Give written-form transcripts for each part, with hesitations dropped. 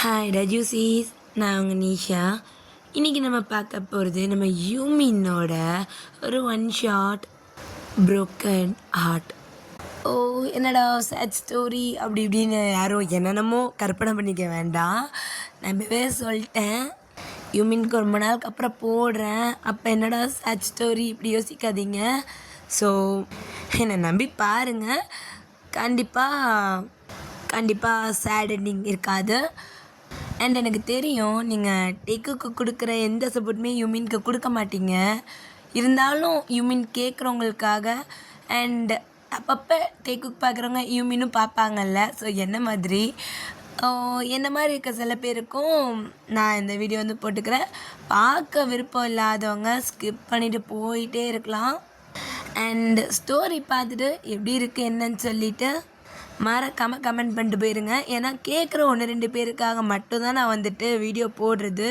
Hi ரஜூசீஸ், நான் உங்கள் நிஷா. இன்றைக்கி நம்ம பார்க்க போகிறது நம்ம யூமினோட ஒரு ஒன் ஷாட் ப்ரோக்கன் ஹார்ட். ஓ என்னடா சேட் ஸ்டோரி அப்படி இப்படின்னு யாரும் என்னென்னமோ கற்பனை பண்ணிக்க வேண்டாம். நான் இப்போவே சொல்லிட்டேன், யூமினுக்கு ரொம்ப நாளுக்கு அப்புறம் போடுறேன். அப்போ என்னடா சேட் ஸ்டோரி இப்படி யோசிக்காதீங்க. ஸோ என்னை நம்பி பாருங்கள். கண்டிப்பாக சேட் எண்டிங் இருக்காது. அண்ட் எனக்கு தெரியும், நீங்கள் டேக்குக்கு கொடுக்குற எந்த சப்போர்ட்டுமே யூமினுக்கு கொடுக்க மாட்டீங்க. இருந்தாலும் யூமின் கேட்குறவங்களுக்காக அண்ட் அப்பப்போ டேக்குக்கு பார்க்குறவங்க யூமினும் பார்ப்பாங்கல்ல. ஸோ என்ன மாதிரி இருக்க சில பேருக்கும் நான் இந்த வீடியோ வந்து போட்டுக்கிறேன். பார்க்க விருப்பம் இல்லாதவங்க ஸ்கிப் பண்ணிவிட்டு போயிட்டே இருக்கலாம். அண்ட் ஸ்டோரி பார்த்துட்டு எப்படி இருக்குது என்னன்னு சொல்லிவிட்டு மறக்காமல் கமெண்ட் பண்ணிட்டு போயிருங்க. ஏன்னா கேட்குற 1-2 பேருக்காக மட்டும்தான் நான் வந்துட்டு வீடியோ போடுறது.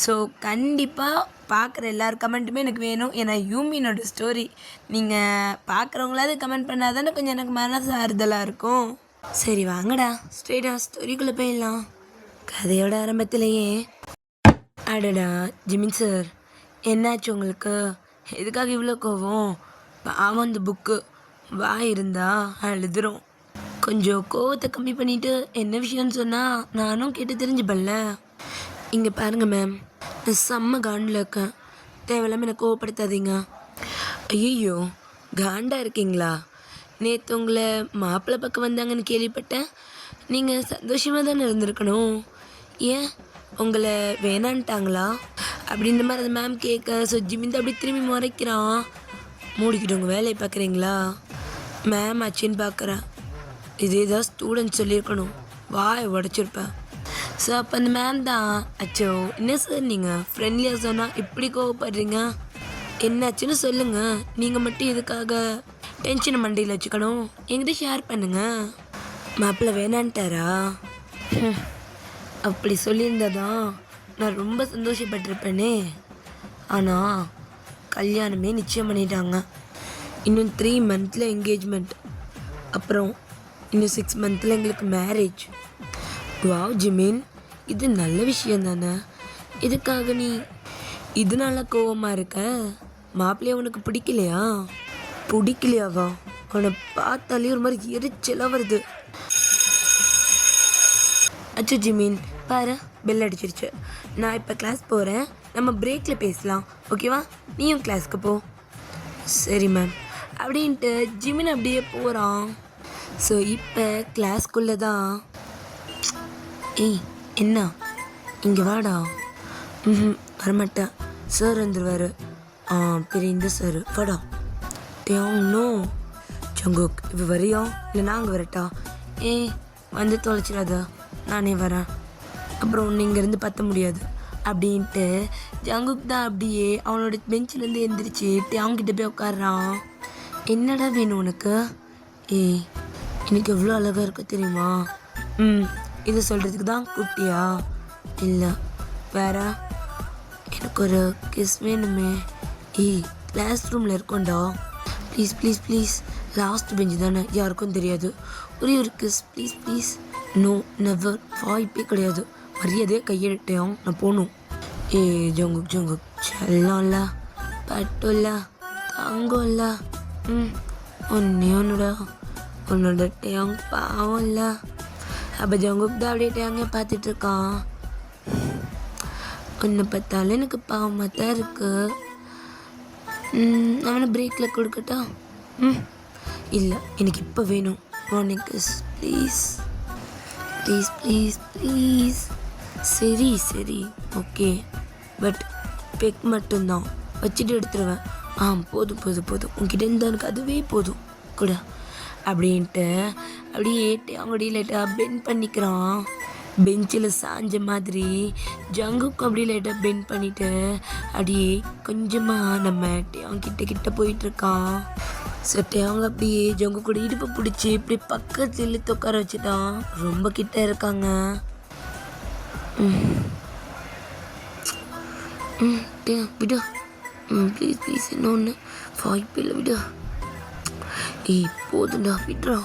ஸோ கண்டிப்பாக பார்க்குற எல்லார் கமெண்ட்டுமே எனக்கு வேணும். ஏன்னா யூமினோட ஸ்டோரி நீங்கள் பார்க்குறவங்களாவது கமெண்ட் பண்ணால் தானே கொஞ்சம் எனக்கு மனசு ஆறுதலாக இருக்கும். சரி வாங்கடா, ஸ்ட்ரெயிட்டாக ஸ்டோரிக்குள்ளே போயிடலாம். கதையோட ஆரம்பத்திலேயே அடடா ஜிமின் சார், என்னாச்சு உங்களுக்கு? எதுக்காக இவ்வளோ கோவம்? பாவம் அந்த புக்கு வாய் இருந்தா எழுதுறோம். கொஞ்சம் கோவத்தை கம்மி பண்ணிவிட்டு என்ன விஷயம்னு சொன்னால் நானும் கேட்டு தெரிஞ்சுப்பல்ல. இங்கே பாருங்கள் மேம், நான் செம்ம காண்டில் இருக்கேன். தேவையில்லாமல் என்னை கோவப்படுத்தாதீங்க. ஐயோ காண்டாக இருக்கீங்களா? நேற்று உங்களை மாப்பிள்ளை பக்கம் வந்தாங்கன்னு கேள்விப்பட்டேன். நீங்கள் சந்தோஷமாக தானே இருந்திருக்கணும். ஏன் உங்களை வேணான்ட்டாங்களா அப்படின்ற மாதிரி அந்த மேம் கேட்க ஸோ ஜிமிந்து அப்படி திரும்பி முறைக்கிறான். மூடிக்கிட்டு உங்கள் வேலையை பார்க்குறீங்களா? மேம் ஆச்சின்னு பார்க்குறேன். இதே தான் ஸ்டூடெண்ட் சொல்லியிருக்கணும், வாய் உடச்சிருப்பேன். ஸோ அப்போ அந்த மேம் தான், அச்சோ என்ன சார் நீங்கள் ஃப்ரெண்ட்லியாக சொன்னால் இப்படி கோவப்படுறீங்க, என்னாச்சுன்னு சொல்லுங்கள். நீங்கள் மட்டும் இதுக்காக டென்ஷனை மண்டையில் வச்சுக்கணும். என்கிட்ட ஷேர் பண்ணுங்கள். மாப்பிள்ளை வேணான்ட்டாரா? அப்படி சொல்லியிருந்ததான் நான் ரொம்ப சந்தோஷப்பட்டிருப்பேனே. ஆனால் கல்யாணமே நிச்சயம் பண்ணிட்டாங்க. இன்னும் 3 மந்த்தில் என்கேஜ்மெண்ட், அப்புறம் இன்னும் 6 மந்த்தில் எங்களுக்கு மேரேஜ். வாவ் ஜிமின், இது நல்ல விஷயம் தானே. இதுக்காக நீ இதனால கோவமாக இருக்க? மாப்பிள்ளைய உனக்கு பிடிக்கலையா? பிடிக்கலையாவா? அவனை பார்த்தாலே ஒரு மாதிரி எரிச்சலாக வருது. அச்சோ ஜிமின் பாரு, பெல் அடிச்சிருச்சு. நான் இப்போ கிளாஸ் போகிறேன், நம்ம பிரேக்கில் பேசலாம், ஓகேவா? நீயும் கிளாஸ்க்கு போ. சரி மேம் அப்படின்ட்டு ஜிமின் அப்படியே போகிறான். ஸோ இப்போ கிளாஸ்க்குள்ளே தான், ஏய் என்ன இங்கே வாடா. வரமாட்டேன், சார் வந்துடுவார். பெரிய இந்த சார் வாடா. நோ ஜங்குக், இப்போ வரியா இல்லை நாங்கள் வரட்டா? வந்து தொலைச்சிடாத, நானே வரேன். அப்புறம் ஒன்று இங்கேருந்து பற்ற முடியாது அப்படின்ட்டு ஜங்குக் தான் அப்படியே அவனோட பெஞ்சிலேருந்து எழுந்திரிச்சு அவங்ககிட்ட போய் உட்காடுறான். என்னடா வேணும் உனக்கு? எனக்கு எவ்வளோ அழகாக இருக்க தெரியுமா? இதை சொல்கிறதுக்கு தான் கூப்பிட்டியா? இல்லை வேற, எனக்கு ஒரு கிஸ் வேணுமே. கிளாஸ் ரூமில் இருக்கோண்டா, please please please. Last bench தானே, யாருக்கும் தெரியாது. ஒரே ஒரு kiss please please. No never, வாய்ப்பே கிடையாது. மரியாதையாக கையெழுட்டையும் நான் போகணும். Jungkook Jungkook செல்லம்ல, பட்டும்ல, தங்கம்ல. ஒன்றுடா உன்னோட டேங் பாவம்ல. அப்போ ஜங்குக் தான் அப்படியே டேங்க பார்த்துட்ருக்கான். உன்னை பார்த்தாலும் எனக்கு பாவமாக தான் இருக்கு. அவனை பிரேக்கில் கொடுக்கட்டா? இல்லை எனக்கு இப்போ வேணும். Morning kiss please please please please. சரி சரி ஓகே, பட் பெக் மட்டும்தான், வச்சுட்டு எடுத்துருவேன். போதும் போதும் போதும், உங்ககிட்ட இருந்தால் எனக்கு அதுவே போதும் கூட அப்படின்ட்டு அப்படியே அவங்களுடைய லைட்டாக பெண்ட் பண்ணிக்கிறான். பெஞ்சில் சாஞ்ச மாதிரி ஜங்குக்கு அப்படியே லைட்டாக பெண்ட் பண்ணிவிட்டு அப்படியே கொஞ்சமாக நம்ம அவங்க கிட்ட போயிட்டுருக்கான். ஸோ அவங்க அப்படியே ஜங்கு கூட இடுப்பை பிடிச்சி இப்படி பக்கத்தில் இழுத்து உட்கார வச்சுட்டான். ரொம்ப கிட்ட இருக்காங்க. விடு ப்ளீஸ் ப்ளீஸ், இன்னொன்று வாய்ப்பில்லை விடு. போதுண்டா விட்றா.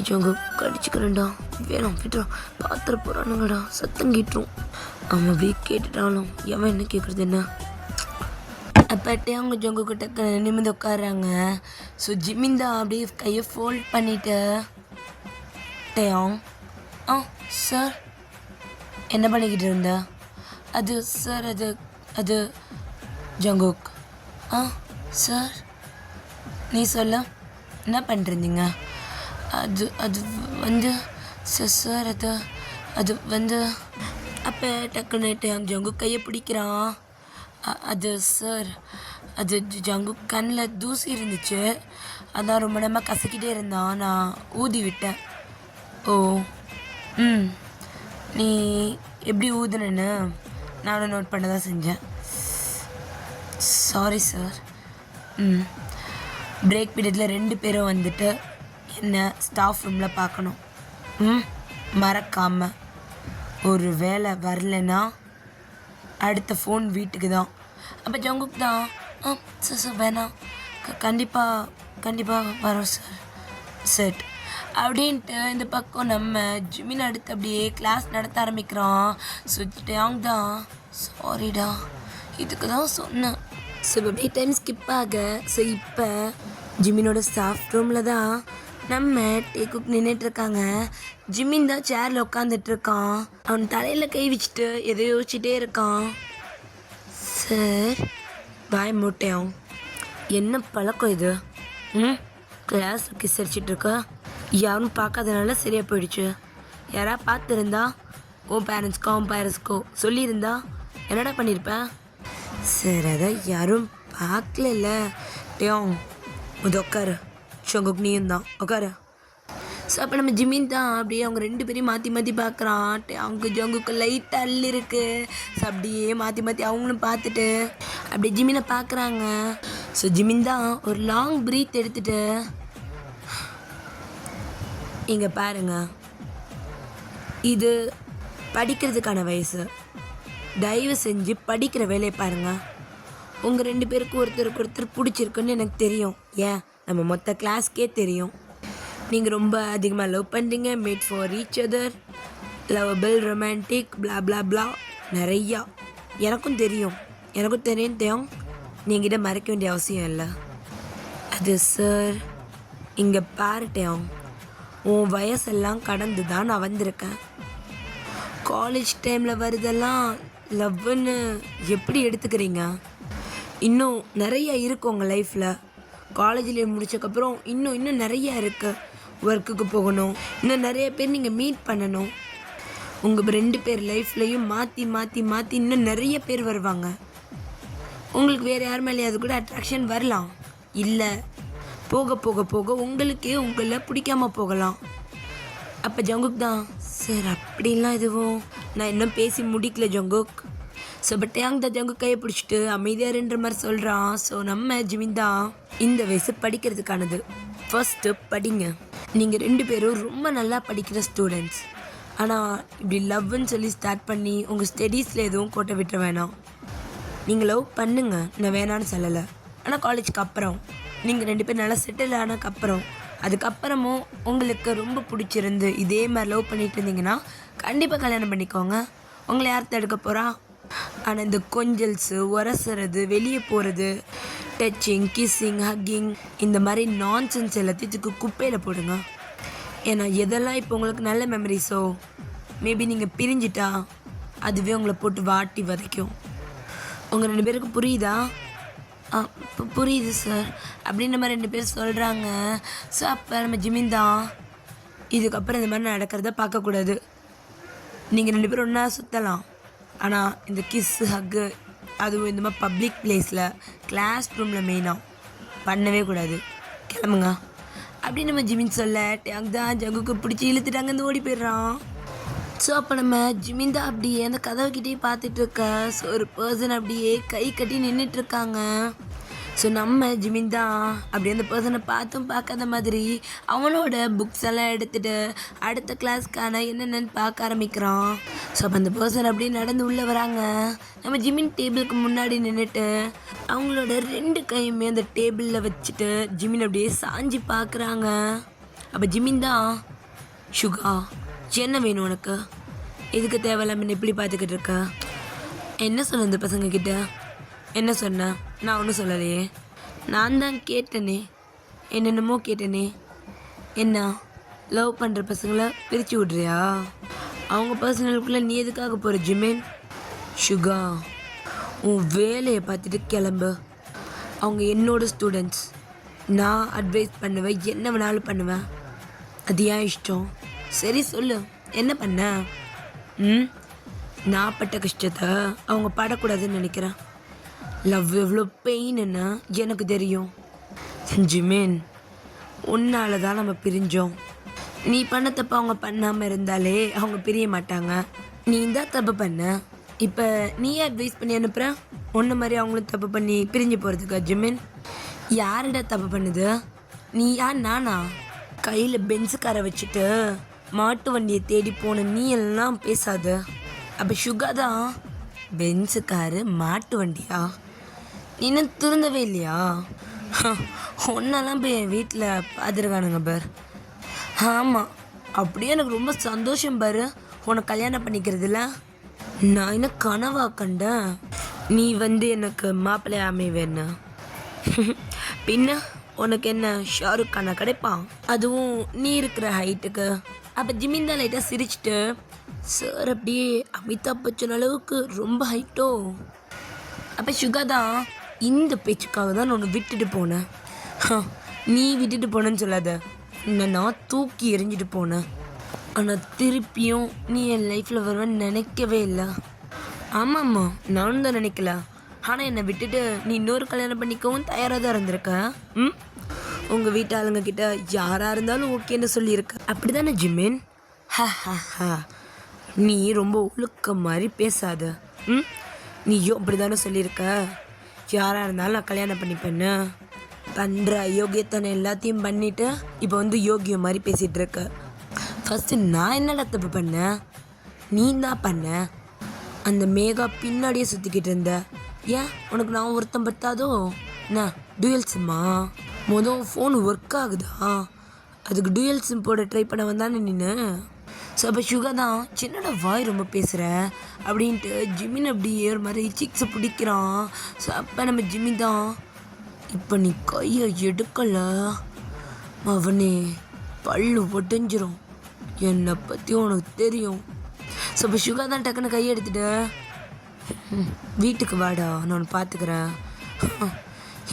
ஜங்கு கடிச்சுக்கிறேன்டா. வேணும் விட்டுரும் பாத்திர போகிறானுங்கடா சத்தம் கேட்டுரும். அவன் அப்படியே கேட்டுட்டாலும் எவன் என்ன கேட்குறது என்ன. அப்பட்டே அவங்க ஜொங்கு கிட்ட நிமிந்து உட்காடுறாங்க. ஸோ ஜிமின் தான் அப்படியே கையை ஃபோல்ட் பண்ணிவிட்டு டேயோங் சார் என்ன பண்ணிக்கிட்டு இருந்த? அது சார் அது ஜங்குக். சார் நீ சொல்ல என்ன பண்ணிருந்தீங்க? அது அது வந்து சார் அது வந்து அப்போ டக்குன்னு டேயோங் ஜங்குக் கையை பிடிக்கிறான். அது சார் அது ஜங்குக் கண்ணில் தூசி இருந்துச்சு, அதான் ரொம்ப நேரமாக கசக்கிட்டே இருந்தான், நான் ஊதி விட்டேன். ஓ நீ எப்படி ஊதுனேன்னு நானும் நோட் பண்ண தான் செஞ்சேன். Sorry sir. பிரேக் பீரியடில் 2 பேரும் வந்துட்டு என்ன ஸ்டாஃப் ரூமில் பார்க்கணும். மறக்காமல் ஒரு வேளை வரலைன்னா அடுத்த ஃபோன் வீட்டுக்கு தான். அப்போ ஜங்குக் தான் சார் வேணாம் கண்டிப்பாக வரோம் சார் செட் அப்படின்ட்டு இந்த பக்கம் நம்ம ஜிமின் அடுத்து அப்படியே கிளாஸ் நடத்த ஆரம்பிக்கிறோம். ஸோ டேயோங் தான் சாரிடா இதுக்கு தான் சொன்னேன். ஸோ அப்படியே டைம் ஸ்கிப் ஆக ஸோ இப்போ ஜிமினோட ஸ்டாஃப் ரூமில் தான் நம்ம டேக்குக் நின்றுட்டுருக்காங்க. ஜிமின் தான் சேரில் உட்காந்துட்ருக்கான். அவன் தலையில் கை வச்சுட்டு எதோ யோசிச்சுட்டே இருக்கான். சார் பாய் மூட்டையும் என்ன பழக்கம் இது? கிளாஸ் கிஸ் அடிச்சிட்ருக்க, யாரும் பார்க்காதனால சரியாக போயிடுச்சு. யாராவது பார்த்துருந்தா உன் பேரண்ட்ஸ்க்கோ சொல்லியிருந்தா என்னடா பண்ணியிருப்பேன்? சார் அதான் யாரும் பார்க்கல. டேயோங் இது உட்காரு, ஜங்குக் நீயும் தான் உட்காரு. ஸோ அப்போ நம்ம ஜிமின் தான் அப்படியே அவங்க 2 பேரையும் மாற்றி பார்க்குறான். அவங்க ஜங்குக்கு லைட்டாக அள்ளி இருக்குது. ஸோ அப்படியே மாற்றி அவங்களும் பார்த்துட்டு அப்படியே ஜிமினை பார்க்குறாங்க. ஸோ ஜிமின் தான் ஒரு லாங் ப்ரீத் எடுத்துட்டு இங்கே பாருங்க, இது படிக்கிறதுக்கான வயசு, தயவு செஞ்சு படிக்கிற வேலையை பாருங்கள். உங்கள் 2 பேருக்கும் ஒருத்தருக்கு ஒருத்தர் பிடிச்சிருக்குன்னு எனக்கு தெரியும். ஏன் நம்ம மொத்த கிளாஸ்க்கே தெரியும். நீங்கள் ரொம்ப அதிகமாக லவ் பண்ணுறீங்க, made for each other, lovable, romantic, blah blah blah நிறையா எனக்கும் தெரியும் டேயோங். நீங்கிட்ட மறைக்க வேண்டிய அவசியம் இல்லை. அது சார் இங்கே பாரு டேயோங், உன் வயசெல்லாம் கடந்து தான் நான் வந்திருக்கேன். காலேஜ் டைமில் வருதெல்லாம் லவ்வுன்னு எப்படி எடுத்துக்கிறீங்க? இன்னும் நிறைய இருக்குது உங்கள் லைஃப்பில். காலேஜில் முடிச்சக்கப்புறம் இன்னும் நிறையா இருக்குது. ஒர்க்குக்கு போகணும், இன்னும் நிறைய பேர் நீங்கள் மீட் பண்ணணும். உங்கள் 2 பேர் லைஃப்லையும் மாற்றி இன்னும் நிறைய பேர் வருவாங்க. உங்களுக்கு வேறு யார் மேலேயாவது கூட அட்ராக்ஷன் வரலாம். இல்லை போக உங்களுக்கே உங்களை பிடிக்காம போகலாம். அப்போ ஜங்குக் தான் சார் அப்படின்லாம் எதுவும் நான் இன்னும் பேசி முடிக்கல ஜங்குக். ஸோ பட் டேயோங் தான் ஜங்குக் கையை பிடிச்சிட்டு அமைதியாருன்ற மாதிரி சொல்கிறான். ஸோ நம்ம ஜிமின் தான் இந்த வயசு படிக்கிறதுக்கானது, ஃபர்ஸ்ட்டு படிங்க. நீங்கள் 2 பேரும் ரொம்ப நல்லா படிக்கிற ஸ்டூடெண்ட்ஸ். ஆனால் இப்படி லவ்னு சொல்லி ஸ்டார்ட் பண்ணி உங்கள் ஸ்டடீஸில் எதுவும் கோட்டை விட்டுற வேணாம். நீங்கள் லவ் பண்ணுங்க, நான் வேணான்னு சொல்லலை. ஆனால் காலேஜுக்கு அப்புறம் நீங்கள் 2 பேர் நல்லா செட்டில் ஆனதுக்கப்புறம் அதுக்கப்புறமும் உங்களுக்கு ரொம்ப பிடிச்சிருந்து இதே மாதிரி லவ் பண்ணிட்டு இருந்தீங்கன்னா கண்டிப்பாக கல்யாணம் பண்ணிக்கோங்க. உங்களை யார் தடுக்க போகிறா? ஆனால் இந்த கொஞ்சல்ஸு, உரசுறது, வெளியே போகிறது, டச்சிங், கிஸ்ஸிங், ஹக்கிங் இந்த மாதிரி நான்சென்ஸ் எல்லாத்தையும் குப்பையில் போடுங்க. ஏன்னா எதெல்லாம் இப்போ உங்களுக்கு நல்ல மெமரிஸோ மேபி நீங்கள் பிரிஞ்சிட்டா அதுவே உங்களை போட்டு வாட்டி வதைக்கும். உங்கள் 2 பேருக்கு புரியுதா? புரியுது சார் அப்படின்னு நம்ம 2 பேர் சொல்கிறாங்க. ஸோ அப்போ நம்ம ஜிமின் தான் இதுக்கப்புறம் இந்த மாதிரி நடக்கிறத பார்க்கக்கூடாது. நீங்கள் 2 பேரும் ஒன்றா சுற்றலாம், ஆனால் இந்த கிஸ்ஸு, ஹக்கு, அதுவும் இந்த மாதிரி பப்ளிக் பிளேஸில், கிளாஸ் ரூமில் மெயினாக பண்ணவே கூடாது. கிளம்புங்க அப்படின்னு நம்ம ஜிமின் சொல்ல டேயோங் தான் ஜங்குக்கு பிடிச்சி இழுத்துட்டாங்க, இந்த ஓடி போயிடுறான். ஸோ அப்போ நம்ம ஜிமின் தான் அப்படியே அந்த கதவுக்கிட்டே பார்த்துட்டு இருக்க. ஸோ ஒரு பர்சன் அப்படியே கை கட்டி நின்றுட்டுருக்காங்க. ஸோ நம்ம ஜிமின் தான் அப்படியே அந்த பர்சனை பார்த்தும் பார்க்காத மாதிரி அவனோட புக்ஸ் எல்லாம் எடுத்துகிட்டு அடுத்த கிளாஸ்க்கான என்னென்னு பார்க்க ஆரம்பிக்கிறான். ஸோ அப்போ அந்த பர்சன் அப்படியே நடந்து உள்ளே வராங்க. நம்ம ஜிமின் டேபிளுக்கு முன்னாடி நின்றுட்டு அவங்களோட 2 கையுமே அந்த டேபிளில் வச்சுட்டு ஜிமின் அப்படியே சாஞ்சி பார்க்குறாங்க. அப்போ ஜிமின் தான் சுகா என்ன வேணும் உனக்கு? எதுக்கு தேவையில்லாம இப்படி பார்த்துக்கிட்டு இருக்க? என்ன சொன்ன இந்த பசங்க கிட்ட? என்ன சொன்ன? நான் ஒன்றும் சொல்லலையே. நான் தான் கேட்டேனே, என்னென்னமோ கேட்டேனே. என்ன லவ் பண்ணுற பசங்களை பிரித்து விட்றியா? அவங்க பர்சனலுக்குள்ளே நீ எதுக்காக போகிற ஜிமின்? சுகா, உன் வேலையை பார்த்துட்டு கிளம்பு. அவங்க என்னோட ஸ்டூடெண்ட்ஸ். நான் அட்வைஸ் பண்ணுவேன், என்ன வேணாலும் பண்ணுவேன். அது ஏன் இஷ்டம். சரி சொல்லு, என்ன பண்ண? நான் பட்ட கஷ்டத்தை அவங்க படக்கூடாதுன்னு நினைக்கிறேன். லவ் எவ்வளோ பெயின்னு எனக்கு தெரியும் ஜிமேன். உன்னால தான் நம்ம பிரிஞ்சோம். நீ பண்ண தப்பு அவங்க பண்ணாமல் இருந்தாலே அவங்க பிரிய மாட்டாங்க. நீ தான் தப்பு பண்ண. இப்போ நீ அட்வைஸ் பண்ணி அனுப்புகிற ஒன்று மாதிரி அவங்களும் தப்பு பண்ணி பிரிஞ்சு போகிறதுக்கா ஜிமின்? யாரிட தப்பு பண்ணுது? நீயா நானா? கையில் பென்ஸுக்காரை வச்சுட்டு மாட்டு வண்டியை தேடி போன நீ எல்லாம் பேசாத. அப்போ சுகா தான் பென்ஸுக்காரு மாட்டு வண்டியா? நீ இன்னும் திருந்தவே இல்லையா? ஒன்றெல்லாம் போய் என் வீட்டில் பார்த்துருக்கானுங்க பார். ஆமாம், அப்படியே எனக்கு ரொம்ப சந்தோஷம் பாரு உனக்கு கல்யாணம் பண்ணிக்கிறதுல. நான் என்ன கனவா கண்டேன் நீ எனக்கு மாப்பிள்ளை அமைவேன்னு? பின்ன உனக்கு என்ன ஷாருக் கானா கிடைப்பான்? அதுவும் நீ இருக்கிற ஹைட்டுக்கு. அப்போ ஜிமின் தான் லைட்டாக சிரிச்சிட்டு, சார் அப்படியே அமிதாப் பச்சன் அளவுக்கு ரொம்ப ஹைட்டோ? அப்போ சுகா தான், இந்த பேச்சுக்காக தான் நான் விட்டுட்டு போனேன். நீ விட்டுட்டு போனேன்னு சொல்லாத, நான் தூக்கி எறிஞ்சிட்டு போனேன். ஆனால் திருப்பியும் நீ என் லைஃப்பில் வருவேன்னு நினைக்கவே இல்லை. ஆமாம்மா, நானும் தான் நினைக்கல. ஆனால் என்னை விட்டுட்டு நீ இன்னொரு கல்யாணம் பண்ணிக்கவும் தயாராக தான் இருந்திருக்க. உங்கள் வீட்டு ஆளுங்க கிட்ட யாராக இருந்தாலும் ஓகேன்னு சொல்லியிருக்க, அப்படி தானே ஜிமின்? நீ ரொம்ப ஒழுக்க மாதிரி பேசாத. நீயும் அப்படி தானே சொல்லியிருக்க, யாராக இருந்தாலும் நான் கல்யாணம் பண்ணிப்பேன்னு. பண்ணுற அயோக்கியத்தனை எல்லாத்தையும் பண்ணிவிட்டு இப்போ யோகியம் மாதிரி பேசிகிட்டு இருக்க. ஃபஸ்ட்டு நான் என்னடா தப்பு பண்ணேன்? நீ தான் பண்ண. அந்த மேகா பின்னாடியே சுற்றிக்கிட்டு இருந்த. ஏன் உனக்கு நான் ஒருத்தம் பத்தாதோ? என்ன டூயல் சிம்மா? மொதல் ஃபோன் ஒர்க் ஆகுதா? அதுக்கு டூயல் சிம் போட ட்ரை பண்ண வந்தானே நின்று. ஸோ அப்போ சுகா தான், சின்னடா வாய் ரொம்ப பேசுகிற அப்படின்ட்டு ஜிமின் அப்படி ஏறு மாதிரி சிக்ஸை பிடிக்கிறான். ஸோ அப்போ நம்ம ஜிம்மி தான், இப்போ நீ கையை எடுக்கலை அவனே பல்லு ஒட்டஞ்சிரும், என்னை பற்றி உனக்கு தெரியும். ஸோ இப்போ சுகா தான் டக்குன்னு கையை எடுத்துட்டு, வீட்டுக்கு வாடா நான் உன்னை பார்த்துக்கிறேன்.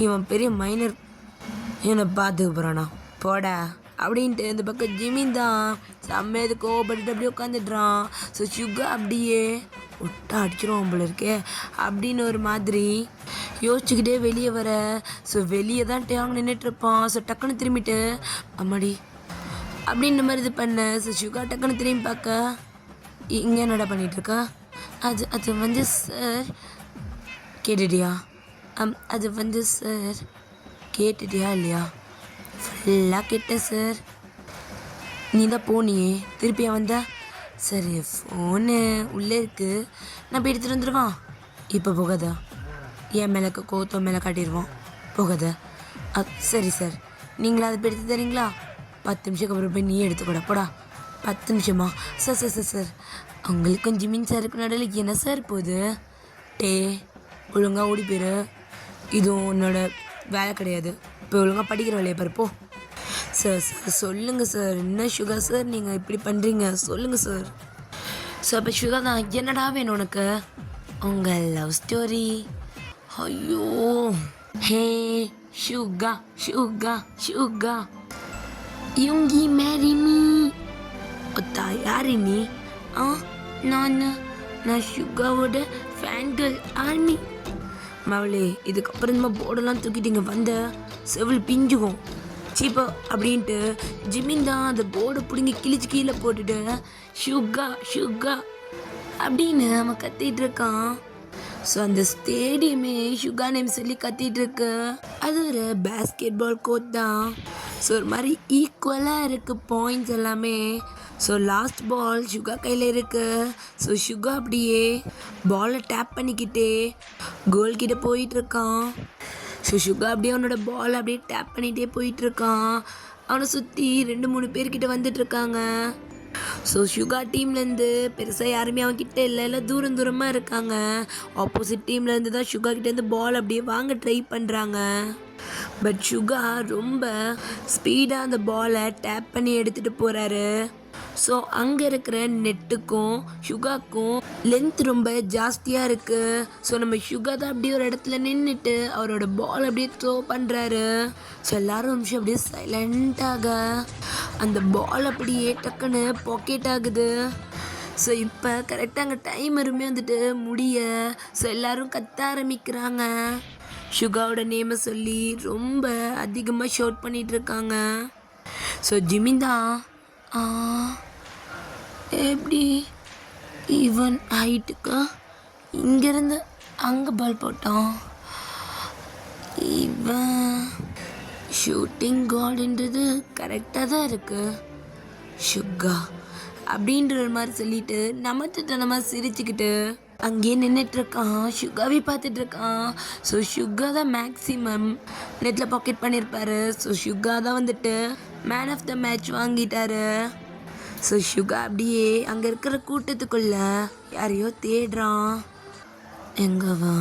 இவன் பெரிய மைனர் என்னை பார்த்துக்க போகிறானா, போடா அப்படின்ட்டு இந்த பக்கம் ஜிமின் தான் செம்மையது கோபப்பட்டு அப்படியே உட்காந்துடுறான். ஸோ சுகா அப்படியே ஒட்டா அடிச்சிடும் போல இருக்கே அப்படின்னு ஒரு மாதிரி யோசிச்சுக்கிட்டே வெளியே வர. ஸோ வெளியே தான் அவங்க நின்றுட்டுருப்பான். ஸோ டக்குன்னு திரும்பிட்டு அம்மாடி அப்படின்ற மாதிரி இது பண்ண. ஸோ சுகா டக்குன்னு திரும்பி பார்க்க, இங்கே என்னடா பண்ணிகிட்ருக்கா? அது சார் கேட்டுட்டியா? அது சார் கேட்டுட்டியா இல்லையா? ஃபுல்லாக கேட்டேன் சார். நீ தான் போனியே, திருப்பியா வந்த? சரி ஃபோனு உள்ளே இருக்குது, நான் போய் எடுத்துகிட்டு வந்துடுவான். இப்போ போகாதா? என் மேலே கோத்தம் மேலே காட்டிடுவான், போகாத. சரி சார், நீங்களா அதை போய் எடுத்து தரீங்களா? 10 நிமிஷத்துக்கு அப்புறம் போய் நீ எடுத்துக்கூட போடா. 10 நிமிஷமா? சார் சார் சார் சார் உங்களுக்கும் ஜிமின் சாருக்கு நடுவில் என்ன சார் போகுது? ஒழுங்காக ஓடி போயிரு, இதுவும் உன்னோட வேலை கிடையாது. இப்போ ஒழுங்காக படிக்கிற வேலையை பாருப்போ. சார் சார் சொல்லுங்கள் சார், என்ன சுகா சார் நீங்கள் இப்படி பண்ணுறீங்க, சொல்லுங்கள் சார். ஸோ அப்போ சுகா தான், என்னடா வேணும் உனக்கு? உங்கள் லவ் ஸ்டோரி. ஐயோ ஹே சுகா சுகா சுகா யுங்கி மேரி மீ. ஒத்தா யாரு நீ? நான் சுகாவோட ஃபேன்கள் ஆர்மி. மவளே, இதுக்கப்புறம் இந்த போர்டெல்லாம் தூக்கிட்டு இங்கே வந்த செவில் பிஞ்சுக்கும் சீப்பா அப்படின்ட்டு ஜிமின் தான் அந்த போர்டை பிடுங்கி கிழிச்சு கீழே போட்டுட்டு சுகா சுகா அப்படின்னு அவன் கத்திட்டு இருக்கான். ஸோ அந்த ஸ்டேடியமே சுகா நேம் சொல்லி கத்திட்டு இருக்கு. அது ஒரு பேஸ்கெட் பால் கோர்ட் தான். ஸோ ஒரு மாதிரி ஈக்குவலாக இருக்குது பாயிண்ட்ஸ் எல்லாமே. ஸோ லாஸ்ட் பால் சுகா கையில் இருக்குது. ஸோ சுகா அப்படியே பாலை டேப் பண்ணிக்கிட்டே கோல் கிட்ட போயிட்டுருக்கான். ஸோ சுகா அப்படியே அவனோட பால் அப்படியே டேப் பண்ணிகிட்டே போயிட்டுருக்கான். அவனை சுற்றி 2-3 பேர்கிட்ட வந்துட்டுருக்காங்க. ஸோ சுகா டீம்லேருந்து பெருசாக யாருமே அவன்கிட்ட இல்லை, எல்லாம் தூரம் தூரமாக இருக்காங்க. ஆப்போசிட் டீம்லேருந்து தான் சுகா கிட்டேருந்து பால் அப்படியே வாங்க ட்ரை பண்ணுறாங்க. பட் சுகா ரொம்ப ஸ்பீடாக அந்த பாலை டேப் பண்ணி எடுத்துகிட்டு போகிறாரு. ஸோ அங்கே இருக்கிற நெட்டுக்கும் சுகாக்கும் லென்த் ரொம்ப ஜாஸ்தியாக இருக்குது. ஸோ நம்ம சுகா தான் அப்படியே ஒரு இடத்துல நின்றுட்டு அவரோட பால் அப்படியே த்ரோ பண்ணுறாரு. ஸோ எல்லாரும் நிமிஷம் அப்படியே சைலண்ட்டாக அந்த பால் அப்படியே டக்குன்னு பாக்கெட் ஆகுது. ஸோ இப்போ கரெக்டாக அங்கே டைமருமே வந்துட்டு முடிய ஸோ எல்லோரும் கத்த ஆரம்பிக்கிறாங்க. சுகாவோட நேமை சொல்லி ரொம்ப அதிகமாக ஷவுட் பண்ணிகிட்ருக்காங்க. ஸோ ஜிமின் தான் எப்படி ஈவன் ஹைட்டுக்கு இங்கேருந்து அங்கே பால் போட்டான். இவன் ஷூட்டிங் கார்டுன்றது கரெக்டாக தான் இருக்குது. சுகா அப்படின்ற ஒரு மாதிரி சொல்லிட்டு நம்ம சிரிச்சுக்கிட்டு அங்கேயே நின்றுட்டுருக்கான். சுகாவே பார்த்துட்ருக்கான். ஸோ சுகா தான் மேக்ஸிமம் நெட்டில் பாக்கெட் பண்ணியிருப்பாரு. ஸோ சுகா தான் வந்துட்டு மேன் ஆஃப் த மேட்ச் வாங்கிட்டாரு. ஸோ சுகா அப்படியே அங்கே இருக்கிற கூட்டத்துக்குள்ள யாரையோ தேடுறான். எங்கவா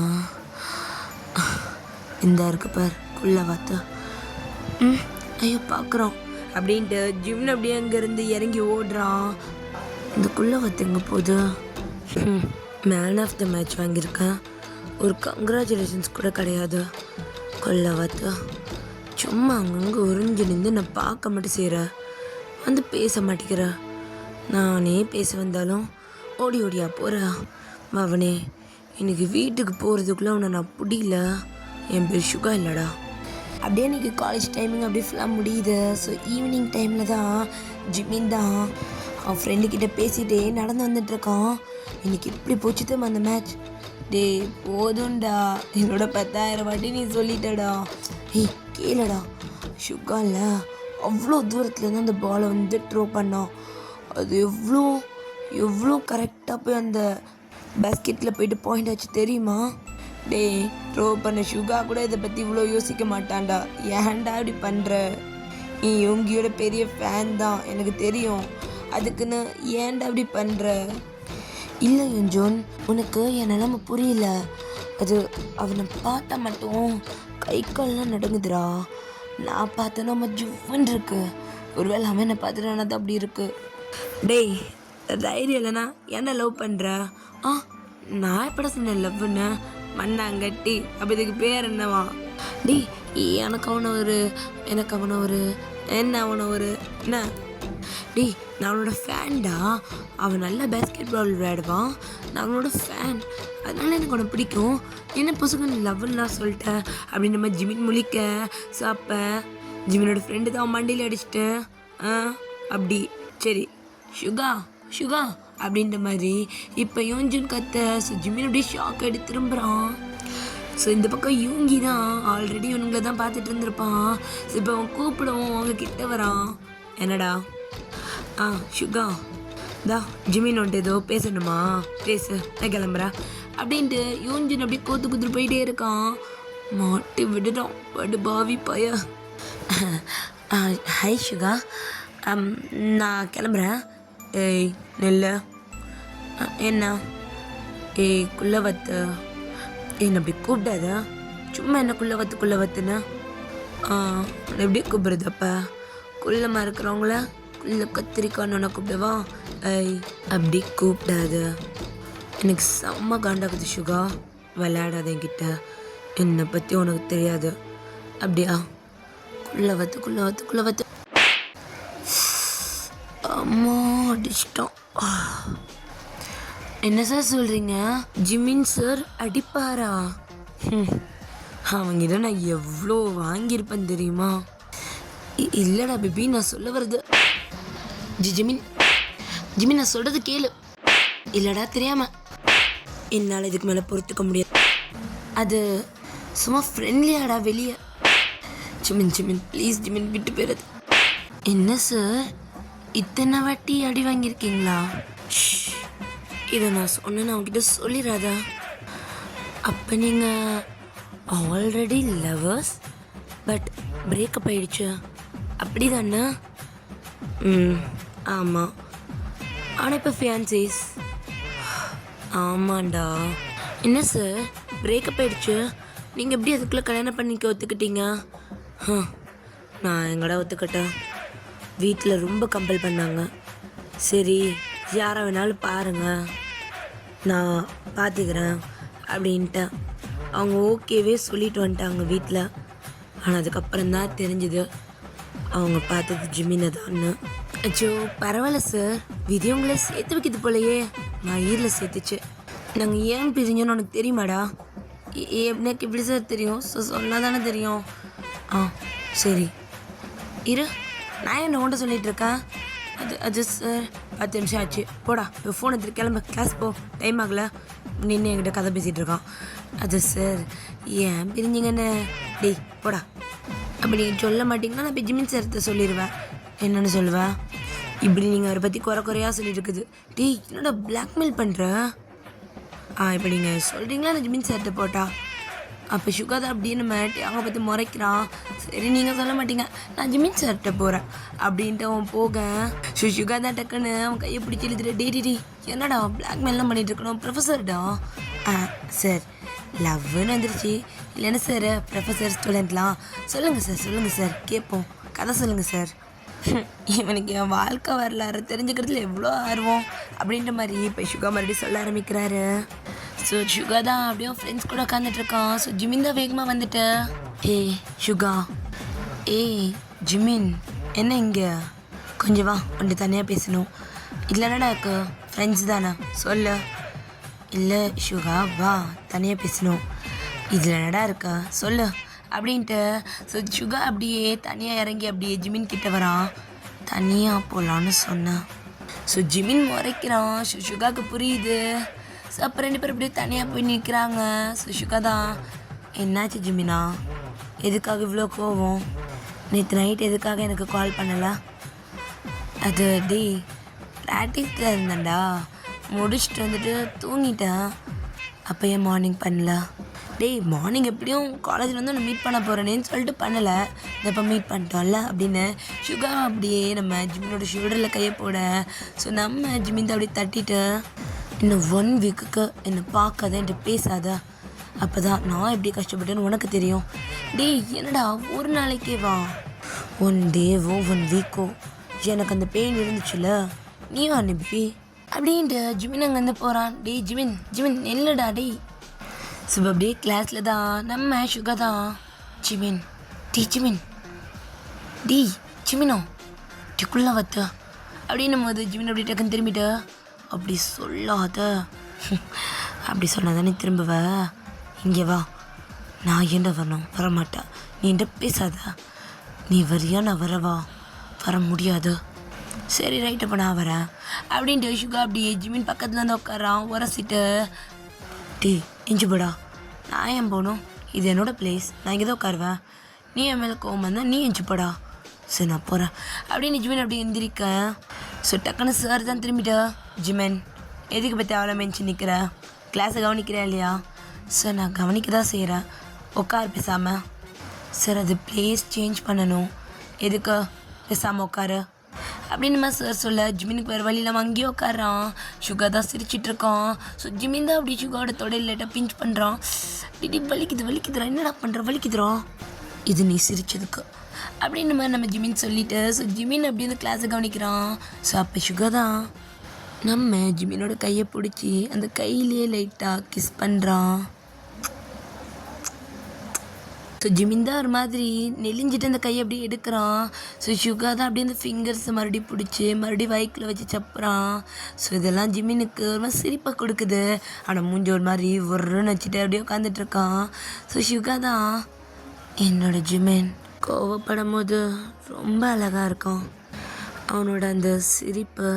இந்த இருக்கு பார் குள்ள வாத்தா. ஐயோ பார்க்குறோம் அப்படின்ட்டு ஜிம்னு அப்படியே அங்கேருந்து இறங்கி ஓடுறான். இந்த குள்ள வாத்து எங்கே போகுது? மேன் ஆஃப் த மேட்ச் வாங்கியிருக்கேன், ஒரு கங்க்ராச்சுலேஷன்ஸ் கூட கிடையாது. கொல்ல வாத்து சும்மா அங்கங்கே உறிஞ்சு நின்று நான் பார்க்க மட்டும் செய்கிறேன், வந்து பேச மாட்டேங்கிற. நானே பேச வந்தாலும் ஓடி ஓடியா போகிறா. அவனே இன்னைக்கு வீட்டுக்கு போகிறதுக்குள்ளே அவனை நான் பிடிக்கல. என் பேர் சுகா இல்லைடா. அப்படியே இன்றைக்கி காலேஜ் டைமிங் அப்படியே ஃபுல்லாக முடியுது. ஸோ ஈவினிங் டைமில் தான் ஜிமின் தான் அவன் ஃப்ரெண்டுக்கிட்ட பேசிகிட்டே நடந்து வந்துட்டுருக்கான். இன்றைக்கி இப்படி போச்சுட்டு அந்த மேட்ச். டே போதும்டா, என்னோட 10,000 வாட்டி நீ சொல்லிட்டடா. ஏய் கேளடா, சுகால அவ்வளோ தூரத்துலேருந்து அந்த பாலை வந்து த்ரோ பண்ணான். அது எவ்வளோ கரெக்டாக போய் அந்த பேஸ்கெட்டில் போயிட்டு பாயிண்ட் ஆச்சு தெரியுமா? டே த்ரோ பண்ண சுகா கூட இதை பற்றி இவ்வளோ யோசிக்க மாட்டான்டா. ஏன்டா இப்படி பண்ணுற? நீ யோங்கியோட பெரிய ஃபேன் தான் எனக்கு தெரியும், அதுக்குன்னு ஏன்டா இப்படி பண்ணுற? இல்லை யோஞ்சோன், உனக்கு என் நிலைமை புரியல. அது அவனை பார்த்தா மட்டும் கை கால்லாம் நடுங்குதுடா. நான் பார்த்தேன்னா நம்ம ஜுவன் இருக்கு. ஒருவேளை அவன் என்னை பார்த்துட்டானா தான் அப்படி இருக்கு. டேய் தைரியம் இல்லைனா ஏன்டா லவ் பண்ணுற? நான் எப்படா சொன்னேன் லவ்னு? மண்ணாங்கட்டி அப்போ இதுக்கு பேர் என்னவா? டேய் எனக்கு அவனை ஒரு என்ன? டேய் நான் அவனோட ஃபேன்டா. அவன் நல்லா பேஸ்கெட் பால் விளையாடுவான். நான் அவனோட ஃபேன், அதனால எனக்கு அவனை பிடிக்கும். என்ன பசங்க லவ்லாம் சொல்லிட்டேன் அப்படின்னு நம்ம ஜிமின் முழிக்க. ஸோ அப்போ ஜிமினோட ஃப்ரெண்டு தான் அவன் மண்டியில் அடிச்சிட்டேன். அப்படி சரி சுகா அப்படின்ற மாதிரி இப்போ யோஞ்சுன்னு கத்த. ஸோ ஜிமின் அப்படியே ஷாக் எடுத்து திரும்புகிறான். ஸோ இந்த பக்கம் யூங்கி தான் ஆல்ரெடி இவனுங்களை தான் பார்த்துட்டு இருந்திருப்பான். ஸோ இப்போ அவன் கூப்பிடவும் அவங்க கிட்ட வரான். என்னடா? சுகா தா ஜிமின் வந்துட்டு ஏதோ பேசணுமா? பேசு, நான் கிளம்புறேன் அப்படின்ட்டு யூஞ்சின் அப்படியே கோத்து குத்துட்டு போயிட்டே இருக்கான். மாட்டி விடுறான் படு பாவி பய. ஹாய் சுகா, நான் கிளம்புறேன். ஏய் நெல்ல என்ன? ஏய் குள்ளவத்து, என்னை அப்படி கூப்பிடாத. சும்மா என்ன குள்ளவத்துன்னு எப்படி கூப்பிடுறது? அப்போ குள்ளமாக இருக்கிறவங்கள குள்ள கத்திரிக்கான்னு கூப்பிடுவா? ஐய் அப்படி கூப்பிடாத. எனக்கு செம்ம காண்டாக்குது சுகா. விளையாடாத என்கிட்ட, என்னை பற்றி உனக்கு தெரியாது. அப்படியா? குள்ளவத்து அம்மா அடிச்சிட்டோம். என்ன சார் சொல்கிறீங்க? ஜிமின் சார் அடிப்பாரா? அவங்கிட்ட நான் எவ்வளோ வாங்கியிருப்பேன் தெரியுமா? இல்லைடா பேபி, நான் சொல்ல வருது. ஜிமின் நான் சொல்கிறது கேளு. இல்லைடா தெரியாம என்னால் இதுக்கு மேலே பொறுத்துக்க முடியாது. அது சும்மா ஃப்ரெண்ட்லியாடா வெளியே. ஜிமின் ப்ளீஸ் ஜிமின், விட்டு போயிடுது. என்ன சார் இத்தனை வாட்டி அடி வாங்கியிருக்கீங்களா? இதை நான் சொன்னேன்னு அவங்ககிட்ட சொல்லிடாதா? அப்போ நீங்கள் ஆல்ரெடி லவர்ஸ் பட் பிரேக்கப் ஆகிடுச்சு அப்படி தானே? ஆமாம். ஆனால் இப்போ ஃபியான்சிஸ். ஆமாண்டா. என்ன சார் பிரேக்கப் ஆயிடுச்சு, நீங்கள் எப்படி அதுக்குள்ளே கல்யாணம் பண்ணிக்க ஒத்துக்கிட்டீங்க? நான் எங்கடா ஒத்துக்கிட்டேன், வீட்டில் ரொம்ப கம்பல் பண்ணாங்க. சரி யாரை வேணாலும் பாருங்கள், நான் பார்த்துக்கிறேன் அப்படின்ட்டேன். அவங்க ஓகேவே சொல்லிட்டு வந்துட்டாங்க வீட்டில். ஆனால் அதுக்கப்புறம் தான் தெரிஞ்சுது அவங்க பார்த்தது ஜிமினை தான்னு. அச்சோ பரவாயில்ல சார், விதி உங்களை சேர்த்து வைக்கிது போலையே. நான் ஈரில் சேர்த்துச்சு. நாங்கள் ஏன் பிரிஞ்சோன்னு உனக்கு தெரியுமாடா? எனக்கு எப்படி சார் தெரியும்? சொன்னால் தானே தெரியும். சரி இரு, நான் என்ன உன்ட்ட சொல்லிகிட்டு இருக்கேன். அது சார் 10 நிமிஷம் ஆச்சு, போடா இப்போ ஃபோன் எடுத்துட்டு கிளம்பு, கிளாஸ் போ, டைம் ஆகலை. நின்று என்கிட்ட கதை பேசிகிட்டு இருக்கான். அது சார் ஏன் பிரிஞ்சிங்கன்னு. டேய் போடா. அப்படி நீங்கள் சொல்ல மாட்டிங்கன்னா நான் இப்போ ஜிமின் சார்த்தை சொல்லிடுவேன். என்னென்னு சொல்லுவேன்? இப்படி நீங்கள் அவரை பற்றி குறையாக சொல்லிட்டு இருக்குது. டேய் என்னடா பிளாக்மெயில் பண்ணுற? இப்போ நீங்கள் சொல்கிறீங்களா நான் ஜிமின் சார்கிட்ட போட்டா? அப்போ சுகாதா அப்படின்னு மேட்டி அவங்க பற்றி முறைக்கிறான். சரி நீங்கள் சொல்ல மாட்டீங்க, நான் ஜிமின் சார்கிட்ட போகிறேன் அப்படின்ட்டு அவன் போக சுகாதா டக்குன்னு அவன் கையை பிடிச்சி எழுதிட்டு டே என்னடா பிளாக்மெயிலாம் பண்ணிகிட்டு இருக்கணும் ப்ரொஃபஸர்டா. சார் லவ்னு வந்துருச்சு இல்லைன்னா சார் ப்ரொஃபஸர் ஸ்டூடெண்ட்லாம். சொல்லுங்கள் சார் கேட்போம், கதை சொல்லுங்கள் சார். இவனுக்கு என் வாழ்க்கை வரலாறு தெரிஞ்சுக்கிறதுல எவ்வளோ ஆர்வம் அப்படின்ற மாதிரி இப்போ சுகா மறுபடியும் சொல்ல ஆரம்பிக்கிறாரு. ஸோ சுகா தான் அப்படியே ஃப்ரெண்ட்ஸ் கூட உட்காந்துட்ருக்கான். ஸோ ஜிமின் தான் வேகமாக வந்துட்டேன். சுகா, ஜிமின் என்ன இங்கே கொஞ்சம் வா, ஒன்று தனியாக பேசணும். இல்லைன்னா இருக்கு ஃப்ரெண்ட்ஸ் தானே சொல்லு. இல்லை சுகா வா தனியாக பேசணும். இதில் என்னடா இருக்கா சொல்லு அப்படின்ட்டு. ஸோ சுகா அப்படியே தனியாக இறங்கி அப்படியே ஜிமின் கிட்ட வரான். தனியாக போகலான்னு சொன்னான். ஸோ ஜிமின் முறைக்கிறான். ஸோ சுகாவுக்கு புரியுது. ஸோ அப்போ 2 பேர் அப்படியே தனியாக போய் நிற்கிறாங்க. ஸோ சுகா தான், என்னாச்சு ஜிமினா, எதுக்காக இவ்வளோ கோவம்? நேற்று நைட் எதுக்காக எனக்கு கால் பண்ணலை? அது ப்ராக்டிஸில் இருந்தேன்டா, முடிச்சுட்டு வந்துட்டு தூங்கிட்டேன். அப்போ ஏன் மார்னிங் பண்ணல? மார்னிங் எப்படியும் காலேஜில் வந்து நான் மீட் பண்ண போகிறேனேன்னு சொல்லிட்டு பண்ணலை. இப்போ மீட் பண்ணிட்டோம்ல அப்படின்னு சுகா அப்படியே நம்ம ஜிமினோட ஷோல்டரில் கையை போட. ஸோ நம்ம ஜிமின் தான் அப்படியே தட்டிட்டு, இன்னும் 1 வீக்குக்கு என்னை பார்க்காத என்கிட்ட பேசாத, அப்போ தான் நான் எப்படி கஷ்டப்பட்டேன்னு உனக்கு தெரியும். என்னடா ஒரு நாளைக்கே வா, 1 டேவோ 1 வீக்கோ எனக்கு அந்த பெயின் இருந்துச்சுல, நீயும் அனுப்பி அப்படின்ட்டு ஜிமின் அங்கேருந்து போகிறான். ஜிமின் இல்லைடா ஸோ அப்படியே கிளாஸில் தான் நம்ம சுகா தான் ஜிமின் ஜிமினோ டிக்குள்ளே வத்த அப்படின்னும் போது ஜிமின் அப்படி டக்குன்னு திரும்பிட்டு, அப்படி சொல்லாத, அப்படி சொன்னால் தானே திரும்புவ, இங்கே வா. நான் ஏன்டா வரணும்? வரமாட்டேன். நீ என்கிட்ட பேசாத. நீ வரியா? நான் வரவா? வர முடியாது. சரி ரைட், அப்போ நான் வரேன் அப்படின்ட்டு சுகா அப்படியே ஜிமின் பக்கத்தில் வந்து உட்காரான் உரசிட்டு. இஞ்சி போடா, நான் ஏன் போகணும்? இது என்னோடய பிளேஸ், நான் இங்கே தான் உட்காருவேன். நீ என் மேலே கோவம் வந்தால் நீ எஞ்சி போடா. சரி நான் போகிறேன் அப்படின்னு ஜிமின் அப்படி எந்திரிக்க. ஸோ டக்குன்னு சார் தான் திரும்பிட்டா. ஜிமின் எதுக்கு பற்றி அவ்வளோ மென்ச்சு நிற்கிற? கிளாஸை கவனிக்கிறேன் இல்லையா? சார் நான் கவனிக்க தான் செய்கிறேன், உட்கார் பேசாமல். சார் அது பிளேஸ் சேஞ்ச் பண்ணணும். எதுக்கு? பேசாமல் உட்காரு அப்படின்னு சார் சொல்ல ஜிமினுக்கு வேறு வழி இல்லாமல் அங்கேயே உட்காரான். சுகா தான் சிரிச்சிட்ருக்கான். ஸோ ஜிமின் தான் அப்படி சுகாவோட தொடையில் லைட்டாக பிஞ்ச் பண்ணுறான். வலிக்குதுரா, என்னடா பண்ணுற, வலிக்குதுரா, இது நீ சிரிச்சதுக்கு அப்படின்னு மாதிரி நம்ம ஜிமின் சொல்லிவிட்டு. ஸோ ஜிமின் அப்படி வந்து கிளாஸை கவனிக்கிறான். ஸோ அப்போ சுகா தான் நம்ம ஜிமினோட கையை பிடிச்சி அந்த கையிலேயே லைட்டாக கிஸ் பண்ணுறான். ஸோ ஜிமின் தான் ஒரு மாதிரி நெளிஞ்சிட்டு அந்த கையை அப்படியே எடுக்கிறான். ஸோ சுகா தான் அப்படியே அந்த ஃபிங்கர்ஸை மறுபடியும் பிடிச்சி மறுபடியும் வயிற்றில் வச்சு சப்புறான். ஸோ இதெல்லாம் ஜிமினுக்கு ஒரு மாதிரி சிரிப்பை கொடுக்குது. ஆனால் மூஞ்சி ஒரு மாதிரி ஒருன்னு வச்சுட்டு அப்படியே உட்காந்துட்ருக்கான். ஸோ சுகா தான், என்னோட ஜிமின் கோவப்படும் போது ரொம்ப அழகாக இருக்கும். அவனோட அந்த சிரிப்பு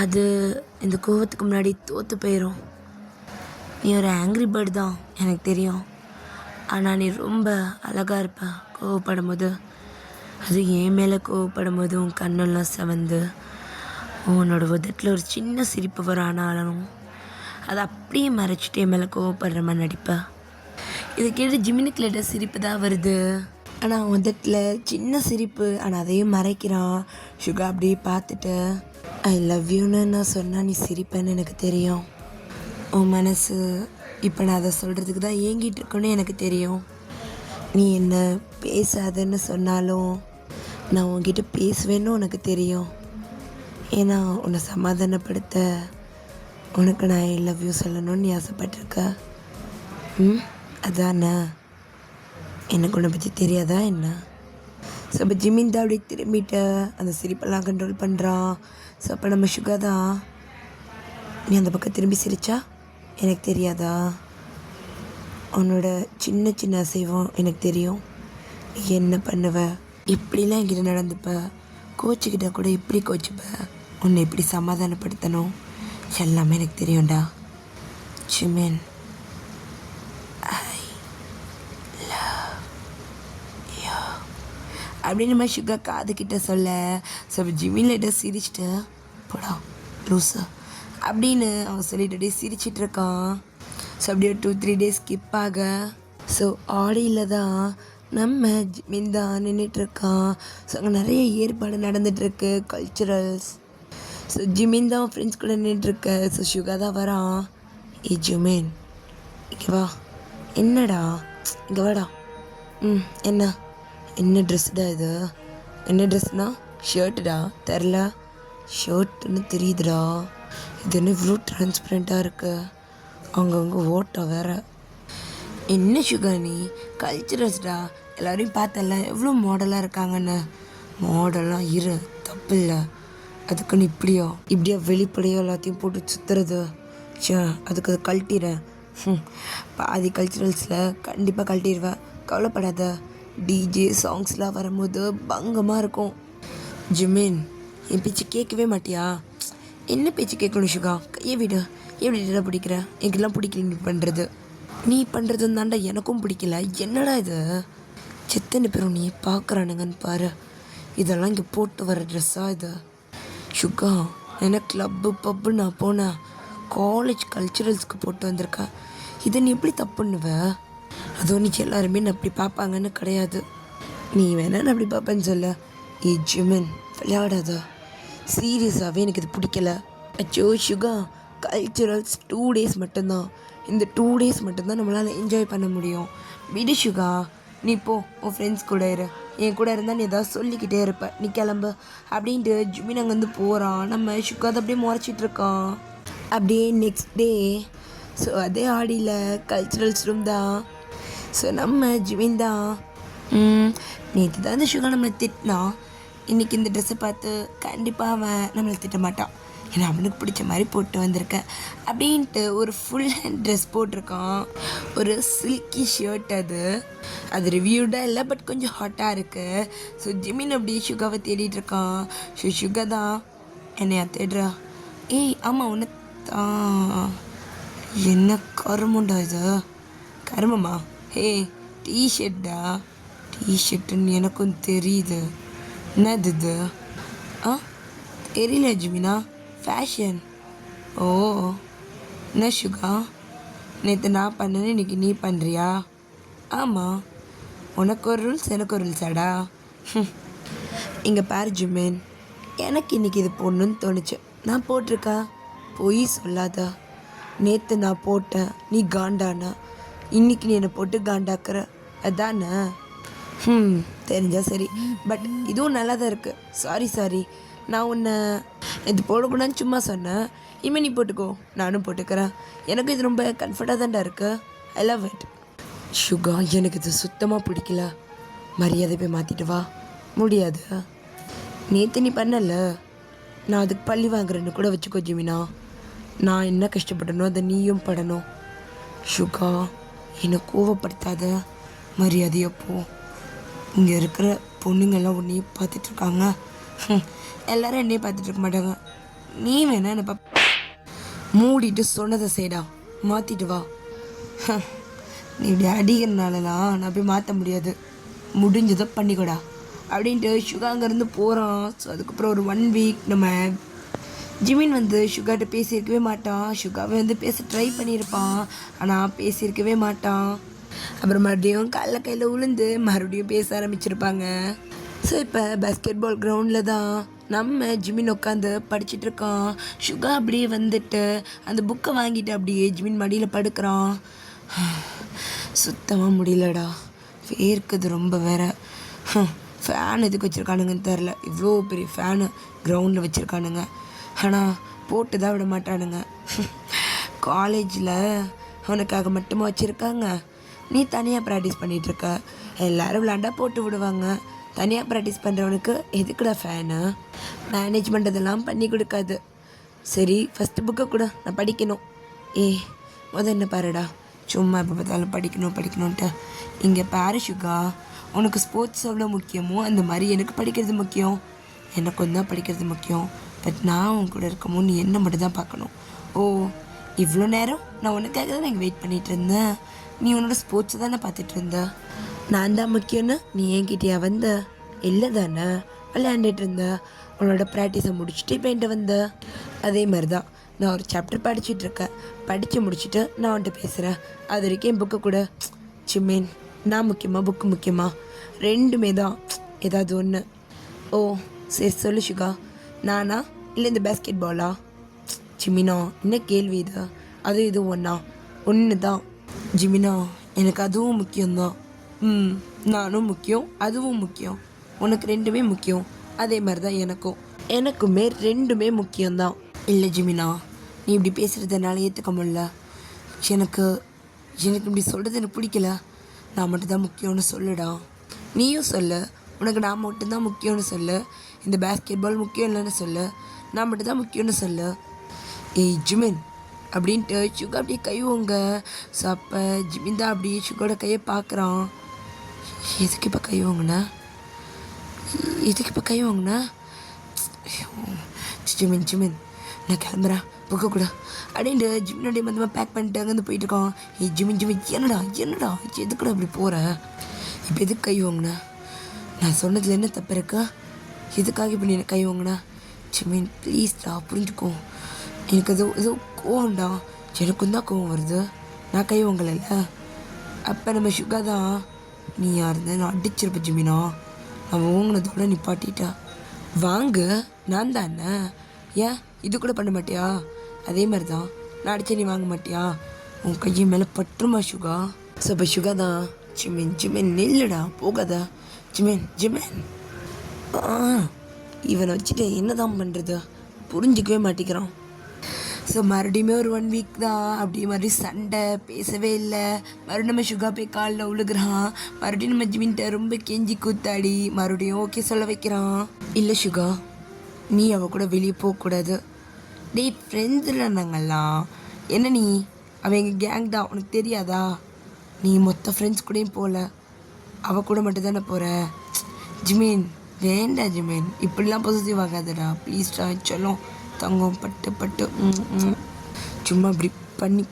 அது இந்த கோவத்துக்கு முன்னாடி தோற்று போயிடும். நீ ஒரு ஆங்க்ரி பேர்டு தான் எனக்கு தெரியும், ஆனால் நீ ரொம்ப அழகாக இருப்ப கோவப்படும் போது. அது என் மேலே கோவப்படும் போது உன் கண்ணெல்லாம் செவந்து உன்னோட உதட்டில் ஒரு சின்ன சிரிப்பு வர, ஆனாலும் அதை அப்படியே மறைச்சிட்டு என் மேலே கோவப்படுற மாதிரி நடிப்பேன். இதை கேட்டு ஜிமினுக்கு லேட்டாக சிரிப்பு தான் வருது. ஆனால் உதட்டில் சின்ன சிரிப்பு, ஆனால் அதையும் மறைக்கிறான். சுகா அப்படியே பார்த்துட்டு, ஐ லவ் யூன்னு நான் சொன்னால் நீ சிரிப்பேன்னு எனக்கு தெரியும். உன் மனசு இப்போ நான் அதை சொல்கிறதுக்கு தான் ஏங்கிட்டு இருக்கேன்னு எனக்கு தெரியும். நீ என்ன பேசாதன்னு சொன்னாலும் நான் உன்கிட்ட பேசுவேன்னு உனக்கு தெரியும். ஏன்னா உன்னை சமாதானப்படுத்த உனக்கு நான் ஐ லவ் யூ சொல்லணும்னு நீ ஆசைப்பட்டிருக்க. அதானே, எனக்கு உன்னை பற்றி தெரியாதா என்ன? ஸோ அப்போ ஜிமின் தான் அப்படி திரும்பிட்ட அந்த சிரிப்பெல்லாம் கண்ட்ரோல் பண்ணுறான். ஸோ அப்போ நம்ம சுகா தான், நீ அந்த பக்கம் திரும்பி சிரிச்சா எனக்கு தெரியாதா? உன்னோட சின்ன சின்ன அசைவம் எனக்கு தெரியும். என்ன பண்ணுவ, இப்படிலாம் என்கிட்ட நடந்துப்ப, கோச்சுக்கிட்ட கூட இப்படி கோச்சுப்ப, உன்னை எப்படி சமாதானப்படுத்தணும் எல்லாமே எனக்கு தெரியும்டா. ஜிமின், அப்படின்னு நம்ம சுகா காதுகிட்ட சொல்ல, ஸோ ஜிமின் லைட்டாக சிரிச்சிட்டு போடா லூஸு அப்படின்னு அவன் சொல்லிட்டு சிரிச்சிட்டு இருக்கான். ஸோ அப்படியே 2-3 டேஸ் ஸ்கிப் ஆக, ஸோ ஆடியில் தான் நம்ம ஜிமின் தான் நின்றுட்டுருக்கான். ஸோ அங்கே நிறைய ஏற்பாடு நடந்துகிட்ருக்கு, கல்ச்சுரல்ஸ். ஸோ ஜிமின் தான் ஃப்ரெண்ட்ஸ் கூட நின்றுட்டுருக்க. ஸோ சுகா தான் வரான். ஏ ஜிமின் இங்கே வா. என்னடா இங்கே வாடா. என்ன ட்ரெஸ்டா இது? என்ன ட்ரெஸ்னா? ஷர்ட்டுடா. தெரில, ஷர்ட்டுன்னு தெரியுதுடா. இது என்ன இவ்வளோ ட்ரான்ஸ்பரண்ட்டாக இருக்கு, அங்கங்கே ஓட்டை வேற. என்ன சுகா நீ கல்ச்சுரல்ஸ்டா, எல்லோரையும் பார்த்தல எவ்வளோ மாடலாக இருக்காங்கன்னு. மாடலாக இரு, தப்பு இல்லை. அதுக்குன்னு இப்படியா வெளிப்படையோ எல்லாத்தையும் போட்டு சுற்றுறது? அதுக்கு அதை கழட்டிடுறேன். பாதி கல்ச்சுரல்ஸில் கண்டிப்பாக கழட்டிடுவேன், கவலைப்படாத. டிஜே சாங்ஸ்லாம் வரும்போது பங்கமாக இருக்கும். ஜிமின், என் பேச்சு கேட்கவே மாட்டியா? என்ன பேச்சு கேட்கணும் சுகா? கையை விடு. எப்படி பிடிக்கிற? எனக்குலாம் பிடிக்கல நீ பண்ணுறது. நீ பண்ணுறது தாண்டா எனக்கும் பிடிக்கல. என்னடா இது? செத்தனை பேரும் நீ பார்க்குறானுங்கன்னு பாரு. இதெல்லாம் இங்கே போட்டு வர ட்ரெஸ்ஸாக இது? சுகா, என்ன கிளப்பு பப்பு நான் போனேன், காலேஜ் கல்ச்சுரல்ஸ்க்கு போட்டு வந்திருக்கேன். இதை நீ எப்படி தப்புன்னுவ? அதுவும் நீ எல்லாருமே நான் அப்படி பார்ப்பாங்கன்னு கிடையாது. நீ வேணா நான் அப்படி பார்ப்பேன்னு சொல்ல. ஏ ஜிமின், விளையாடாத. சீரியஸாகவே எனக்கு இது பிடிக்கல. அச்சோ சுகா, கல்ச்சுரல்ஸ் 2 days மட்டும்தான். இந்த 2 days மட்டும்தான் நம்மளால் என்ஜாய் பண்ண முடியும். விடு சுகா, நீ போ, உன் ஃப்ரெண்ட்ஸ் கூட இரு. என் கூட இருந்தால் நீ ஏதாவது சொல்லிக்கிட்டே இருப்ப. நீ கிளம்பு அப்படின்ட்டு ஜிமின் அங்கேருந்து போகிறான். நம்ம சுகா அதை அப்படியே முறைச்சிட்ருக்கான். அப்படியே நெக்ஸ்ட் டே, ஸோ அதே ஆடியில் கல்ச்சுரல்ஸ் ரூம் தான். ஸோ நம்ம ஜிமின் தான், நேற்று தான் இந்த சுகா நம்மளை திட்டினான். இன்றைக்கி இந்த ட்ரெஸ்ஸை பார்த்து கண்டிப்பாக அவன் நம்மளை திட்ட மாட்டான். ஏன்னா அவனுக்கு பிடிச்ச மாதிரி போட்டு வந்திருக்கேன் அப்படின்ட்டு ஒரு ஃபுல் ஹேண்ட் ட்ரெஸ் போட்டிருக்கான். ஒரு சில்கி ஷர்ட். அது ரிவ்யூடாக இல்லை, பட் கொஞ்சம் ஹாட்டாக இருக்குது. ஸோ ஜிமின் அப்படியே சுகாவை தேடிட்டுருக்கான். ஸோ சுகா தான் என்னையா தேடுறா? ஏய் ஆமாம், ஒன்று தான். என்ன கருமண்டா இது? கருமமா? ஹே, டிஷர்ட்டா? டிஷர்ட்டுன்னு எனக்கும் தெரியுது. என்னது இது? தெரியல ஜிமினா, ஃபேஷன். ஓ, என்ன சுகா, நேற்று நான் பண்ணேன்னு இன்றைக்கி நீ பண்ணுறியா? ஆமாம், உனக்கு ஒரு ரூல்ஸ் எனக்கு ஒரு ரூல்ஸாடா? இங்கே பாரு ஜிமின், எனக்கு இன்றைக்கி இது போடணுன்னு தோணுச்சு, நான் போட்டிருக்கா. பொய் சொல்லாதா. நேற்று நான் போட்டேன், நீ காண்டானா. இன்றைக்கி நீ என்னை போட்டு காண்டாக்குற, அதானே? தெரிஞ்சா சரி, பட் இதுவும் நல்லா தான் இருக்குது. சாரி, நான் உன்னை இது போடக்கூடாதுன்னு சும்மா சொன்னேன். இனிமேல் நீ போட்டுக்கோ, நானும் போட்டுக்கிறேன். எனக்கும் இது ரொம்ப கம்ஃபர்ட்டாக தான்டா இருக்கு. I love it. சுகா, எனக்கு இது சுத்தமாக பிடிக்கல. மரியாதை போய் மாற்றிட்டு வா. முடியாது. நேற்று நீ பண்ணல, நான் அதுக்கு பள்ளி வாங்குறேன்னு கூட வச்சுக்கோ ஜிமினா. நான் என்ன கஷ்டப்படணும் அதை நீயும் படணும். சுகா, என்னை கோவப்படுத்தாத, மரியாதையப்போ. இங்கே இருக்கிற பொண்ணுங்கள்லாம் உன்னையும் பார்த்துட்ருக்காங்க. எல்லோரும் என்னையே பார்த்துட்டு இருக்க மாட்டாங்க. நீ வேணா என்ன மூடிட்டு சொன்னதை செய்டா, மாற்றிட்டு வா. நீ இப்படி அடிக்கிறனாலலாம் நான் போய் மாற்ற முடியாது. முடிஞ்சதை பண்ணிக்கூடா அப்படின்ட்டு சுகா அங்கேருந்து போகிறான். ஸோ அதுக்கப்புறம் ஒரு 1 week நம்ம ஜிமின் வந்து சுகாட்ட பேசியிருக்கவே மாட்டான். சுகாவை வந்து பேச ட்ரை பண்ணியிருப்பான், ஆனால் பேசியிருக்கவே மாட்டான். அப்புறம் மறுபடியும் கையில் உளுந்து மறுபடியும் பேச ஆரம்பிச்சிருப்பாங்க. ஸோ இப்போ பாஸ்கெட் பால் கிரவுண்டில் தான் நம்ம ஜிமின் உட்காந்து படிச்சுட்டு இருக்கோம். சுகா அப்படியே வந்துட்டு அந்த புக்கை வாங்கிட்டு அப்படியே ஜிமின் மடியில் படுக்கிறான். சுத்தமாக முடியலடா, வேர்க்குது ரொம்ப வேற. ஃபேன் எதுக்கு வச்சுருக்கானுங்கன்னு தெரில. இவ்வளோ பெரிய ஃபேனு கிரவுண்டில் வச்சுருக்கானுங்க, ஆனால் போட்டு தான் விட மாட்டானுங்க. காலேஜில் அவனுக்காக மட்டுமா வச்சுருக்காங்க? நீ தனியாக ப்ராக்டிஸ் பண்ணிகிட்ருக்க, எல்லோரும் விளாண்டா போட்டு விடுவாங்க. தனியாக ப்ராக்டிஸ் பண்ணுறவனுக்கு எதுக்குடா ஃபேனு? மேனேஜ்மெண்ட் இதெல்லாம் பண்ணி கொடுக்காது. சரி, ஃபஸ்ட்டு புக்கை கூட நான் படிக்கணும். என்ன பாருடா, சும்மா எப்போ பார்த்தாலும் படிக்கணுன்ட்டு. இங்கே பாரு சுகா, உனக்கு ஸ்போர்ட்ஸ் எவ்வளோ முக்கியமோ அந்த மாதிரி எனக்கு படிக்கிறது முக்கியம். எனக்கும் தான் படிக்கிறது முக்கியம். பட் நான் உன் கூட இருக்கமோ நீ என்ன மட்டும் தான் பார்க்கணும். ஓ, இவ்வளோ நேரம் நான் உனக்காக தான் நான் வெயிட் பண்ணிகிட்டு இருந்தேன். நீ உன்னோட ஸ்போர்ட்ஸை தானே பார்த்துட்டு இருந்த. நான் தான் முக்கியம்னு நீ என்கிட்டயா வந்த? இல்லை தானே, விளையாண்டுட்டு இருந்த. உன்னோட ப்ராக்டிஸை முடிச்சுட்டு இப்போ என்கிட்ட வந்த. அதே மாதிரி தான் நான் ஒரு சாப்டர் படிச்சுட்ருக்கேன். படித்து முடிச்சுட்டு நான் வந்துட்டு பேசுகிறேன். அது வரைக்கும் என் புக்கை கூட. சிம்மேன், நான் முக்கியமா புக்கு முக்கியமா? ரெண்டுமே தான், ஏதாவது ஒன்று. ஓ சரி, சொல்லு சுகா. நானா இல்லை இந்த பேஸ்கெட் பாலா? ஜிமினா, என்ன கேள்வி இது? அது இதுவும் ஒன்று தான். ஜிமினா, எனக்கு அதுவும் முக்கியம்தான். நானும் முக்கியம், அதுவும் முக்கியம். உனக்கு ரெண்டுமே முக்கியம், அதே மாதிரி தான் எனக்குமே ரெண்டுமே முக்கியம்தான். இல்லை ஜிமினா, நீ இப்படி பேசுகிறதுனால ஏற்றுக்க முடியல. எனக்கு இப்படி சொல்கிறது எனக்கு பிடிக்கல. நான் மட்டும்தான் முக்கியம்னு சொல்லுடா. நீயும் சொல்லு, உனக்கு நான் மட்டும்தான் முக்கியம்னு சொல்லு. இந்த பேஸ்கெட் பால் முக்கியம் இல்லைன்னு சொல்லு. நான் மட்டும்தான் முக்கியம்னு சொல்லு. ஜிமின் அப்படின்ட்டு சுகா அப்படியே கைவோங்க. ஸோ அப்போ ஜிமின் தான் அப்படியே சுகாவோட கையை பார்க்குறான். எதுக்கு இப்போ கைவோங்கண்ணா? ஜிமின் நான் கிளம்புறேன், புக்க கூட அப்படின்ட்டு ஜிமினோடைய மந்தமாக பேக் பண்ணிட்டு அங்கேருந்து போயிட்டுருக்கான். ஜிமின் என்னடா எதுக்கூட அப்படி போகிற? இப்போ எதுக்கு கை வாங்கினா? நான் சொன்னதில் என்ன தப்பு இருக்கா? எதுக்காக இப்போ நீ கை வாங்கினா? ஜிமின் ப்ளீஸ்டா, புரிஞ்சுக்கோ. எனக்கு ஏதோ கோவம்டா. எனக்கும் தான் கோவம் வருது. நான் கை வாங்கலைல்ல. அப்போ நம்ம சுகா தான். நீ யார் இருந்தால் நான் அடிச்சிருப்ப ஜிமினா. அவன் ஓங்கினதோட நிப்பாட்டிட்டா. வாங்கு, நான் தானே. ஏன் இது கூட பண்ண மாட்டியா? அதே மாதிரி தான் நான் அடிச்சா நீ வாங்க மாட்டியா? உன் கையை மேலே பட்டுருமா சுகா? ஸோ இப்போ சுகா தான். ஜிமின் நில்லுடா, போகாதா. ஜிமின் இவனை வச்சுட்டு என்ன தான் பண்ணுறது? புரிஞ்சிக்கவே மாட்டேங்கிறான். ஸோ மறுபடியுமே ஒரு 1 வீக் தான் அப்படியே மாதிரி சண்டை, பேசவே இல்லை. மறுபடியும் நம்ம சுகா போய் காலில் உழுகிறான். மறுபடியும் நம்ம ஜிமின்ட்ட ரொம்ப கெஞ்சி கூத்தாடி மறுபடியும் ஓகே சொல்ல வைக்கிறான். இல்லை சுகா, நீ கூட வெளியே போகக்கூடாது. டேய், ஃப்ரெண்ட்ஸில் நாங்கள்லாம் என்ன, நீ அவன் எங்கள் கேங் தான், உனக்கு தெரியாதா? நீ மொத்த ஃப்ரெண்ட்ஸ் கூடயும் போகல, கூட மட்டும் தானே போகிற. ஜிமின் வேண்டாம் ஜிமின், இப்படிலாம் பொசிட்டிவ் ஆகாதடா ப்ளீஸ்டா. சொல்லும் தங்கம் பட்டு சும்மா இப்படி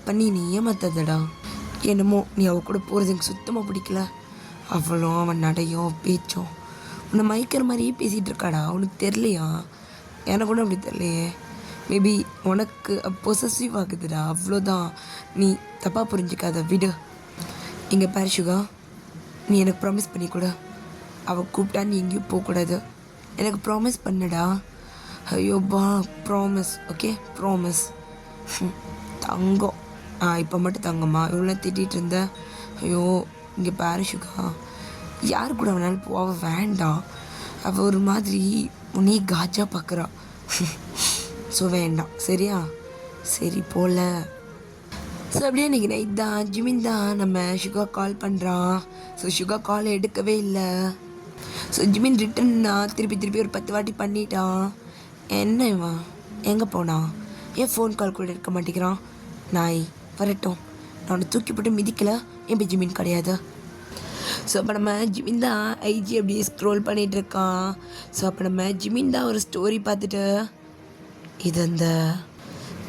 பண்ணி நீ ஏமாத்தாதடா. என்னமோ நீ கூட போகிறது எனக்கு சுத்தமாக பிடிக்கல. அவன் நடையும் பேச்சும் உன்னை மயக்கிற மாதிரியே பேசிகிட்டு இருக்காடா. உனக்கு தெரியலையா? எனக்கு கூட அப்படி தெரியலையே. மேபி உனக்கு பொசசிவ் ஆகுதுடா, அவ்வளோதான். நீ தப்பாக புரிஞ்சிக்காத, விடு. இங்கே பாரு சுகா, நீ எனக்கு ப்ராமிஸ் பண்ணிக்கூட. அவள் கூப்பிட்டா நீ எங்கேயும் போகக்கூடாது. எனக்கு ப்ராமிஸ் பண்ணுடா. ஐயோப்பா, ப்ராமிஸ். Okay, promise. தங்கம். இப்போ மட்டும் தங்கம்மா, இவ்வளோ திட்டிகிட்டு இருந்த. ஐயோ, இங்கே பாரு சுகா, யார் கூட வேணாலும் போக வேண்டாம். அவள் ஒரு மாதிரி உன்னையே காஜா பார்க்குறா. ஸோ வேண்டாம், சரியா? சரி போல. ஸோ அப்படியே இன்றைக்கி நைட் தான் ஜிமின் தான் நம்ம சுகா கால் பண்ணுறான். ஸோ சுகா கால் எடுக்கவே இல்லை. ஸோ ஜிமின் ரிட்டன்னா திருப்பி ஒரு 10 வாட்டி பண்ணிட்டான். என்ன இவன் எங்கே போனான்? ஏன் ஃபோன் கால் கூட எடுக்க மாட்டேங்கிறான்? நாய் வரட்டும், நான் அவனை தூக்கி போட்டு மிதிக்கலை. என் போய் ஜிமின் கிடையாது. ஸோ அப்போ நம்ம ஜிமின் தான் ஐஜி அப்படியே ஸ்க்ரோல் பண்ணிகிட்ருக்கான். ஸோ அப்போ நம்ம ஜிமின் தான் ஒரு ஸ்டோரி பார்த்துட்டு, இது அந்த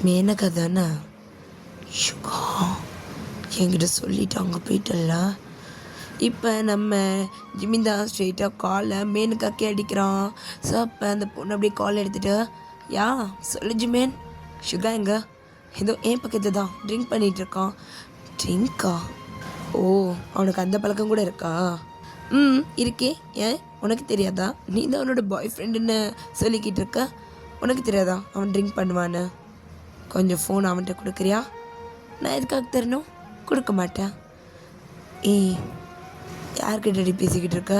மேனகா தானே? சுகா என்கிட்ட சொல்லிட்டு அங்கே போயிட்டல்ல. இப்போ நம்ம ஜிமின் தான் ஸ்ட்ரெயிட்டாக காலை மேனுக்காக்கே அடிக்கிறான். ஸோ அப்போ அந்த பொண்ணு அப்படியே கால் எடுத்துகிட்டு, யா சொல்லு ஜிமின், சுகா எங்க? ஏதோ என் பக்கத்து தான் ட்ரிங்க் பண்ணிகிட்ருக்கான். ட்ரிங்க்கா? ஓ, அவனுக்கு அந்த பழக்கம் கூட இருக்கா? இருக்கே. ஏன் உனக்கு தெரியாதா? நீ தான் அவனோட பாய் ஃப்ரெண்டுன்னு சொல்லிக்கிட்டு இருக்க. உனக்கு தெரியாதா அவன் ட்ரிங்க் பண்ணுவான்னு? கொஞ்சம் ஃபோன் அவன்கிட்ட கொடுக்குறியா? நான் எதுக்காக தரணும்? கொடுக்க மாட்டேன். ஏய், யார்கிட்ட பேசிக்கிட்டு இருக்க?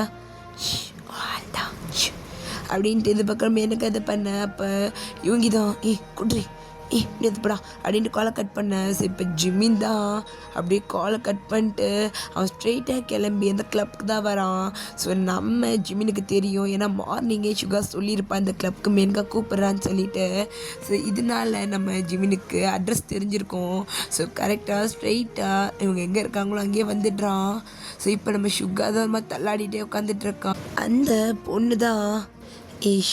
அப்படின்ட்டு இந்த பக்கம் எனக்கு அதை பண்ண. அப்போ இவங்க தான் குட்ரி நேற்றுப்படா அப்படின்ட்டு காலை கட் பண்ண. சரி, இப்போ ஜிம்மின் தான் அப்படியே காலை கட் பண்ணிட்டு அவன் ஸ்ட்ரெயிட்டாக கிளம்பி அந்த கிளப்புக்கு தான் வரான். ஸோ நம்ம ஜிம்மினுக்கு தெரியும், ஏன்னா மார்னிங்கே சுகா சொல்லியிருப்பான் இந்த கிளப்புக்கு மெயினாக கூப்பிட்றான்னு சொல்லிட்டு. ஸோ இதனால நம்ம ஜிம்மினுக்கு அட்ரஸ் தெரிஞ்சிருக்கோம். ஸோ கரெக்டாக ஸ்ட்ரெயிட்டாக இவங்க எங்கே இருக்காங்களோ அங்கேயே வந்துடுறான். ஸோ இப்போ நம்ம சுகா தான் மாதிரி தள்ளாடிட்டே உட்காந்துட்ருக்கான். அந்த பொண்ணு தான்,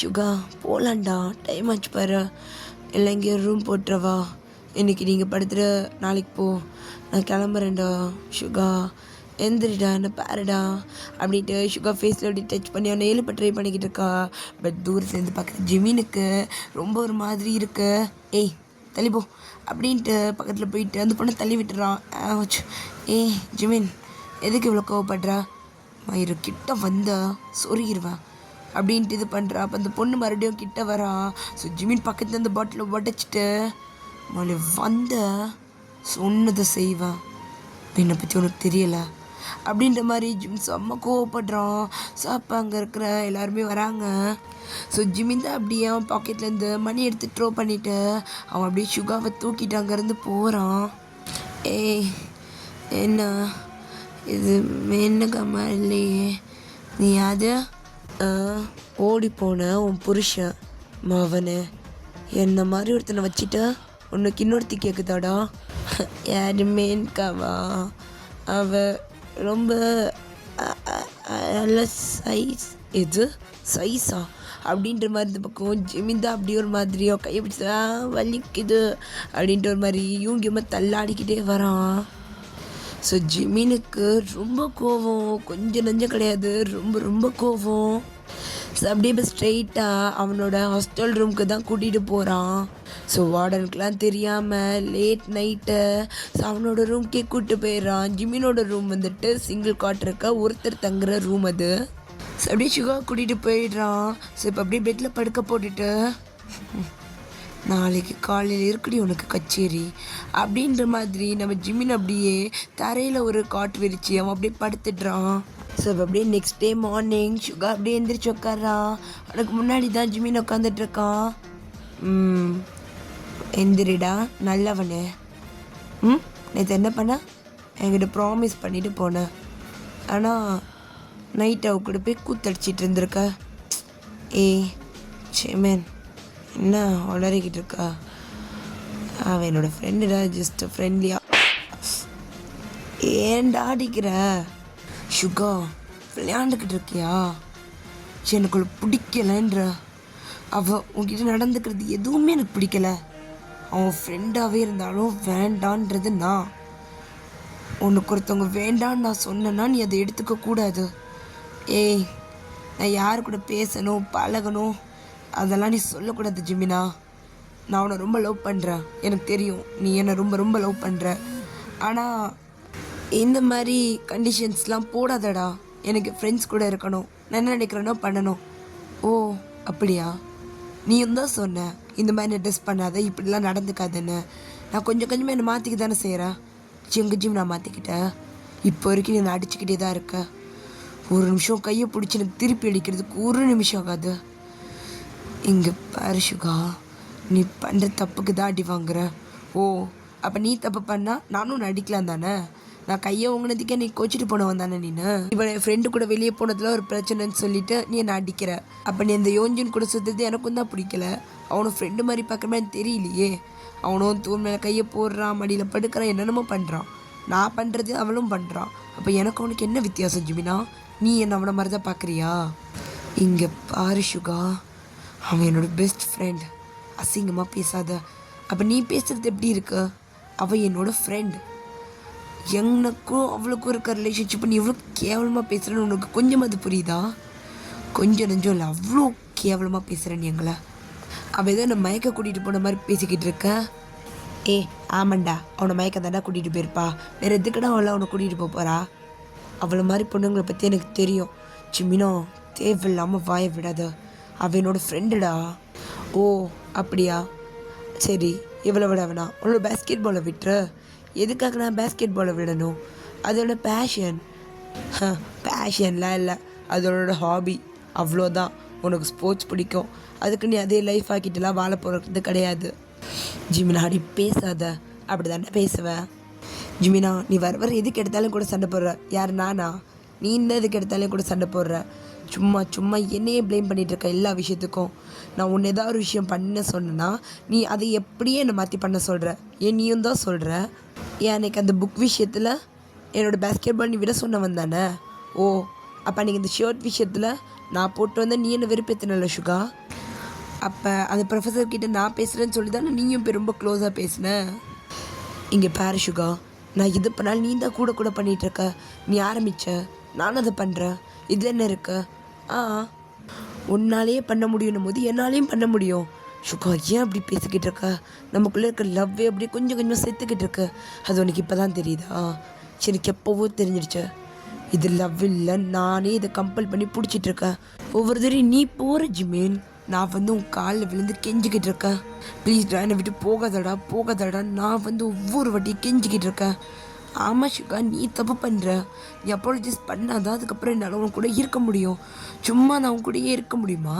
சுகா போகலான்டா, டைம் ஆச்சு பாரு, இல்லை இங்கே ரூம் போட்டுறவா, இன்றைக்கி நீங்கள் படுத்துகிற நாளைக்கு போ, நான் கிளம்புறேன்டா. சுகா எந்திரிடா, என்ன பாருடா அப்படின்ட்டு சுகா ஃபேஸில் அப்படி டச் பண்ணி அவனை எழுப்ப ட்ரை பண்ணிக்கிட்டு இருக்கா. பட் தூரத்துலேருந்து பார்க்குற ஜிமினுக்கு ரொம்ப ஒரு மாதிரி இருக்கு. தள்ளிப்போ அப்படின்ட்டு பக்கத்தில் போயிட்டு அந்த பொண்ணை தள்ளி விட்டுறான். ஜிமின் எதுக்கு இவ்வளோ கோவப்படுறா? மயிறு கிட்ட வந்தா சொருகிடுவேன் அப்படின்ட்டு இது பண்ணுறா. அப்போ அந்த பொண்ணு மறுபடியும் கிட்ட வரா. ஸோ ஜிமின் பக்கத்தில் அந்த பாட்டில் உடச்சிட்டு மொழி வந்த சொன்னதை செய்வேன், என்னை பற்றி உனக்கு தெரியலை அப்படின்ற மாதிரி ஜிமின் செம்ம கோவப்படுறான். ஸோ அப்போ அங்கே இருக்கிற எல்லாருமே வராங்க. ஸோ ஜிமின் தான் அப்படியே அவன் பாக்கெட்லேருந்து மணி எடுத்து ட்ரோ பண்ணிவிட்டு அவன் அப்படியே சுகாவை தூக்கிட்டு அங்கேருந்து போகிறான். என்ன இது மென்னகம்மா இல்லையே, நீ அது ஓடி போன உன் புருஷன் மவனே, என்ன மாதிரி ஒருத்தனை வச்சுட்ட உனக்கு இன்னொருத்தி கேட்குதாடா? யாருமேன்காவா? அவ ரொம்ப நல்ல சைஸ். இது சைஸா அப்படின்ற மாதிரி இந்த பக்கம் ஜிமிந்தா அப்படி ஒரு மாதிரியோ கையை பிடிச்சா வலிக்குது அப்படின்ட்டு ஒரு மாதிரி இவங்க தள்ளாடிக்கிட்டே வரான். ஸோ ஜிமினுக்கு ரொம்ப கோவம், கொஞ்சம் நஞ்சம் கிடையாது, ரொம்ப ரொம்ப கோவம். ஸோ அப்படியே இப்போ ஸ்ட்ரெயிட்டாக அவனோட ஹாஸ்டல் ரூமுக்கு தான் கூட்டிகிட்டு போகிறான். ஸோ வார்டனுக்குலாம் தெரியாமல் லேட் நைட்டு ஸோ அவனோட ரூம்க்கே கூப்பிட்டு போயிடுறான். ஜிமினோட ரூம் வந்துட்டு சிங்கிள் காட் இருக்க ஒருத்தர் தங்குற ரூம் அது. ஸோ அப்படியே சுகா கூட்டிகிட்டு போயிடுறான். ஸோ இப்போ அப்படியே பெட்டில் படுக்க போட்டுட்டு, நாளைக்கு காலையில் இருக்குடி உனக்கு கச்சேரி அப்படின்ற மாதிரி நம்ம ஜிமின் அப்படியே தரையில் ஒரு காட் விரிச்சு அவன் அப்படியே படுத்துடுறான். ஸோ அப்படியே நெக்ஸ்ட் டே மார்னிங் சுகா அப்படியே எந்திரிச்சு உட்காரான். அவனுக்கு முன்னாடி தான் ஜிமின் உட்காந்துட்ருக்கான். எந்திரிடா நல்லவனே. நேற்று என்ன பண்ண? என்கிட்ட ப்ராமிஸ் பண்ணிட்டு போனேன், ஆனால் நைட் அவ கூட போய் கூத்தடிச்சிட்டு இருந்திருக்க. சேமேன் என்ன உளறிக்கிட்டு இருக்கா? அவன் என்னோடய ஃப்ரெண்டுடா, ஜஸ்ட் ஃப்ரெண்ட்லியா. ஏன்டா அடிக்கிற? சுகா விளையாண்டுக்கிட்டு இருக்கியா? எனக்குள்ள பிடிக்கலன்ற. அவள் உங்ககிட்ட நடந்துக்கிறது எதுவுமே எனக்கு பிடிக்கல. அவன் ஃப்ரெண்டாகவே இருந்தாலும் வேண்டான்றது நான். உனக்கு ஒருத்தவங்க வேண்டான்னு நான் சொன்னேன்னா நீ அதை எடுத்துக்க கூடாது. நான் யார் கூட பேசணும் பழகணும் அதெல்லாம் நீ சொல்லக்கூடாது ஜிமினா. நான் உன்னை ரொம்ப லவ் பண்ணுறேன், எனக்கு தெரியும் நீ என்னை ரொம்ப ரொம்ப லவ் பண்ணுற. ஆனால் இந்த மாதிரி கண்டிஷன்ஸ்லாம் போடாதடா. எனக்கு ஃப்ரெண்ட்ஸ் கூட இருக்கணும், நான் என்ன நினைக்கிறேனோ பண்ணணும். ஓ அப்படியா? நீயும் தான் சொன்ன இந்த மாதிரி நான் ட்ரெஸ் பண்ணாத, இப்படிலாம் நடந்துக்காதுன்னு. நான் கொஞ்சம் கொஞ்சமாக என்னை மாற்றிக்க தானே செய்கிறேன். ஜிம் நான் மாற்றிக்கிட்டேன். இப்போ வரைக்கும் நீ நான் அடிச்சுக்கிட்டே தான் இருக்கேன். ஒரு நிமிஷம் கையை பிடிச்சி எனக்கு திருப்பி அடிக்கிறதுக்கு ஒரு நிமிஷம் ஆகாது. இங்கே பாரு சுகா, நீ பண்ணுற தப்புக்கு தான் அடி வாங்குற. ஓ அப்போ நீ தப்பு பண்ணால் நானும் அடிக்கலாம் தானே? நான் கையை வாங்கினதுக்கே நீ கோச்சிட்டு போனவன் தானே நீனு? இப்போ என் ஃப்ரெண்டு கூட வெளியே போனதில் ஒரு பிரச்சனைன்னு சொல்லிட்டு நீ என்னை அடிக்கிற. அப்போ நீ அந்த யோஞ்சின் கூட சுற்றுறது எனக்கும் தான் பிடிக்கல. அவனும் ஃப்ரெண்டு மாதிரி பார்க்குற மாதிரி தெரியலையே. அவனும் தூண் மேலே கையை போடுறான், மடியில் படுக்கிறான், என்னென்னமோ பண்ணுறான். நான் பண்ணுறது அவளும் பண்ணுறான். அப்போ எனக்கு அவனுக்கு என்ன வித்தியாசம் ஜிமினா? நீ என்ன அவனை மாதிரி தான் பார்க்குறியா? இங்கே பாரு சுகா, அவன் என்னோடய பெஸ்ட் ஃப்ரெண்ட். அசிங்கமாக பேசாத. அப்போ நீ பேசுகிறது எப்படி இருக்கு? அவள் என்னோடய ஃப்ரெண்ட். எனக்கும் அவளுக்கும் இருக்க ரிலேஷன்ஷிப்பை நீ எவ்வளோ கேவலமாக பேசுகிறேன்னு உனக்கு கொஞ்சம் அது புரியுதா? கொஞ்சம் நெஞ்சம் இல்லை, அவ்வளோ கேவலமாக பேசுகிறேன்னு எங்களை. அவள் ஏதோ என்னை மயக்க கூட்டிகிட்டு போன மாதிரி பேசிக்கிட்டு இருக்க. ஆமாண்டா, அவனை மயக்க தாண்டா கூட்டிகிட்டு போயிருப்பா. வேறு எதுக்கடா அவளை அவனை கூட்டிகிட்டு போகிறா? அவளை மாதிரி பொண்ணுங்களை பற்றி எனக்கு தெரியும். ஜிமினா, தேவையில்லாமல் வாய விடாத. அவள் என்னோடய ஃப்ரெண்டுடா. ஓ அப்படியா, சரி. இவ்வளோ விட வேணாம், உன்னோட பேஸ்கெட் பாலை விட்டுற. எதுக்காக நான் பேஸ்கெட் பாலை விடணும்? அதோட பேஷன். பேஷன்லாம் இல்லை, அதோட ஹாபி. அவ்வளோதான். உனக்கு ஸ்போர்ட்ஸ் பிடிக்கும், அதுக்கு நீ அதே லைஃப் ஆக்கிட்டுலாம் வாழ போகிறது கிடையாது. ஜிமினா, அடி பேசாத. அப்படி தானே பேசுவேன். ஜிமினா, நீ வர எதுக்கு எடுத்தாலும் கூட சண்டை போடுற. யார், நானா? நீ இன்னும் எதுக்கு எடுத்தாலும் கூட சண்டை போடுற. சும்மா சும்மா என்னையே ப்ளேம் பண்ணிகிட்ருக்க எல்லா விஷயத்துக்கும். நான் உன்னை ஏதாவது ஒரு விஷயம் பண்ண சொன்னேன்னா நீ அதை எப்படியே என்னை மாற்றி பண்ண சொல்கிற. ஏன் நீயும் தான் சொல்கிற. ஏன் எனக்கு அந்த புக் விஷயத்தில் என்னோடய பேஸ்கெட் பால் நீ விட சொன்னவன் தானே? ஓ, அப்போ நீங்கள் இந்த ஷர்ட் விஷயத்தில் நான் போட்டு வந்தால் நீ என்ன வெறுப்பேற்றினல சுகா? அப்போ அந்த ப்ரொஃபஸர்கிட்ட நான் பேசுகிறேன்னு சொல்லி தானே நீயும் இப்போ ரொம்ப க்ளோஸாக பேசினேன். இங்கே பாரு சுகா, நான் இது பண்ணாலும் நீ தான் கூட கூட பண்ணிகிட்ருக்க. நீ ஆரம்பித்த, நானும் அதை பண்ணுறேன். இதில் என்ன இருக்கு? உன்னாலேயே பண்ண முடியும் போது என்னாலேயும் பண்ண முடியும். சுகா, ஏன் அப்படி பேசிக்கிட்டு இருக்க? நமக்குள்ளே இருக்க லவ்வே அப்படியே கொஞ்சம் கொஞ்சமாக செத்துக்கிட்டு இருக்கு. அது உனக்கு இப்போ தான் தெரியுதா? சரி, எனக்கு எப்போவோ தெரிஞ்சிடுச்சு. இது லவ் இல்லை, நானே இதை கம்பல் பண்ணி பிடிச்சிட்ருக்கேன். ஒவ்வொரு தடவையும் நீ போகிற ஜிமீன், நான் உன் காலில் விழுந்து கெஞ்சிக்கிட்டு இருக்கேன். ப்ளீஸ்டா, என்னை விட்டு போகாதடா போகாதடா. நான் ஒவ்வொரு வாட்டியும் கெஞ்சிக்கிட்டு இருக்கேன். ஆமாம் சுகா, நீ தப்பு பண்ணுற. நீ அப்பாலஜைஸ் பண்ணாதான் அதுக்கப்புறம் என்னால் உன் கூட இருக்க முடியும். சும்மா நான் உன் கூடயே இருக்க முடியுமா?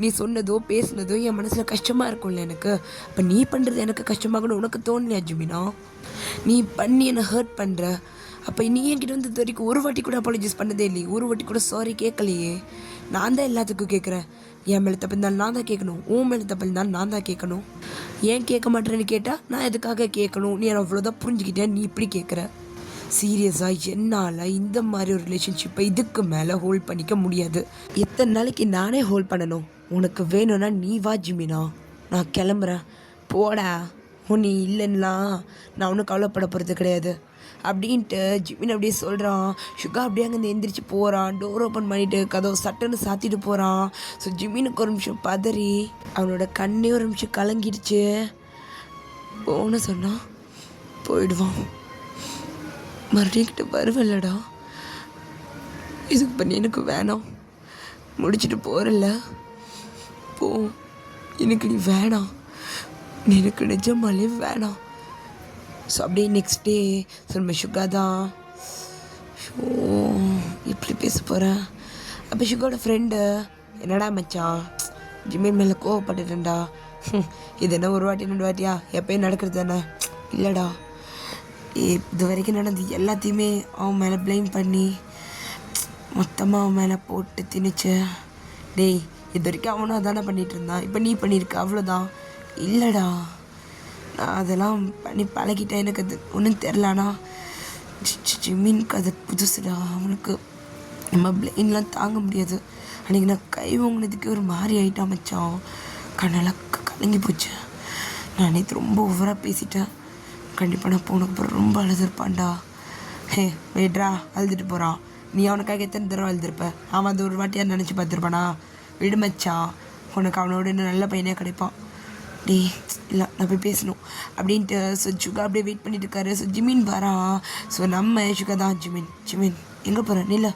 நீ சொன்னதோ பேசுனதோ என் மனசில் கஷ்டமாக இருக்கும்ல எனக்கு. அப்போ நீ பண்ணுறது எனக்கு கஷ்டமாகணும் உனக்கு தோணலையா ஜிமினா? நீ பண்ணி என்னை ஹர்ட் பண்ணுற. அப்போ நீ என்கிட்ட இது வரைக்கும் ஒரு வாட்டி கூட அப்பாலஜைஸ் பண்ணதே இல்லையே, ஒரு வாட்டி கூட சாரி கேட்கலையே. நான் தான் எல்லாத்துக்கும் கேட்குறேன். என் மேலே தப்பு இருந்தாலும் நான் தான் கேட்கணும், உன் மேலே தப்பு இருந்தாலும் நான் தான் கேட்கணும். ஏன் கேட்க மாட்டேன்னு கேட்டால் நான் எதுக்காக கேட்கணும்? நீ அவ்வளோதான் புரிஞ்சுக்கிட்டேன், நீ இப்படி கேட்குற. சீரியஸாக என்னால் இந்த மாதிரி ஒரு ரிலேஷன்ஷிப்பை இதுக்கு மேலே ஹோல்ட் பண்ணிக்க முடியாது. எத்தனை நாளைக்கு நானே ஹோல்ட் பண்ணணும்? உனக்கு வேணும்னா நீ வா ஜிமினா, நான் கிளம்புறேன். போடா. நீ இல்லைன்னா நான் ஒன்றும் கவலைப்பட போகிறது கிடையாது அப்படின்ட்டு ஜிமின் அப்படியே சொல்கிறான். சுகா அப்படியே அங்கே எந்திரிச்சு போகிறான். டோர் ஓப்பன் பண்ணிவிட்டு கதவு சட்டுன்னு சாத்திட்டு போகிறான். ஸோ ஜிமினுக்கு ஒரு நிமிஷம் பதறி அவனோட கண்ணே ஒரு நிமிஷம் கலங்கிடுச்சு. போன சொன்னான் போயிடுவான். மறுபடியும் கிட்ட வருவல்லடா. இதுக்கு பண்ணி எனக்கு வேணாம், முடிச்சுட்டு போகிறல்ல, போ. எனக்கு நீ வேணாம், நீ எனக்கு நிஜமாலே வேணாம். ஸோ அப்படியே நெக்ஸ்ட் டே சொல்லுமே சுகா தான். ஷோ, இப்படி பேச போகிறேன். அப்போ சுகாவோட ஃப்ரெண்டு, என்னடா மச்சான், ஜிமின் மேலே கோவப்பட்டுட்டேன்டா. இது என்ன ஒரு வாட்டி 2 வாட்டியா? எப்பயும் நடக்கிறது தானே? இல்லைடா, இது வரைக்கும் நடந்து எல்லாத்தையுமே அவன் மேலே ப்ளேம் பண்ணி மொத்தமாக அவன் மேலே போட்டு திணிச்சு. டேய், இது வரைக்கும் அவனும் அதானே பண்ணிகிட்டு இருந்தான், இப்போ நீ பண்ணியிருக்க, அவ்வளோதான். இல்லைடா, நான் அதெல்லாம் பண்ணி பழகிட்டேன். எனக்கு அது ஒன்றும் தெரிலனா. ஜிமின்க்கு அது புதுசுடா. அவனுக்கு நம்ம பிளெயின்லாம் தாங்க முடியாது. அன்றைக்கி நான் கை வாங்கினதுக்கு ஒரு மாதிரி ஆகிட்டான் மச்சான். கண்ணெல்லாம் கலங்கி போச்சு. நான் நேற்று ரொம்ப ஓவராக பேசிட்டேன். கண்டிப்பாக நான் போனதுக்கப்புறம் ரொம்ப அழுதுருப்பான்டா. ஹே வெயிட்ரா, அழுதுட்டு போகிறான். நீ அவனுக்காக எத்தனை தடவை அழுதுருப்ப? அவன் அந்த ஒரு வாட்டியாக நினச்சி பார்த்துருப்பானா? விடு மச்சான், உனக்கு அவனோட இன்னும் நல்ல பையனே கிடைப்பான். டே இல்லை, நான் போய் பேசணும் அப்படின்ட்டு. ஸோ சுகா அப்படியே வெயிட் பண்ணிட்டு இருக்காரு. ஸோ ஜிமின் வரான். ஸோ நம்ம சுகா தான். ஜிமின் எங்கே போகிற? நில்ல,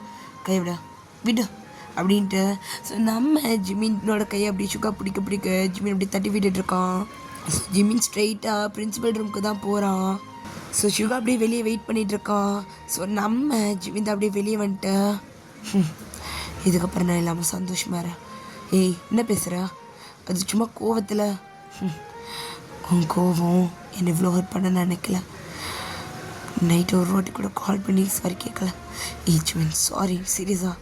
கை விடு அப்படின்ட்டு. ஸோ நம்ம ஜிமினோட கையை அப்படி சுகா பிடிக்க ஜிமின் அப்படி தட்டி விட்டுட்டு இருக்கான். ஸோ ஜிமின் ஸ்ட்ரெயிட்டாக பிரின்சிபல் ரூமுக்கு தான் போகிறான். ஸோ சுகா அப்படியே வெளியே வெயிட் பண்ணிகிட்டு இருக்கான். ஸோ நம்ம ஜிமின் தான் அப்படியே வெளியே வந்துட்டு, இதுக்கப்புறம் நான் இல்லாமல் சந்தோஷமாக இருக்கேன். ஏய், என்ன பேசுகிற? அது சும்மா கோவத்தில். உன் கோவம் என்னை இவ்வளோ ஹர்ட் பண்ண நினைக்கல. நைட்டு ஒரு வாட்டி கூட கால் பண்ணி சாரி கேட்கல. ஜிமின் சாரி, சீரியஸாக.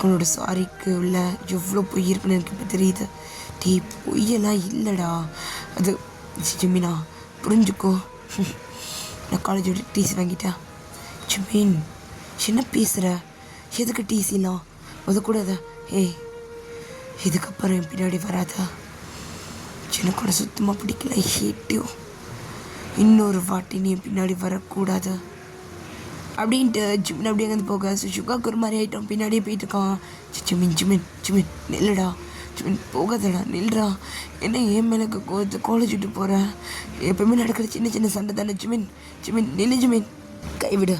உன்னோட சாரிக்கு உள்ள எவ்வளோ பொய் இருக்குன்னு எனக்கு இப்போ தெரியுது. டீ பொய்யெல்லாம் இல்லைடா. அது ஜிமினா புரிஞ்சுக்கோ. நான் காலேஜோட டிசி வாங்கிட்டேன். ஜிமின் என்ன பேசுகிற? எதுக்கு டிசிலாம்? அதுக்கூடாத. ஏய், இதுக்கப்புறம் என் பின்னாடி வராதா? எனக்கு கூட சுத்தமாக பிடிக்கல. ஐ ஹேட் யூ. இன்னொரு வாட்டி நீ பின்னாடி வரக்கூடாது அப்படின்ட்டு ஜிமின் அப்படியே அங்கே போக. சுகாக்கு ஒரு மாதிரி ஆகிட்டோம். பின்னாடியே போயிட்டுருக்கான். ஜிமின் நில்லுடா. ஜிமின் போகாதடா, நில்றா. என்ன ஏன் மேலே காலேஜ் விட்டு போகிறேன்? எப்பவுமே நடக்கிற சின்ன சின்ன சண்டை தானே. ஜிமின் நில்லு. ஜிமின் கைவிடு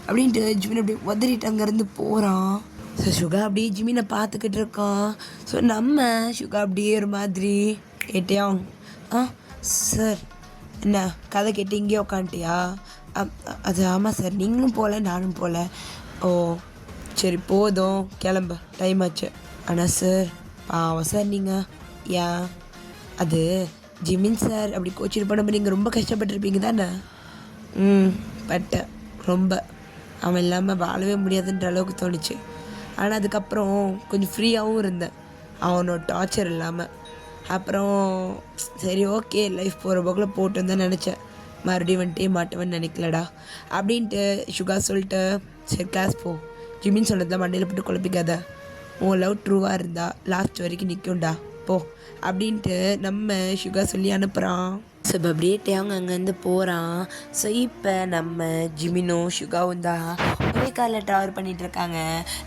அப்படின்ட்டு ஜிமின் அப்படியே உதறிட்டு அங்கேருந்து போகிறான். ஸோ சுகா அப்படியே ஜிமினை பார்த்துக்கிட்டு இருக்கான். ஸோ நம்ம சுகா அப்படியே ஒரு மாதிரி கேட்டியான். சார் என்ன கதை கேட்டு இங்கேயே உக்காண்ட்டியா? அது ஆமாம் சார், நீங்களும் போகல நானும் போகல. ஓ சரி போதும் கிளம்பு, டைம் ஆச்சு. ஆனால் சார் பாவம் சார் நீங்கள். ஏன்? அது ஜிமின் சார் அப்படி கோச்சிட்டு போனப்போ நீங்கள் ரொம்ப கஷ்டப்பட்டுருப்பீங்க தானே? பட்டேன் ரொம்ப. அவன் இல்லாமல் வாழவே முடியாதுன்ற அளவுக்கு தோணுச்சு. ஆனால் அதுக்கப்புறம் கொஞ்சம் ஃப்ரீயாகவும் இருந்தேன் அவனோட டார்ச்சர் இல்லாமல். அப்புறம் சரி ஓகே லைஃப் போகிற போக்கில் போட்டுன்னு தான் நினச்சேன். மறுபடியும் வந்துட்டே மாட்டேன்னு நினைக்கலடா அப்படின்ட்டு சுகா சொல்லிட்டு சரி கிளாஸ் போ, ஜிமின் சொன்னதில் மண்டையில் போட்டு குழப்பிக்காத, உன் லவ் ட்ரூவாக இருந்தா லாஸ்ட் வரைக்கும் நிற்கும்டா போ அப்படின்ட்டு நம்ம சுகா சொல்லி அனுப்புகிறான். ஸோ இப்போ அப்படியே டேங்க அங்கேருந்து போகிறான். ஸோ இப்போ நம்ம ஜிமினும் சுகாவும் தான் ஒரே காரில் ட்ராவல் பண்ணிகிட்டு இருக்காங்க.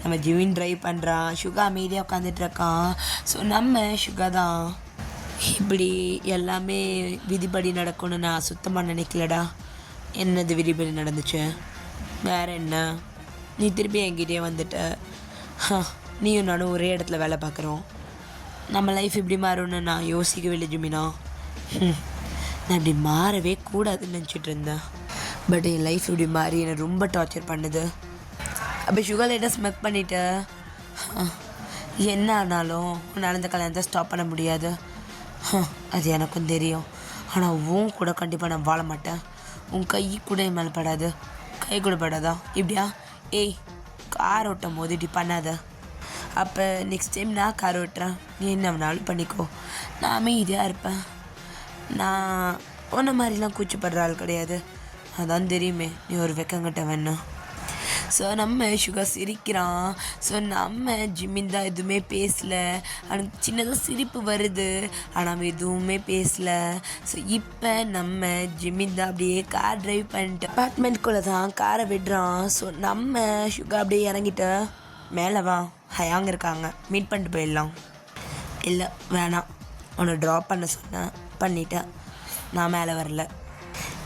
நம்ம ஜிமின் ட்ரைவ் பண்ணுறான், சுகா அமைதியாக உட்காந்துட்டு இருக்கான். ஸோ நம்ம சுகா தான் இப்படி எல்லாமே விதிப்படி நடக்கும்னு நான் சுத்தமாக நினைக்கலடா. என்னது விதிப்படி நடந்துச்சு? வேறு என்ன, நீ திருப்பி என்கிட்டயே வந்துட்ட. நீயும் நானும் ஒரே இடத்துல வேலை பார்க்குறோம், நம்ம லைஃப் இப்படி மாறும்னு நான் யோசிக்கவே இல்லை ஜிமினா. நான் இப்படி மாறவே கூடாதுன்னு நினச்சிட்டு இருந்தேன். பட் என் லைஃப் இப்படி மாறி என்னை ரொம்ப டார்ச்சர் பண்ணுது. அப்போ சுகர் லைட்டாக ஸ்மெக் பண்ணிவிட்டு என்ன ஆனாலும் உன்னால் இந்த கல்யாணத்தை ஸ்டாப் பண்ண முடியாது, அது எனக்கும் தெரியும். ஆனால் உன் கூட கண்டிப்பாக நான் வாழ மாட்டேன். உன் கை கூட என் மேலே படாது, கை கூட படாதா? இப்படியா? ஏய் கார் ஓட்டும் போது இப்படி பண்ணாத. அப்போ நெக்ஸ்ட் டைம் நான் கார் ஓட்டுறேன், நீ என்ன வேணாலும் பண்ணிக்கோ, நான் அமைதியாக இருப்பேன். நான் உன்ன மாதிரிலாம் கூச்சப்படுற ஆள் கிடையாது, அதான் தெரியுமே நீ ஒரு வெக்கங்கிட்ட வேணும். ஸோ நம்ம சுகா சிரிக்கிறான். ஸோ நம்ம ஜிமின் தான் எதுவுமே பேசலை. அவனுக்கு சின்னதாக சிரிப்பு வருது, ஆனால் அவன் எதுவுமே பேசலை. ஸோ இப்போ நம்ம ஜிமின் தான் அப்படியே கார் ட்ரைவ் பண்ணிட்டு அப்பார்ட்மெண்ட்குள்ளே தான் காரை விடுறான். ஸோ நம்ம சுகா அப்படியே இறங்கிட்டு மேலே வா, ஹயாங்க இருக்காங்க, மீட் பண்ணிட்டு போயிடலாம். இல்லை வேணாம், உன்னை ட்ராப் பண்ண சொன்னேன், பண்ணிட்டேன், நான் மேலே வரல.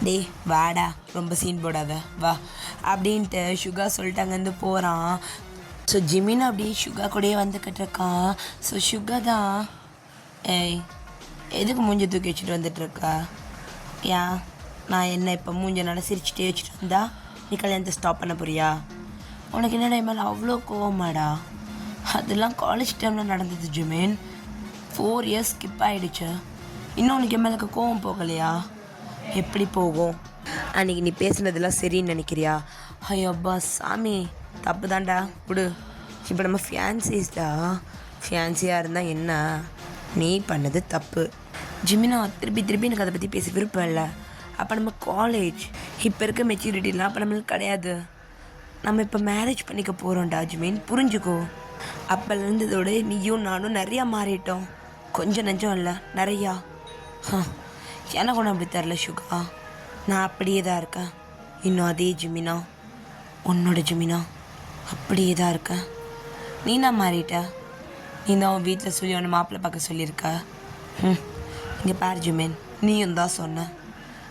டேய் வாடா, ரொம்ப சீன் போடாத வா அப்படின்ட்டு சுகா சொல்லிட்டு அங்கேருந்து போகிறான். ஸோ ஜிமின் அப்படியே சுகா கூடயே வந்துக்கிட்டு இருக்கான். ஸோ சுகா தான் ஏய் எதுக்கு மூஞ்சி தூக்கி வச்சுட்டு வந்துட்டுருக்கா? ஏன் நான் என்ன இப்போ மூஞ்ச நல்லா சிரிச்சுட்டே வச்சுட்டு இருந்தா நீ கல்யாணத்தை ஸ்டாப் பண்ண போறியா? உனக்கு என்னடா மேலே அவ்வளோ கோவமாடா? அதெல்லாம் காலேஜ் டைமில் நடந்தது ஜிமின், 4 இயர்ஸ் ஸ்கிப் ஆகிடுச்சு, இன்னும் உனக்கு என் மேலே கோவம் போகலையா? எப்படி போகும்? அன்றைக்கி நீ பேசுனதெல்லாம் சரின்னு நினைக்கிறியா? ஐயோப்பா சாமி, தப்பு தான்டா விடு. இப்போ நம்ம ஃபியான்சிஸ்டா, ஃபியான்சியாக இருந்தால் என்ன, நீ பண்ணது தப்பு. ஜிமினா திருப்பி எனக்கு அதை பற்றி பேச விருப்பம் இல்லை. அப்போ நம்ம காலேஜ், இப்போ இருக்க மெச்சூரிட்டிலாம் அப்போ நம்மளுக்கு கிடையாது. நம்ம இப்போ மேரேஜ் பண்ணிக்க போகிறோம்டா ஜிமின், புரிஞ்சுக்கோ. அப்போலேருந்து இதோட நீயும் நானும் நிறையா மாறிட்டோம், கொஞ்சம் நெஞ்சம் இல்லை நிறையா. எனக்கு ஒன்றும் அப்படி தரல சுகா, நான் அப்படியே தான் இருக்கேன். இன்னும் அதே ஜிமினா, உன்னோட ஜிமினா அப்படியே தான் இருக்கேன். நீ நான் மாறிட்ட, நீ தான் உன் வீட்டில் சொல்லி உன்னை மாப்பிள்ளை பார்க்க சொல்லியிருக்க. இங்கே பாரு ஜிமின், நீயும் தான் சொன்ன.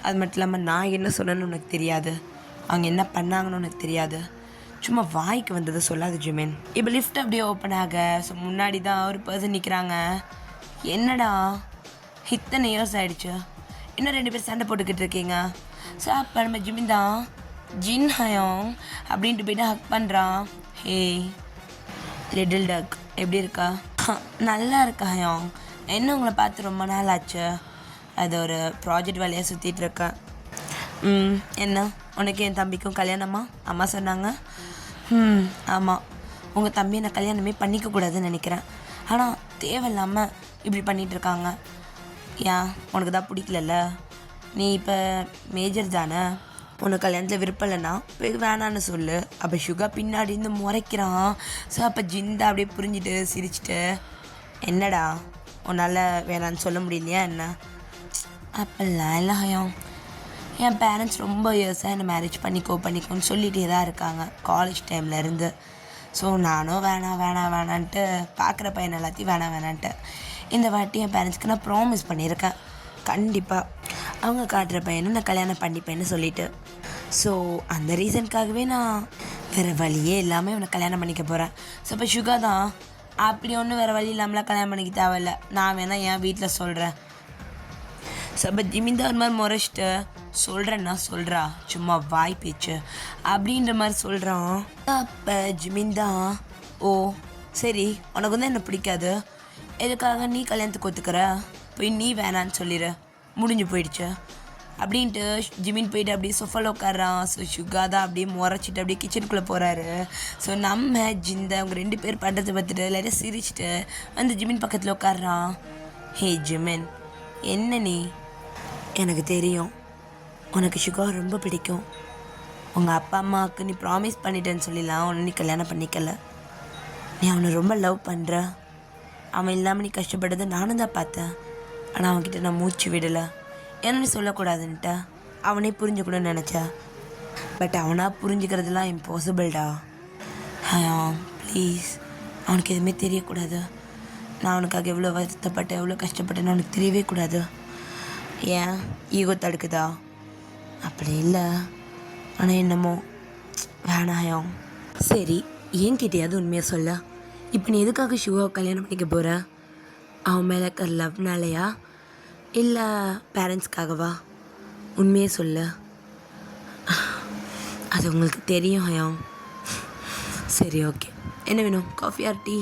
அது மட்டும் இல்லாமல் நான் என்ன சொன்னேன்னு உனக்கு தெரியாது, அவங்க என்ன பண்ணாங்கன்னு உனக்கு தெரியாது. சும்மா வாய்க்கு வந்ததை சொல்லாது ஜிமின். இப்போ லிஃப்ட் அப்படியே ஓப்பன் ஆக, ஸோ முன்னாடி தான் ஒரு பர்சன் நிற்கிறாங்க. என்னடா இத்தனை இயர்ஸ் ஆகிடுச்சு, இன்னும் 2 பேர் சண்டை போட்டுக்கிட்டு இருக்கீங்க. ஸோ அப்போ நம்ம ஜிமின் தான் ஜின் ஹயோங் அப்படின்ட்டு போய்ட்டு ஹக் பண்ணுறான். ஹே லிட்டில் டக் எப்படி இருக்கா? நல்லா இருக்கா ஹயோங், என்ன உங்களை பார்த்து ரொம்ப நாள் ஆச்சு. அது ஒரு ப்ராஜெக்ட் வேலையாக சுற்றிட்டு இருக்கேன். என்ன உனக்கு என் தம்பிக்கும் கல்யாணமா அம்மா சொன்னாங்க? ஆமாம், உங்கள் தம்பியை நான் கல்யாணமே பண்ணிக்கக்கூடாதுன்னு நினைக்கிறேன். ஆனால் தேவையில்லாமல் இப்படி பண்ணிகிட்ருக்காங்க. ஏன் உனக்கு தான் பிடிக்கலல்ல? நீ இப்போ மேஜர் தானே, உனக்கு கல்யாணத்தில் விருப்பம் இல்லைன்னா வேணான்னு சொல்லு. அப்போ சுகா பின்னாடி இருந்து முறைக்கிறான். ஸோ அப்போ ஜிந்தா அப்படியே புரிஞ்சுட்டு சிரிச்சிட்டு, என்னடா உன்னால் வேணான்னு சொல்ல முடியலையா என்ன? அப்போல்லாம் இல்லை ஹயோங், என் பேரண்ட்ஸ் ரொம்ப இயர்ஸாக என்னை மேரேஜ் பண்ணிக்கோன்னு சொல்லிகிட்டே தான் இருக்காங்க காலேஜ் டைம்லேருந்து. ஸோ நானும் வேணான்ட்டு பார்க்குற பையன் எல்லாத்தையும் வேணான்ட்டு இந்த வாட்டி என் பேரண்ட்ஸ்க்கு நான் ப்ராமிஸ் பண்ணியிருக்கேன், கண்டிப்பாக அவங்க காட்டுற பையனும் நான் கல்யாணம் பண்ணிப்பேன்னு சொல்லிவிட்டு. ஸோ அந்த ரீசனுக்காகவே நான் வேறு வழியே இல்லாமல் இவனை கல்யாணம் பண்ணிக்க போகிறேன். ஸோ இப்போ சுகா தான் அப்படி ஒன்றும் வேறு வழி இல்லாமலாம் கல்யாணம் பண்ணிக்க தேவையில்ல. நான் வேணால் என் வீட்டில் சொல்கிறேன். ஸோ இப்போ ஜிமின் தான் ஒரு மாதிரி முறைச்சிட்டு சொல்கிறேன்னா சொல்கிறா சும்மா வாய் பேச்சு அப்படின்ற மாதிரி சொல்கிறான். அப்போ ஜிமின் தான் ஓ சரி உனக்கு வந்து என்ன பிடிக்காது, எதுக்காக நீ கல்யாணத்துக்கு ஒத்துக்கிற, போய் நீ வேணான்னு சொல்லிடு, முடிஞ்சு போயிடுச்சு அப்படின்ட்டு ஜிமின் போயிட்டு அப்படியே சொஃபாவில் உட்காரான். ஸோ சுகா தான் அப்படியே முறைச்சிட்டு அப்படியே கிச்சனுக்குள்ளே போகிறாரு. ஸோ நம்ம ஜிந்த அவங்க 2 பேர் பண்ணுறதை பார்த்துட்டு எல்லாரும் சிரிச்சிட்டு வந்து ஜிமின் பக்கத்தில் உட்காடுறான். ஹே ஜிமின், என்ன நீ, எனக்கு தெரியும் உனக்கு சுகா ரொம்ப பிடிக்கும். உங்கள் அப்பா அம்மாவுக்கு நீ ப்ராமிஸ் பண்ணிட்டேன்னு சொல்லிடலாம் அவனை நீ கல்யாணம் பண்ணிக்கல. நீ அவனை ரொம்ப லவ் பண்ணுற. அவன் இல்லாமல் நீ கஷ்டப்பட்டதை நானும் தான் பார்த்தேன். ஆனால் அவன்கிட்ட நான் மூச்சு விடலை. ஏன்னா நீ சொல்லக்கூடாதுன்ட்ட அவனே புரிஞ்சுக்கணும்னு நினச்சா. பட் அவனாக புரிஞ்சுக்கிறதுலாம் இம்பாசிபிள்டா. ப்ளீஸ் அவனுக்கு எதுவுமே தெரியக்கூடாது. நான் அவனுக்காக எவ்வளோ வருத்தப்பட்டேன் எவ்வளோ கஷ்டப்பட்டேன்னு அவனுக்கு தெரியவே கூடாது. ஏன் ஈகோ தடுக்குதா? அப்படி இல்லை. ஆனால் என்னமோ வேணாயம். சரி என்கிட்டயாவது உண்மையாக சொல்ல. இப்போ நீ எதுக்காக சிவாவை கல்யாணம் பண்ணிக்க போகிற? அவன் மேலே இருக்கிற லவ்னாலையா இல்லை பேரண்ட்ஸ்க்காகவா? உண்மையே சொல்லு. அது உங்களுக்கு தெரியும் ஹயம். சரி ஓகே, என்ன வேணும், காஃபி ஆர் டீ?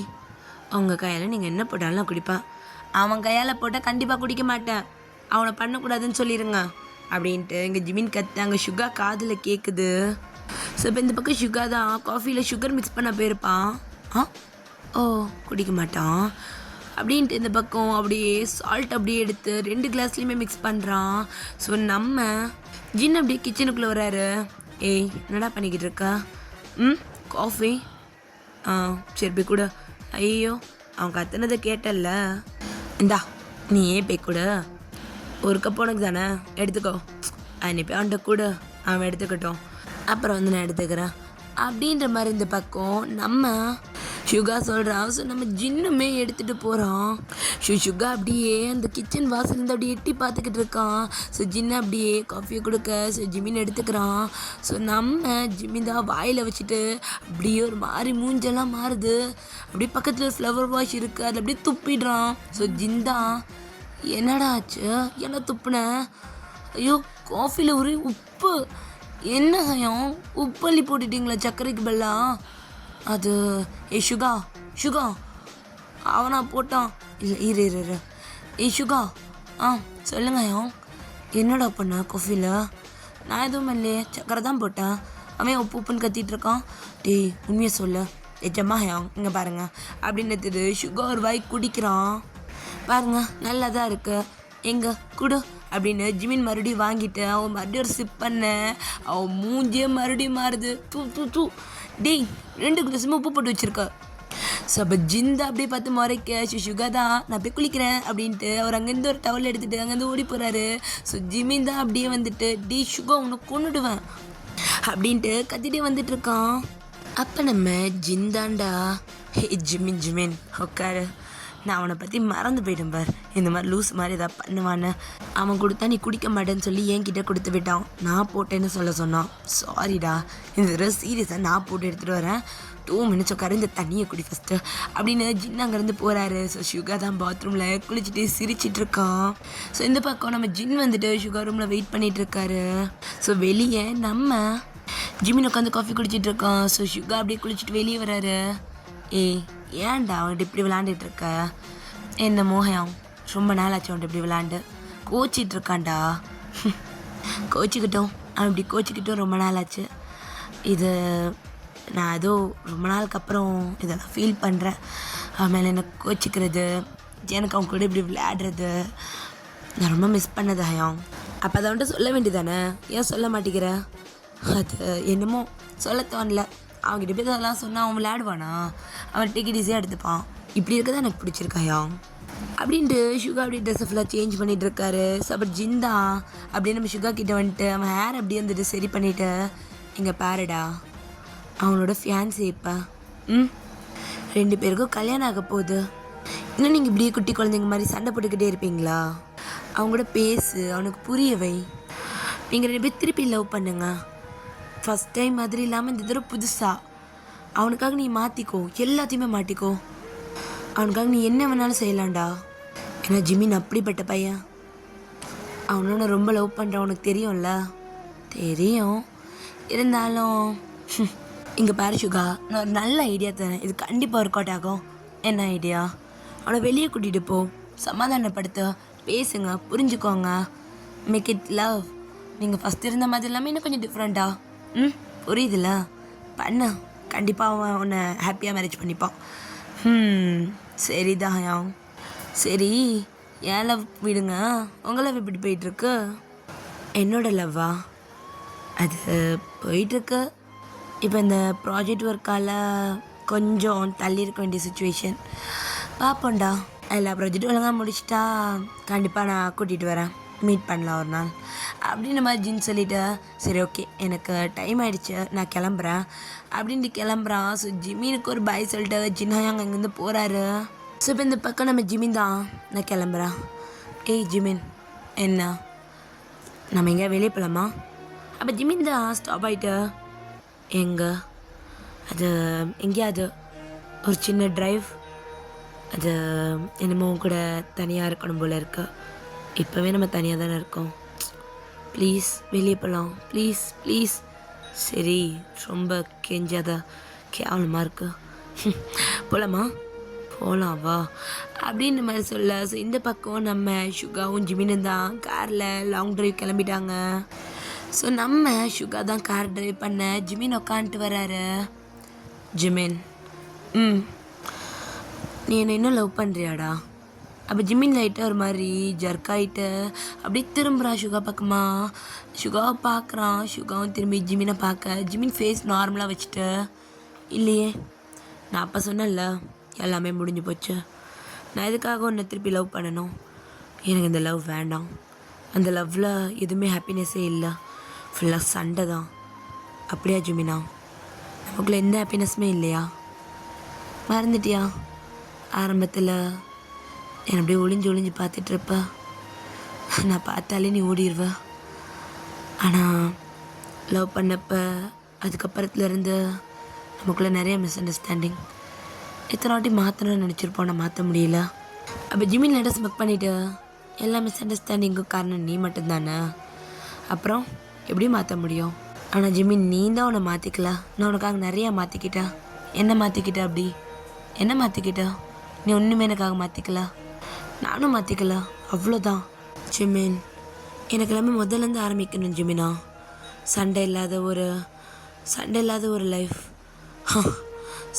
அவங்க கையால் நீங்கள் என்ன போட்டாலும் நான் குடிப்பேன். அவன் கையால் போட்டால் கண்டிப்பாக குடிக்க மாட்டேன். அவனை பண்ணக்கூடாதுன்னு சொல்லிடுங்க அப்படின்ட்டு இங்கே ஜிமின் கத்து அங்கே சுகா காதில் கேட்குது. ஸோ இப்போ இந்த பக்கம் சுகா தான் காஃபியில் சுகர் மிக்ஸ் பண்ண போயிருப்பான். ஓ குடிக்க மாட்டான் அப்படின்ட்டு இந்த பக்கம் அப்படியே சால்ட் அப்படியே எடுத்து 2 கிளாஸ்லேயுமே மிக்ஸ் பண்ணுறான். ஸோ நம்ம ஜின் அப்படியே கிச்சனுக்குள்ளே வராரு. ஏய் என்னடா பண்ணிக்கிட்டு இருக்கா? காஃபி சரி போய் கூட. ஐயோ அவன் கத்துனதை கேட்டல்ல, இந்தா நீ ஏன் போய் கூட, ஒரு கப் உனக்கு தானே எடுத்துக்கோ. நீ போய் அவன்கிட்ட கூட, அவன் எடுத்துக்கிட்டோம், அப்புறம் வந்து நான் எடுத்துக்கிறேன் அப்படின்ற மாதிரி இந்த பக்கம் நம்ம சுகா சொல்கிறான். ஸோ நம்ம ஜின்னுமே எடுத்துகிட்டு போகிறோம். சுகா அப்படியே அந்த கிச்சன் வாசலேருந்து அப்படியே எட்டி பார்த்துக்கிட்டு இருக்கான். ஸோ ஜின்னு அப்படியே காஃபியை கொடுக்க ஸோ ஜிமின் எடுத்துக்கிறான். ஸோ நம்ம ஜிமின் தான் வாயில் வச்சுட்டு அப்படியே ஒரு மாதிரி மூஞ்செல்லாம் மாறுது. அப்படியே பக்கத்தில் ஃப்ளவர் வாஷ் இருக்குது, அதில் அப்படியே துப்பிடுறான். ஸோ ஜின் தான் என்னடா ஆச்சு, என்ன துப்புனேன்? ஐயோ காஃபியில் ஒரே உப்பு. என்ன ஹயம் உப்பள்ளி போட்டுட்டிங்களா சர்க்கரைக்கு பதிலா? அது சுகா சுகா அவனா போட்டான். இல்லை இரு சுகா சொல்லுங்க ஹயம், என்னடா பண்ண காஃபியில்? நான் எதுவும் இல்லையே, சர்க்கரை தான் போட்டேன். அவன் உப்புன்னு கத்திட்டு இருக்கான். டேய் உண்மையை சொல்ல எஜமா ஹயம் இங்கே பாருங்க அப்படின்னு சுகா ஒரு வாய் குடிக்கிறான். பாருங்க நல்லா தான் இருக்கு, எங்க குடு அப்படின்னு ஜிமின் மறுபடியும் வாங்கிட்டு அவன் மறுபடியும் ஒரு சிப் பண்ண அவன் மூஞ்சே மறுபடியும் மாறுது. தூ டேய் 2 கிளாஸுமே உப்பு போட்டு வச்சுருக்க. ஸோ அப்போ ஜிந்தா அப்படியே பார்த்து முறைக்க சுகா தான் நான் போய் குளிக்கிறேன் அப்படின்ட்டு அவர் அங்கேருந்து ஒரு டவல் எடுத்துகிட்டு அங்கேருந்து ஓடி போகிறாரு. ஸோ ஜிமின் தான் அப்படியே வந்துட்டு டே சுகா உன்னை கொண்டுடுவேன் அப்படின்ட்டு கத்திட்டே வந்துட்டுருக்கான். அப்போ நம்ம ஜிந்தாண்டா ஹே ஜிமின் உட்காரு, நான் அவனை பற்றி மறந்து போயிட்டேன் பார், இந்த மாதிரி லூஸ் மாதிரி எதாவது பண்ணுவான்னு. அவன் கொடுத்தா நீ குடிக்க மாட்டேன்னு சொல்லி என்கிட்ட கொடுத்து விட்டான். நான் போட்டேன்னு சொல்ல சொன்னான். சாரிடா, இந்த தடவை சீரியஸாக நான் போட்டு எடுத்துகிட்டு வரேன். 2 மினிட்ஸ் உட்காரு, இந்த தண்ணியை குடி ஃபஸ்ட்டு அப்படின்னு ஜின் அங்கேருந்து போகிறாரு. ஸோ சுகா தான் பாத்ரூமில் குளிச்சுட்டு சிரிச்சிட்டு இருக்கான். ஸோ இந்த பக்கம் நம்ம ஜின் வந்துட்டு சுகா ரூமில் வெயிட் பண்ணிகிட்டு இருக்காரு. ஸோ வெளியே நம்ம ஜிமின் உட்காந்து காஃபி குடிச்சிட்டு இருக்கான். ஸோ சுகா அப்படியே குளிச்சுட்டு வெளியே வராரு. ஏன்டா அவன்கிட்ட இப்படி விளாண்டுட்டு இருக்க? என்ன மோகம், ரொம்ப நாள் ஆச்சு அவன்கிட்ட இப்படி விளாண்டு. கோச்சிட்டு இருக்கான்டா. கோச்சிக்கிட்டோம், அவன் இப்படி கோச்சிக்கிட்டோம் ரொம்ப நாள் ஆச்சு. இது நான் ஏதோ ரொம்ப நாளுக்கு அப்புறம் இதெல்லாம் ஃபீல் பண்ணுறேன். அவன் மேலே என்ன கோச்சிக்கிறது, எனக்கு அவன் கூட இப்படி விளையாடுறது நான் ரொம்ப மிஸ் பண்ணது ஹயம். அப்போ அதை வந்துட்டு சொல்ல வேண்டியதானே, ஏன் சொல்ல மாட்டேங்கிற? அது என்னமோ சொல்ல தோணல. அவன்கிட்ட போய் அதெல்லாம் சொன்னால் அவன் விளையாடுவானா? அவன் டேக் இட் ஈஸியாக எடுத்துப்பான். இப்படி இருக்கதான் எனக்கு பிடிச்சிருக்காயா அப்படின்ட்டு சுகா அப்படியே ட்ரெஸ்ஸை ஃபுல்லாக சேஞ்ச் பண்ணிகிட்டு இருக்காரு. ஸோ அப்புறம் ஜிந்தா அப்படியே நம்ம சுகா கிட்ட வந்துட்டு அவன் ஹேர் அப்படியே வந்துட்டு சரி பண்ணிவிட்டு இங்கே பாருடா அவனோட ஃபியான்சி இப்போ 2 பேருக்கும் கல்யாணம் ஆக போகுது. இன்னும் நீங்கள் இப்படியே குட்டி குழந்தைங்க மாதிரி சண்டை போட்டுக்கிட்டே இருப்பீங்களா? அவங்களோட பேசு, அவனுக்கு புரிய வை. நீங்கள் 2 பேர் திருப்பி லவ் பண்ணுங்க. ஃபஸ்ட் டைம் மாதிரி இல்லாமல் இந்த தடவை புதுசாக அவனுக்காக நீ மாற்றிக்கோ, எல்லாத்தையுமே மாட்டிக்கோ. அவனுக்காக நீ என்ன வேணாலும் செய்யலாம்டா. ஏன்னா ஜிமின் அப்படிப்பட்ட பையன். அவனோட ரொம்ப லவ் பண்ணுறான், உனக்கு தெரியும்ல. தெரியும், இருந்தாலும் இங்கே பாரு சுகா, நான் ஒரு நல்ல ஐடியா தரேன், இது கண்டிப்பாக ஒர்க் அவுட் ஆகும். என்ன ஐடியா? அவனை வெளியே கூட்டிகிட்டு போ, சமாதானப்படுத்த, பேசுங்க, புரிஞ்சுக்கோங்க, மேக் இட் லவ். நீங்கள் ஃபஸ்ட் இருந்த மாதிரி எல்லாமே இன்னும் கொஞ்சம் டிஃப்ரெண்ட்டா. புரியுதுல்ல? பண்ண கண்டிப்பாக அவன் உன்னை ஹாப்பியாக மேரேஜ் பண்ணிப்பான். சரிதான். சரி, ஏன் லவ் விடுங்க, உங்கள் லவ் எப்படி போயிட்டுருக்கு? என்னோட லவ்வா? அது போயிட்டுருக்கு. இப்போ இந்த ப்ராஜெக்ட் ஒர்க்கால் கொஞ்சம் தள்ளி இருக்க வேண்டிய சுச்சுவேஷன். பார்ப்போம்டா, எல்லா ப்ராஜெக்டும் ஒழுங்காக முடிச்சிட்டா கண்டிப்பாக நான் கூட்டிகிட்டு வரேன், மீட் பண்ணலாம் ஒரு நாள் அப்படின்னு மாதிரி ஜின் சொல்லிவிட்டு, சரி ஓகே எனக்கு டைம் ஆகிடுச்சு நான் கிளம்புறேன் அப்படின்ட்டு கிளம்புறான். ஸோ ஜிமினுக்கு ஒரு பாய் சொல்லிட்டு ஜின்ஹாயாங் அங்கேருந்து போகிறாரு. ஸோ இப்போ இந்த பக்கம் நம்ம ஜிமின் தான், நான் கிளம்புறேன். ஏய் ஜிமின், என்ன நம்ம எங்கேயா வெளியே போகலாமா? அப்போ ஜிமின் தான் ஸ்டாப் ஆகிட்டு, எங்கே? அது எங்கேயாவது ஒரு சின்ன ட்ரைவ், அது என்னமோ கூட தனியாக இருக்கணும் போல் இருக்கு. இப்போவே நம்ம தனியாக தானே இருக்கோம். ப்ளீஸ் வெளியே போகலாம், ப்ளீஸ் ப்ளீஸ். சரி, ரொம்ப கெஞ்சாத, கேவலமாக இருக்கு, போகலாமா? போகலாம் வா அப்படின்ற மாதிரி சொல்ல. ஸோ இந்த பக்கம் நம்ம சுகாவும் ஜிமினும் தான் காரில் லாங் ட்ரைவ் கிளம்பிட்டாங்க. ஸோ நம்ம சுகா தான் கார் ட்ரைவ் பண்ண, ஜிமின் உக்காந்துட்டு வராரு. ஜிமின், நீ என்ன இன்னும் லவ் பண்ணுறியாடா? அப்போ ஜிமின் லைட்டாக ஒரு மாதிரி ஜர்க்காயிட்டு அப்படியே திரும்புகிறான் சுகா பக்கமா. சுகாவை பார்க்குறான், சுகாவும் திரும்பி ஜிமினை பார்க்க, ஜிமின் ஃபேஸ் நார்மலாக வச்சுட்டு, இல்லையே நான் அப்போ சொன்னேன்ல எல்லாமே முடிஞ்சு போச்சு, நான் எதுக்காக உன்னை திருப்பி லவ் பண்ணணும்? எனக்கு இந்த லவ் வேண்டாம், அந்த லவ்வில் எதுவுமே ஹாப்பினஸ்ஸே இல்லை, ஃபுல்லாக சண்டை தான். அப்படியா ஜிமினா? நமக்குள்ள எந்த ஹாப்பினஸ்ஸுமே இல்லையா? மறந்துட்டியா? ஆரம்பத்தில் என்னை அப்படியே ஒளிஞ்சு பார்த்துட்ருப்ப, நான் பார்த்தாலே நீ ஓடிடுவ. ஆனால் லவ் பண்ணப்ப அதுக்கப்புறத்துலேருந்து நமக்குள்ளே நிறைய மிஸ் அண்டர்ஸ்டாண்டிங். எத்தனை வாட்டி மாற்றணும்னு நினச்சிருப்போம், நான் மாற்ற முடியல. அப்போ ஜிமின் லேட்டர் ஸ்மெக் பண்ணிவிட்டு, எல்லா மிஸ் அண்டர்ஸ்டாண்டிங்கும் காரணம் நீ மட்டும்தானே, அப்புறம் எப்படி மாற்ற முடியும்? ஆனால் ஜிமின் நீ தான் உன்னை மாற்றிக்கல, நான் உனக்காக நிறையா மாற்றிக்கிட்டேன். என்ன மாற்றிக்கிட்ட? அப்படி என்ன மாற்றிக்கிட்ட? நீ ஒன்றுமே எனக்காக மாற்றிக்கல, நானும் மாற்றிக்கல, அவ்வளோதான். ஜிமின், எனக்கு எல்லாமே முதல்லேருந்து ஆரம்பிக்கணும் ஜிமினா. சண்டை இல்லாத ஒரு லைஃப்,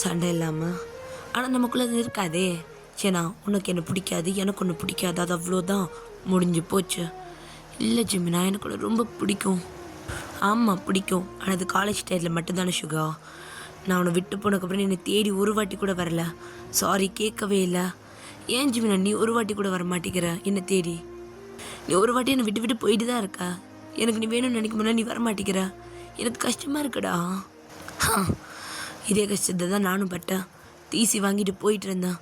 சண்டை இல்லாமல். ஆனால் நமக்குள்ளே அது இருக்காதே. சரிண்ணா, உனக்கு என்ன பிடிக்காது, எனக்கு ஒன்று பிடிக்காது, அது அவ்வளோதான், முடிஞ்சு போச்சு. இல்லை ஜிமினா, எனக்கு ஒன்று ரொம்ப பிடிக்கும். ஆமாம் பிடிக்கும், ஆனால் அது காலேஜ் டைமில் மட்டும்தானே சுகா. நான் உன்னை விட்டு போனதுக்கப்புறம் என்னை தேடி ஒரு வாட்டி கூட வரல, சாரி கேட்கவே இல்லை. ஏன் ஜிமினா நீ ஒரு வாட்டி கூட வர மாட்டேங்கிற என்னை தேடி? நீ ஒரு வாட்டி என்னை விட்டு போயிட்டு தான் இருக்க. எனக்கு நீ வேணும்னு நினைக்கும் போது நீ வர மாட்டேங்கிற, எனக்கு கஷ்டமாக இருக்குடா. இதே கஷ்டத்தை தான் நானும் பட்டேன். டிசி வாங்கிட்டு போயிட்டு இருந்தேன்.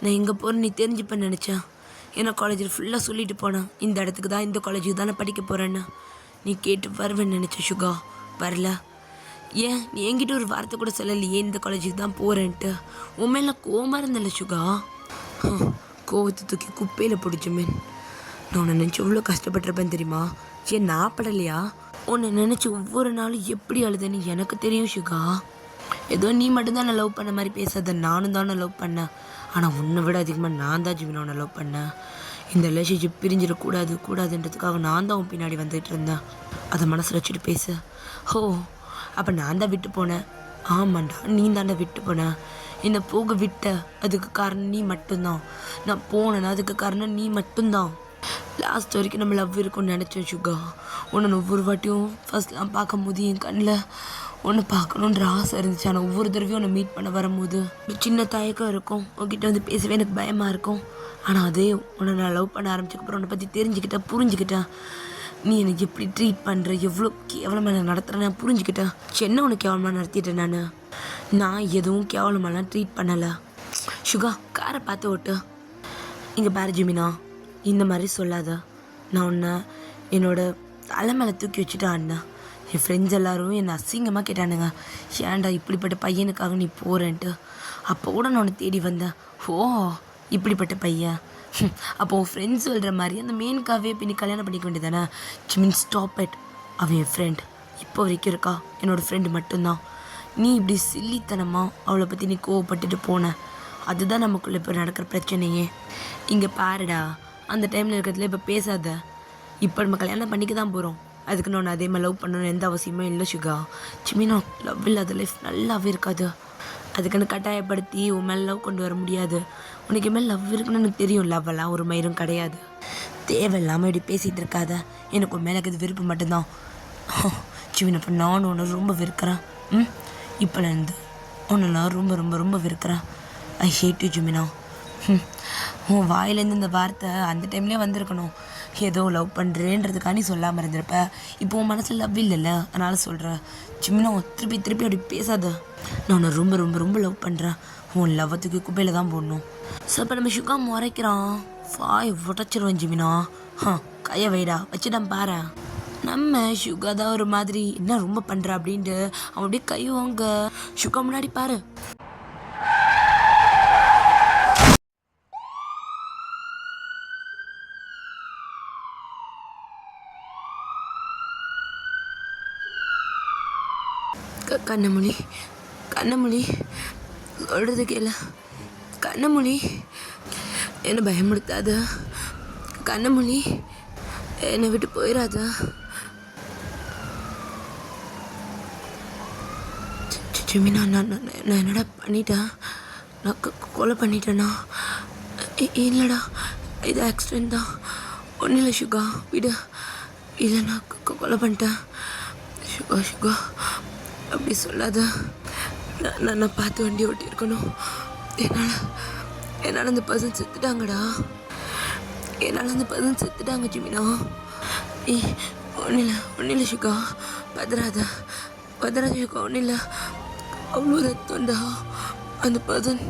நான் எங்கே போகிறேன்னு நீ தெரிஞ்சுப்பேன்னு நினச்சேன். ஏன்னா காலேஜில் ஃபுல்லாக சொல்லிட்டு போனேன், இந்த இடத்துக்கு தான், இந்த காலேஜுக்கு தானே படிக்க போகிறேன்னு. நீ கேட்டு வருவேன்னு நினச்ச சுகா, வரல. ஏன் நீ என்கிட்ட ஒரு வார்த்தை கூட சொல்லலையே இந்த காலேஜுக்கு தான் போகிறேன்ட்டு? உன் மேலே கோவமாக இருந்தல சுகா. கோவத்தை தூக்கி குப்பையில் பிடிச்சமேன். நான் உன்னை நினச்சி எவ்வளோ கஷ்டப்பட்டிருப்பேன் தெரியுமா? ஏன் நான் படலையா? உன்னை நினச்சி ஒவ்வொரு நாளும் எப்படி அழுதுன்னு எனக்கு தெரியும் சுகா. ஏதோ நீ மட்டும்தான் நான் லவ் பண்ண மாதிரி பேசாத, நானும் தான் நான் லவ் பண்ணேன். ஆனால் உன்னை விட அதிகமாக நான் தான் ஜிமினா உன்னை லவ் பண்ணேன். இந்த ரிலேஷன்ஷிப் பிரிஞ்சிடக்கூடாதுன்றதுக்காக நான் தான் உன் பின்னாடி வந்துட்டு இருந்தேன். அதை மனசில் வச்சுட்டு பேசு. அப்போ நான் தான் விட்டு போனேன். ஆமாண்டா, நீ தாண்டா விட்டு போனேன். என்னை போக விட்ட, அதுக்கு காரணம் நீ மட்டும்தான். நான் போனேன்னா அதுக்கு காரணம் நீ மட்டும்தான். லாஸ்ட் வரைக்கும் நம்ம லவ் இருக்கும்னு நினச்சேன் சுகா. உன்னை ஒவ்வொரு வாட்டியும் ஃபர்ஸ்ட்லாம் பார்க்கும் போது என் கண்ணில் ஒன்று பார்க்கணுன்ற ஆசை இருந்துச்சு. ஆனால் ஒவ்வொரு தடவையும் உன்னை மீட் பண்ண வரும்போது சின்ன தயக்கம் இருக்கும், உன்கிட்ட வந்து பேசவே எனக்கு பயமாக இருக்கும். ஆனால் அதே உன்னை நான் லவ் பண்ண ஆரம்பிச்சதுக்கப்புறம் உன்னை பற்றி தெரிஞ்சுக்கிட்டேன், புரிஞ்சுக்கிட்டேன். நீ எனக்கு எப்படி ட்ரீட் பண்ணுற, எவ்வளோ கேவலமாக நான் நடத்துகிறேன் நான் புரிஞ்சுக்கிட்டேன். என்ன உனக்கு கேவலமாக நடத்திட்டேன்? நான் எதுவும் கேவலமாலாம் ட்ரீட் பண்ணலை. சுகா, காரை பார்த்து ஓட்டு. இங்கே பாரு ஜிமினா, இந்த மாதிரி சொல்லாத. நான் உன்னை என்னோட தலை மேலே தூக்கி வச்சுட்டு ஆடினேன். என் ஃப்ரெண்ட்ஸ் எல்லாரும் என்னை அசிங்கமாக கேட்டானுங்க, ஏன்டா இப்படிப்பட்ட பையனுக்காக நீ போகிறேன்ட்டு. அப்போ கூட நான் உன்னை தேடி வந்தேன். ஓ, இப்படிப்பட்ட பையன். அப்போ உன் ஃப்ரெண்ட்ஸ் சொல்கிற மாதிரி அந்த மேனுக்காகவே பின்னி கல்யாணம் பண்ணிக்க வேண்டியதானே? மீன் ஸ்டாப் இட். அவன் என் ஃப்ரெண்ட், இப்போ வரைக்கும் இருக்கா, என்னோடய ஃப்ரெண்டு மட்டும்தான். நீ இப்படி சில்லித்தனமாக அவளை பற்றி நீ கோவப்பட்டுட்டு போன, அதுதான் நமக்குள்ளே இப்போ நடக்கிற பிரச்சனையே. இங்கே பாருடா, அந்த டைமில் இருக்கிறதுல இப்போ பேசாத. இப்போ நம்ம கல்யாணம் பண்ணிக்க தான் போகிறோம். அதுக்கு நான் அதே மாதிரி லவ் பண்ணணும்னு எந்த அவசியமும் இல்லை சுகா. சிமினோ, லவ் இல்லாத லைஃப் நல்லாவே இருக்காது. அதுக்குன்னு கட்டாயப்படுத்தி உன் மேலே லவ் கொண்டு வர முடியாது. உனக்கு மேலே லவ் இருக்குன்னு எனக்கு தெரியும். லவ்வெல்லாம் ஒரு மயிரும் கிடையாது. தேவையில்லாமல் இப்படி பேசிகிட்டு இருக்காத. எனக்கு உன் மேலே இருக்கிறது விருப்பம் மட்டும்தான். சிமினோ, இப்போ நானும் உன்னை ரொம்ப வெறுக்கிறேன். இப்போலேருந்து உன்னை நான் ரொம்ப ரொம்ப ரொம்ப வெறுக்கிறேன். ஐ ஹேட் யூ ஜிமினா. உன் வாயிலேருந்து இந்த வார்த்தை அந்த டைம்லேயே வந்திருக்கணும். ஏதோ லவ் பண்ணுறேன்றதுக்காக நீ சொல்லாமல் இருந்திருப்ப. இப்போ உன் மனசில் லவ் இல்லைல்ல, அதனால் சொல்கிறேன். ஜிமினா, திருப்பி திருப்பி அப்படி பேசாத. நான் உன்னை ரொம்ப ரொம்ப ரொம்ப லவ் பண்ணுறேன். உன் லவ்வத்துக்கு குப்பையில் தான் போடணும். ஸோ இப்போ நம்ம சுகா முறைக்கிறான். வாய் உடச்சிருவேன் ஜிமினா. கையை வைடா, வச்சுட்டான் பாரு. நம்ம சுகா தான் ஒரு மாதிரி என்ன ரொம்ப பண்ணுற அப்படின்ட்டு அவன் அப்படியே கை வாங்க. சுகா முன்னாடி பாரு. கண்ணமொழி, கண்ணமொழி, சொல்கிறது கேள. கண்ணமொழி, என்னை பயமுடுத்தாத. கண்ணமொழி, என்னை விட்டு போயிடாத. ஜிமினா, நான் என்னடா பண்ணிட்டேன்? நான் கொலை பண்ணிட்டேனா? இல்லைடா, இது ஆக்சிடெண்ட் தான். ஒன்றும் இல்லை சுகா, விடு. இல்லை, நான் கொலை பண்ணிட்டேன். சுகா சுகா, அப்படி சொல்லாத. நான் பார்த்து வண்டி ஓட்டியிருக்கணும். என்னால் அந்த பர்சன் செத்துட்டாங்கடா. என்னால் அந்த பர்சன் செத்துட்டாங்க ஜிமினா. ஒன்றும் இல்லை சுகா, பதறாத சுகா, ஒன்றும் இல்லை. அவ்வளோ ரத்தம்டா. அந்த பர்சன்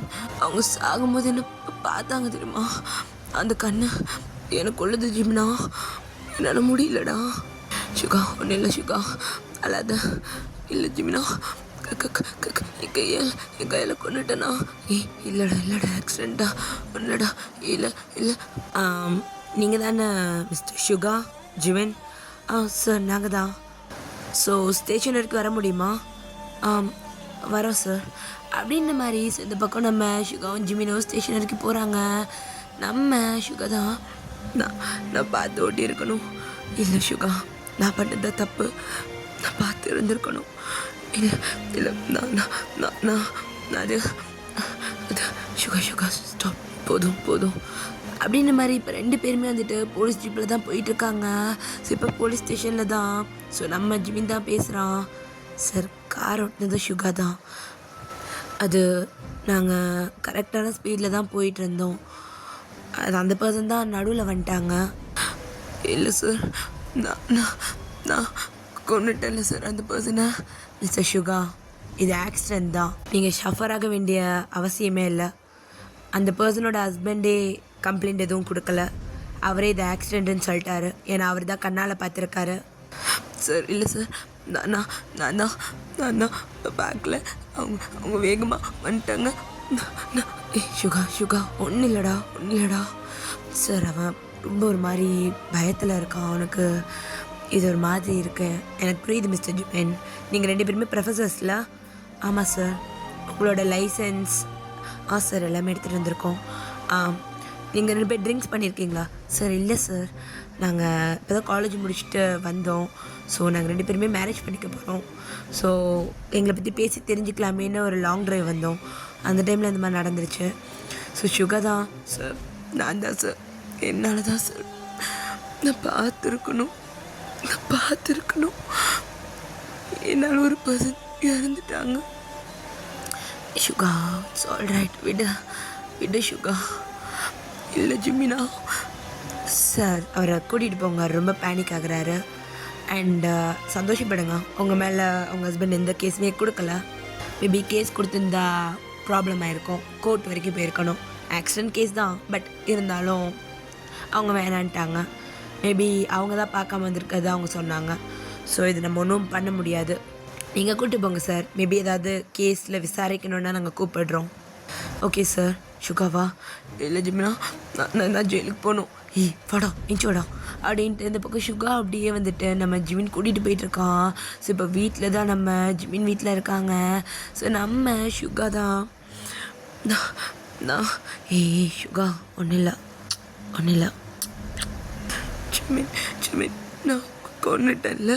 அவங்க சாகும்போது என்ன பார்த்தாங்க தெரியுமா? அந்த கண்ணு எனக்கு உள்ளது ஜிமினா. என்னால் முடியலடா சுகா. ஒன்றும் இல்லை சுகா, அல்லாத. இல்லை ஜிமினா, என் கையில் கொண்டுட்டேனா? இல்லைடா ஆக்சிடெண்ட்டா? ஒன்றுடா, இல்லை. நீங்கள் தானே மிஸ்டர் சுகா ஜிவன்? சார், நாங்கள் தான். ஸோ ஸ்டேஷன் வரைக்கும் வர முடியுமா? வரோம் சார். அப்படின்ற மாதிரி இந்த பக்கம் நம்ம சுகாவும் ஜிமினோ ஸ்டேஷன் வரைக்கும் போகிறாங்க. நம்ம சுகா தான், நான் பார்த்து ஓட்டி இருக்கணும். இல்லை சுகா, நான் பண்ணது தப்பு. நான் பார்த்து இருந்திருக்கணும். இல்லை நான் அது சுகா ஸ்டாப், போதும் அப்படின்ற மாதிரி. இப்போ 2 பேருமே வந்துட்டு போலீஸ் ஜீப்பில் தான் போயிட்டுருக்காங்க. ஸோ இப்போ போலீஸ் ஸ்டேஷனில் தான். ஸோ நம்ம ஜிமின் தான் பேசுகிறான். சார், கார் ஓட்டினது சுகா தான். அது நாங்கள் கரெக்டான ஸ்பீடில் தான் போயிட்டு இருந்தோம். அது அந்த பர்சன் தான் நடுவில் வந்துட்டாங்க. இல்லை சார், நான் கொண்டுட்டேன்ல சார் அந்த பர்சனை. மிஸ்டர் சுகா, இது ஆக்சிடெண்ட் தான். நீங்கள் ஷஃபராக வேண்டிய அவசியமே இல்லை. அந்த பர்சனோட ஹஸ்பண்டே கம்ப்ளைண்ட் எதுவும் கொடுக்கல. அவரே இது ஆக்சிடெண்ட்டுன்னு சொல்லிட்டாரு. ஏன்னா அவர் தான் கண்ணால் பார்த்துருக்காரு. சார், இல்லை சார், நான் தான் பார்க்கல. அவங்க வேகமாக வந்துட்டாங்க. சுகா, ஒன்றும் இல்லைடா. சார், அவன் ரொம்ப ஒரு மாதிரி பயத்தில் இருக்கான். அவனுக்கு இது ஒரு மாதிரி இருக்கு. எனக்கு புரியுது மிஸ்டர் ஜிவன். நீங்கள் 2 பேருமே ப்ரொஃபஸர்ஸில்? ஆமாம் சார். உங்களோட லைசன்ஸ்? சார், எல்லாமே எடுத்துகிட்டு வந்திருக்கோம். நீங்கள் 2 பேர் ட்ரிங்க்ஸ் பண்ணியிருக்கீங்களா? சார், இல்லை சார், நாங்கள் இப்போ தான் காலேஜ் முடிச்சுட்டு வந்தோம். ஸோ நாங்கள் 2 பேருமே மேரேஜ் பண்ணிக்க போகிறோம். ஸோ எங்களை பற்றி பேசி தெரிஞ்சுக்கலாமேன்னு ஒரு லாங் ட்ரைவ் வந்தோம். அந்த டைமில் இந்த மாதிரி நடந்துருச்சு. ஸோ சுகா தான் சார். நான் தான் சார். என்னால் தான் சார். நான் பார்த்துருக்கணும். என்னால் ஒரு பர்சன் இறந்துட்டாங்க. சுகா, இட்ஸ் ஆல் ரைட். விடு சுகா. இல்லை ஜிமினா. சார், அவரை கூட்டிகிட்டு போங்க. ரொம்ப பேனிக் ஆகுறாரு. அண்ட் சந்தோஷப்படுங்க, உங்கள் மேலே உங்கள் ஹஸ்பண்ட் எந்த கேஸுமே கொடுக்கல. மேபி கேஸ் கொடுத்துருந்தா ப்ராப்ளம் ஆகிருக்கும். கோர்ட் வரைக்கும் போயிருக்கணும். ஆக்சிடென்ட் கேஸ் தான், பட் இருந்தாலும் அவங்க வேணான்ட்டாங்க. மேபி அவங்க தான் பார்க்காம வந்திருக்கிறது அவங்க சொன்னாங்க. ஸோ இது நம்ம ஒன்றும் பண்ண முடியாது. நீங்கள் கூப்பிட்டு போங்க சார். மேபி ஏதாவது கேஸில் விசாரிக்கணுன்னா நாங்கள் கூப்பிடுறோம். Okay sir. சுகாவா? இல்லை ஜிமினா, நான் ஜெயிலுக்கு போகணும். வாடா இன்ச்சு வாடா அப்படின்ட்டு இந்த பக்கம் சுகா அப்படியே வந்துட்டு நம்ம ஜிமின் கூட்டிகிட்டு போயிட்டுருக்கான். ஸோ இப்போ வீட்டில் தான் நம்ம ஜிமின் வீட்டில் இருக்காங்க. ஸோ நம்ம சுகா தான் நான் சுகா ஒன்றும் இல்லை ஜிமின் நான் கொன்னுட்டேன்ல.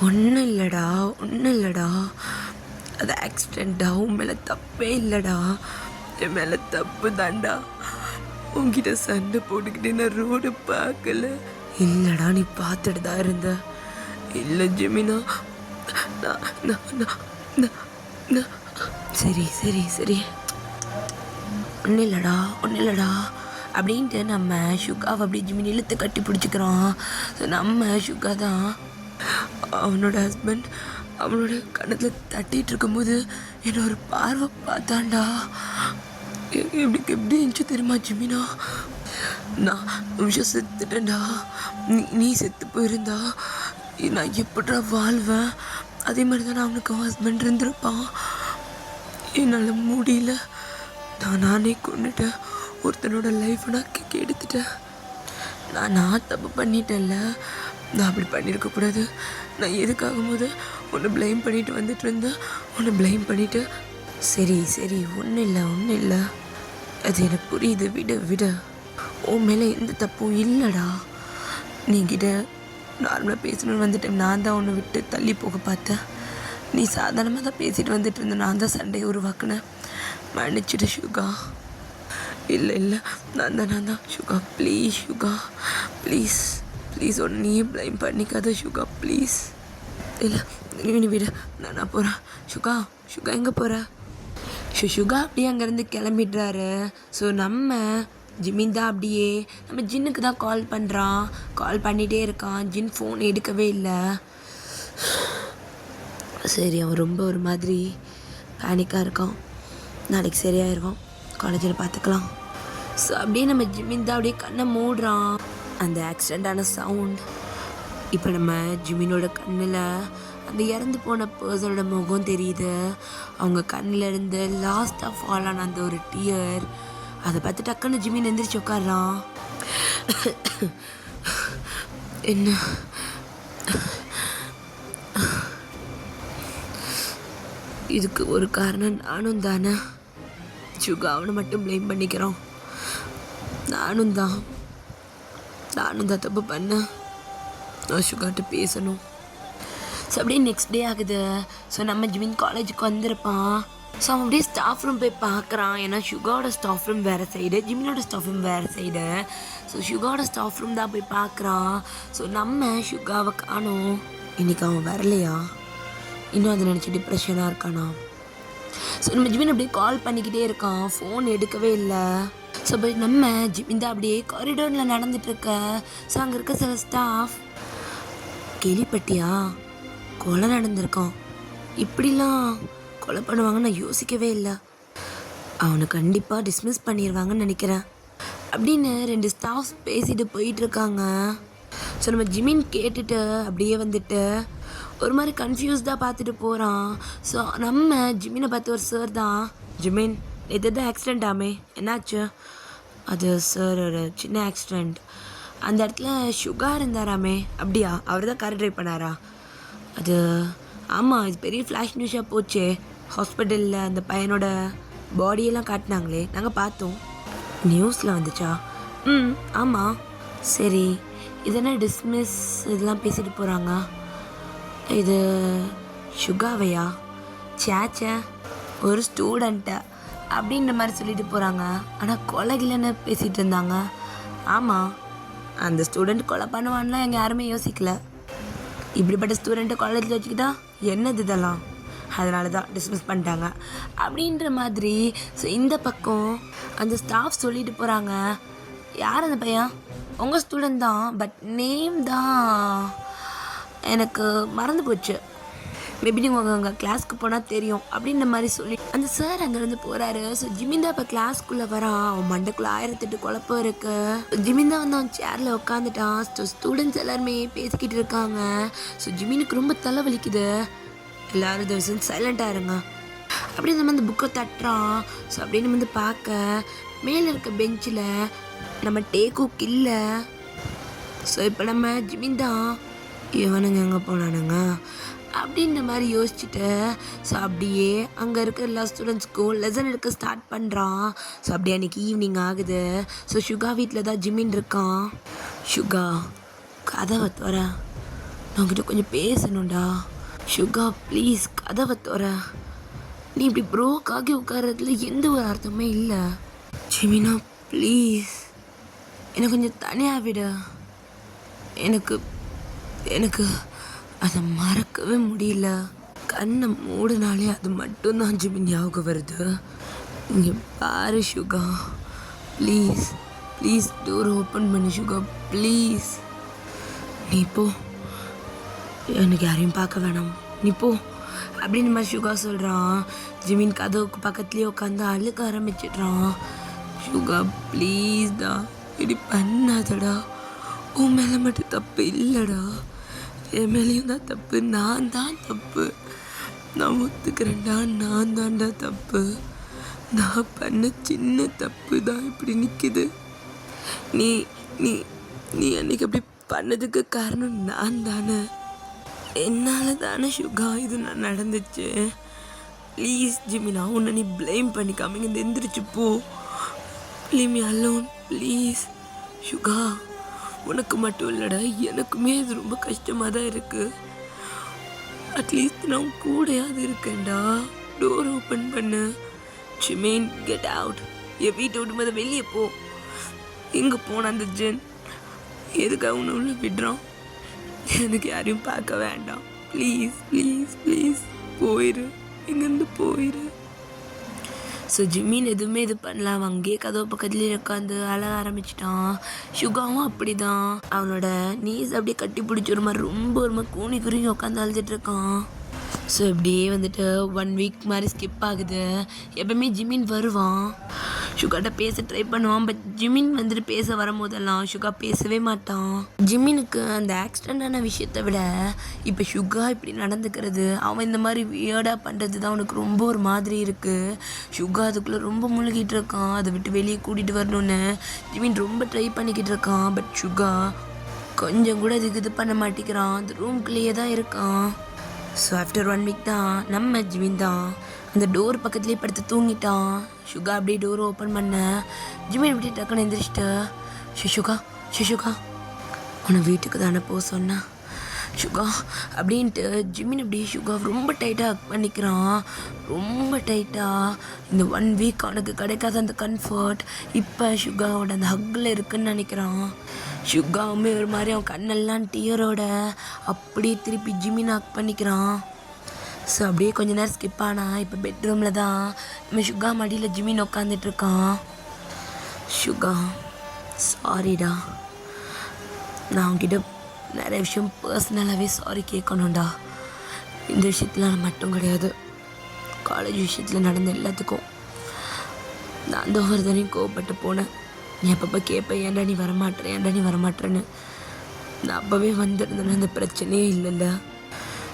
ஒன்றும் இல்லைடா அது ஆக்சிடெண்ட்டா. உன் மேலே தப்பே இல்லைடா. என் மேலே தப்பு தான்டா. உங்ககிட்ட சண்டை போட்டுக்கிட்டே நான் ரோடு பார்க்கல. இல்லைடா நீ பார்த்துட்டு தான் இருந்த. இல்லை ஜெமினா, சரி ஒன்றும் இல்லைடா அப்படின்ட்டு நம்ம சுகாவை அப்படி ஜிமின் இழுத்து கட்டி பிடிச்சிக்கிறோம். ஸோ நம்ம சுகா தான் அவனோட ஹஸ்பண்ட் அவனோட கணத்தில் தட்டிகிட்டு இருக்கும்போது என்ன ஒரு பார்வை பார்த்தான்டா. எப்படி இருந்துச்சு தெரியுமா ஜிமினா? நான் நிமிஷம் செத்துட்டேன்டா. நீ செத்து போயிருந்தா நான் எப்படா வாழ்வேன்? அதே மாதிரி தான் அவனுக்கு ஹஸ்பண்ட் இருந்திருப்பான். என்னால் முடியல. நானே கொண்டுட்டேன். ஒருத்தனோட லைஃப்பை நான் கெடுத்துட்டேன். நான் தப்பு பண்ணிட்டேன்ல. நான் அப்படி பண்ணியிருக்கக்கூடாது. நான் எதுக்காகும் போது உன்னை ப்ளைம் பண்ணிட்டு வந்துட்டு இருந்தேன். உன்னை ப்ளைம் பண்ணிவிட்டு சரி ஒன்றும் இல்லை அது எனக்கு புரியுது. விட உன் மேலே எந்த தப்பும் இல்லைடா. நீங்கிட்ட நார்மலாக பேசணுன்னு வந்துட்டேன். நான் தான் உன்னை விட்டு தள்ளி போக பார்த்தேன். நீ சாதாரணமாக தான் பேசிட்டு வந்துட்டு இருந்த. நான் தான் சண்டையை உருவாக்குனேன். மன்னிச்சிடு சுகா. இல்லை நான் தான் சுகா. ப்ளீஸ் ஒன்று நீயே ப்ளைம் பண்ணிக்காத சுகா. ப்ளீஸ். இல்லை நீ விட. நான் போகிறேன். சுகா எங்கே போகிற? சுகா அப்படியே அங்கேருந்து கிளம்பிடுறாரு. ஸோ நம்ம ஜிமின் தான் அப்படியே நம்ம ஜின்னுக்கு தான் கால் பண்ணுறான். கால் பண்ணிகிட்டே இருக்கான். ஜின் ஃபோன் எடுக்கவே இல்லை. சரி அவன் ரொம்ப ஒரு மாதிரி பேனிக்காக இருக்கான். நாளைக்கு சரியாயிருவான். காலேஜில் பார்த்துக்கலாம். ஸோ அப்படியே நம்ம ஜிமின் தான் அப்படியே கண்ணை மூடுறான். அந்த ஆக்சிடெண்ட்டான சவுண்ட் இப்போ நம்ம ஜிமினோட கண்ணில் அந்த இறந்து போன பர்சனோட முகம் தெரியுது. அவங்க கண்ணில் இருந்து லாஸ்ட்டாக ஃபால் ஆன அந்த ஒரு டியர். அதை பார்த்து டக்குன்னு ஜிமின் எந்திரிச்சு உட்காடுறான். என்ன இதுக்கு ஒரு காரணம் நானும் தானே. சுகா அவனை மட்டும் ப்ளேம் பண்ணிக்கிறோம். நானும் தான் தப்பு பண்ணேன். நான் சுகாட்ட பேசணும். ஸோ அப்படியே நெக்ஸ்ட் டே ஆகுது. ஸோ நம்ம ஜிமின் காலேஜுக்கு வந்திருப்பான். ஸோ அவன் அப்படியே ஸ்டாஃப் ரூம் போய் பார்க்குறான். ஏன்னா சுகாவோட ஸ்டாஃப் ரூம் வேறு சைடு, ஜிமினோட ஸ்டாஃப் ரூம் வேறு சைடு. ஸோ சுகாவோட ஸ்டாஃப் ரூம் தான் போய் பார்க்குறான். ஸோ நம்ம சுகாவை காணோம். இன்றைக்கி அவன் வரலையா? இன்னும் அதை நினச்சி டிப்ரெஷனாக இருக்கானா? ஸோ நம்ம ஜிமின் அப்படியே கால் பண்ணிக்கிட்டே இருக்கான். ஃபோன் எடுக்கவே இல்லை. ஸோ நம்ம ஜிமின் தான் அப்படியே காரிடோரில் நடந்துகிட்ருக்க. ஸோ அங்கே இருக்க சில ஸ்டாஃப் கேள்விப்பட்டியா கொலை நடந்திருக்கான். இப்படிலாம் கொலை பண்ணுவாங்கன்னு நான் யோசிக்கவே இல்லை. அவனை கண்டிப்பாக டிஸ்மிஸ் பண்ணிடுவாங்கன்னு நினைக்கிறேன் அப்படின்னு 2 ஸ்டாஃப்ஸ் பேசிட்டு போயிட்டுருக்காங்க. ஸோ நம்ம ஜிமின் கேட்டுட்டு அப்படியே வந்துட்டு ஒரு மாதிரி கன்ஃபியூஸ்டாக பார்த்துட்டு போகிறான். ஸோ நம்ம ஜிமினை பார்த்து ஒரு சார் தான், ஜிமின் நேற்று தான் ஆக்சிடெண்ட் ஆமே, என்னாச்சு? அது சார் ஒரு சின்ன ஆக்சிடெண்ட். அந்த இடத்துல சுகா இருந்தாராமே. அப்படியா? அவர் தான் கார் ட்ரைவ் பண்ணாரா? அது ஆமாம், இது பெரிய ஃப்ளாஷ் நியூஸாக போச்சே. ஹாஸ்பிட்டலில் அந்த பையனோட பாடியெல்லாம் காட்டினாங்களே, நாங்கள் பார்த்தோம். நியூஸில் வந்துச்சா? ஆமாம். சரி, இதெல்லாம் டிஸ்மிஸ் இதெல்லாம் பேசிட்டு போகிறாங்க. இது சுகாவையா? சேச்சே, ஒரு ஸ்டூடெண்ட்டை அப்படின்ற மாதிரி சொல்லிட்டு போகிறாங்க. ஆனால் கொலைகிலன்னு பேசிகிட்டு இருந்தாங்க. ஆமாம், அந்த ஸ்டூடெண்ட் கொலை பண்ணுவான்லாம் எங்கள் யாருமே யோசிக்கல. இப்படிப்பட்ட ஸ்டூடெண்ட்டை காலேஜில் வச்சுக்கிட்டா என்னது இதெல்லாம்? அதனால தான் டிஸ்மிஸ் பண்ணிட்டாங்க அப்படின்ற மாதிரி. ஸோ இந்த பக்கம் அந்த ஸ்டாஃப் சொல்லிட்டு போகிறாங்க. யார் அந்த பையன்? உங்கள் ஸ்டூடெண்ட் தான், பட் நேம் தான் எனக்கு மறந்து போச்சு. மேபி நீங்கள் உங்கள் கிளாஸ்க்கு போனால் தெரியும் அப்படின்ற மாதிரி சொல்லி அந்த சார் அங்கேருந்து போகிறாரு. ஸோ ஜிமின் தான் இப்போ கிளாஸ்க்குள்ளே வரான். அவன் மண்டைக்குள்ளே 1008 குழப்பம் இருக்கு. ஜிமின் தான் வந்து அவன் சேரில் உட்காந்துட்டான். ஸோ ஸ்டூடெண்ட்ஸ் எல்லாருமே பேசிக்கிட்டு இருக்காங்க. ஸோ ஜிமினுக்கு ரொம்ப தலைவலிக்குது. எல்லாரும் தயவுசெய்து சைலண்டாக இருங்க. அப்படி நம்ம அந்த புக்கை தட்டுறான். ஸோ அப்படின்னு வந்து பார்க்க மேலே இருக்க பெஞ்சில் நம்ம டேக்குக் இல்லை. ஸோ இப்போ நம்ம ஜிமின் தான் இவனுங்க எங்கே போனானுங்க அப்படின்ற மாதிரி யோசிச்சுட்டு ஸோ அப்படியே அங்கே இருக்க எல்லா ஸ்டூடெண்ட்ஸ்க்கும் லெசன் எடுக்க ஸ்டார்ட் பண்ணுறான். ஸோ அப்படியே அன்றைக்கி ஈவினிங் ஆகுது. ஸோ சுகா வீட்டில் தான் ஜிமின் இருக்கான். சுகா கதவை தோற, நான் உங்ககிட்ட கொஞ்சம் பேசணும்டா. சுகா ப்ளீஸ் கதவை தோற. நீ இப்படி ப்ரோக் ஆகி உட்காரதுல எந்த ஒரு அர்த்தமே இல்லை. ஜிமினா ப்ளீஸ் எனக்கு கொஞ்சம் தனியாக விடு. எனக்கு எனக்கு அதை மறக்கவே முடியல. கண்ணை மூடினாலே அது மட்டும்தான் ஜிமின் ஞாபகம் வருது. இங்கே பாரு சுகா ப்ளீஸ் ப்ளீஸ் டோர் ஓப்பன் பண்ணு சுகா ப்ளீஸ். நீ போ, எனக்கு யாரையும் பார்க்க வேணாம், நீ போ அப்படின்னு மாதிரி சுகா சொல்கிறான். ஜிமின் கதவுக்கு பக்கத்துலேயே உட்காந்து அழுக ஆரம்பிச்சிடுறான். சுகா ப்ளீஸ்டா இப்படி பண்ணாதடா. உன் மேலே மட்டும் தப்பு இல்லைடா, என் மேலேயும் தான் தப்பு. நான் தான் தப்பு, நான் ஒத்துக்கிறேன்டா. நான் தான்டா தப்பு. நான் பண்ண சின்ன தப்பு தான் இப்படி நிற்கிது. நீ நீ நீ அன்னைக்கு அப்படி பண்ணதுக்கு காரணம் நான் தானே. என்னால் தானே சுகா இது நான் நடந்துச்சு. ப்ளீஸ் ஜிமினா உன்னை நீ ப்ளேம் பண்ணிக்காம இங்கே எந்திரிச்சு போ. Leave me alone please. Suga உனக்கு மட்டும் இல்லைடா, எனக்குமே இது ரொம்ப கஷ்டமாக தான் இருக்குது. அட்லீஸ்ட் நான் கூடையாவது இருக்கேன்டா. டோர் ஓப்பன் பண்ணு. Jimin get out. என் வீட்டை விட்டு மேலே வெளியே போ. எங்கே போன அந்த ஜென் எதுக்காக உன்னை உள்ள விடுறான்? எனக்கு யாரையும் பார்க்க வேண்டாம். ப்ளீஸ் ப்ளீஸ் ப்ளீஸ் போயிரு, இங்கேருந்து போயிரு. ஸோ ஜிமின் எதுவுமே இது பண்ணல. அவன் அங்கேயே கதவு பக்கத்துலேயே உட்காந்து அழ ஆரம்பிச்சிட்டான். சுகாவும் அப்படி தான் அவனோட நீஸ் அப்படியே கட்டி பிடிச்சி ஒரு மாதிரி ஒரு மாதிரி கூனி குறுங்கி உட்காந்து அழுதுட்ருக்கான். ஸோ இப்படியே வந்துட்டு 1 வீக் மாதிரி ஸ்கிப் ஆகுது. எப்பவுமே ஜிமின் வருவான், சுகாட்ட பேச ட்ரை பண்ணுவான். பட் ஜிமின் வந்துட்டு பேச வரும்போதெல்லாம் சுகா பேசவே மாட்டான். ஜிமினுக்கு அந்த ஆக்சிடென்டான விஷயத்தை விட இப்போ சுகா இப்படி நடந்துக்கிறது, அவன் இந்த மாதிரி வியர்டாக பண்ணுறது தான் அவனுக்கு ரொம்ப ஒரு மாதிரி இருக்குது. சுகா அதுக்குள்ளே ரொம்ப முழுகிட்டு இருக்கான். அதை விட்டு வெளியே கூட்டிகிட்டு வரணுன்னு ஜிமின் ரொம்ப ட்ரை பண்ணிக்கிட்டு இருக்கான். பட் சுகா கொஞ்சம் கூட அதுக்கு இது பண்ண மாட்டேங்கிறான். அந்த ரூம்குள்ளேயே தான் இருக்கான். ஸோ ஆஃப்டர் 1 வீக் தான் நம்ம ஜிமின் தான் அந்த டோர் பக்கத்துலேயே படுத்து தூங்கிட்டான். சுகா அப்படியே டோர் ஓப்பன் பண்ண ஜிமின் அப்படியே டக்குன்னு எந்திரிச்சிட்டு, சுகா உன்னை வீட்டுக்கு தானே போக சொன்னேன் சுகா அப்படின்ட்டு ஜிமின் அப்படியே சுகா ரொம்ப டைட்டாக ஹக் பண்ணிக்கிறான். ரொம்ப டைட்டாக. இந்த 1 வீக் அவனுக்கு கிடைக்காத அந்த கம்ஃபர்ட் இப்போ சுகாவோட அந்த ஹக்கில் இருக்குன்னு நினைக்கிறான். சுகாவுமே ஒரு மாதிரி அவன் கண்ணெல்லாம் டியரோட அப்படியே திருப்பி ஜிமின் ஹக் பண்ணிக்கிறான். ஸோ அப்படியே கொஞ்ச நேரம் ஸ்கிப் ஆனா இப்போ பெட்ரூமில் தான் நம்ம சுகா மடியில் ஜிமின் உட்காந்துட்ருக்கான். சுகா சாரிடா, நான் அவன்கிட்ட நிறைய விஷயம் பர்சனலாகவே சாரி கேட்கணும்டா. இந்த விஷயத்தில் நான் மட்டும் கிடையாது, காலேஜ் விஷயத்தில் நடந்த எல்லாத்துக்கும் நான் அந்த ஒரு தனியும் கோவப்பட்டு போனேன். நீ அப்பப்போ கேட்பேன், ஏன்டா நீ வரமாட்டேன்னு. நான் அப்போவே வந்திருந்தேன்னு அந்த பிரச்சனையே இல்லைல்ல.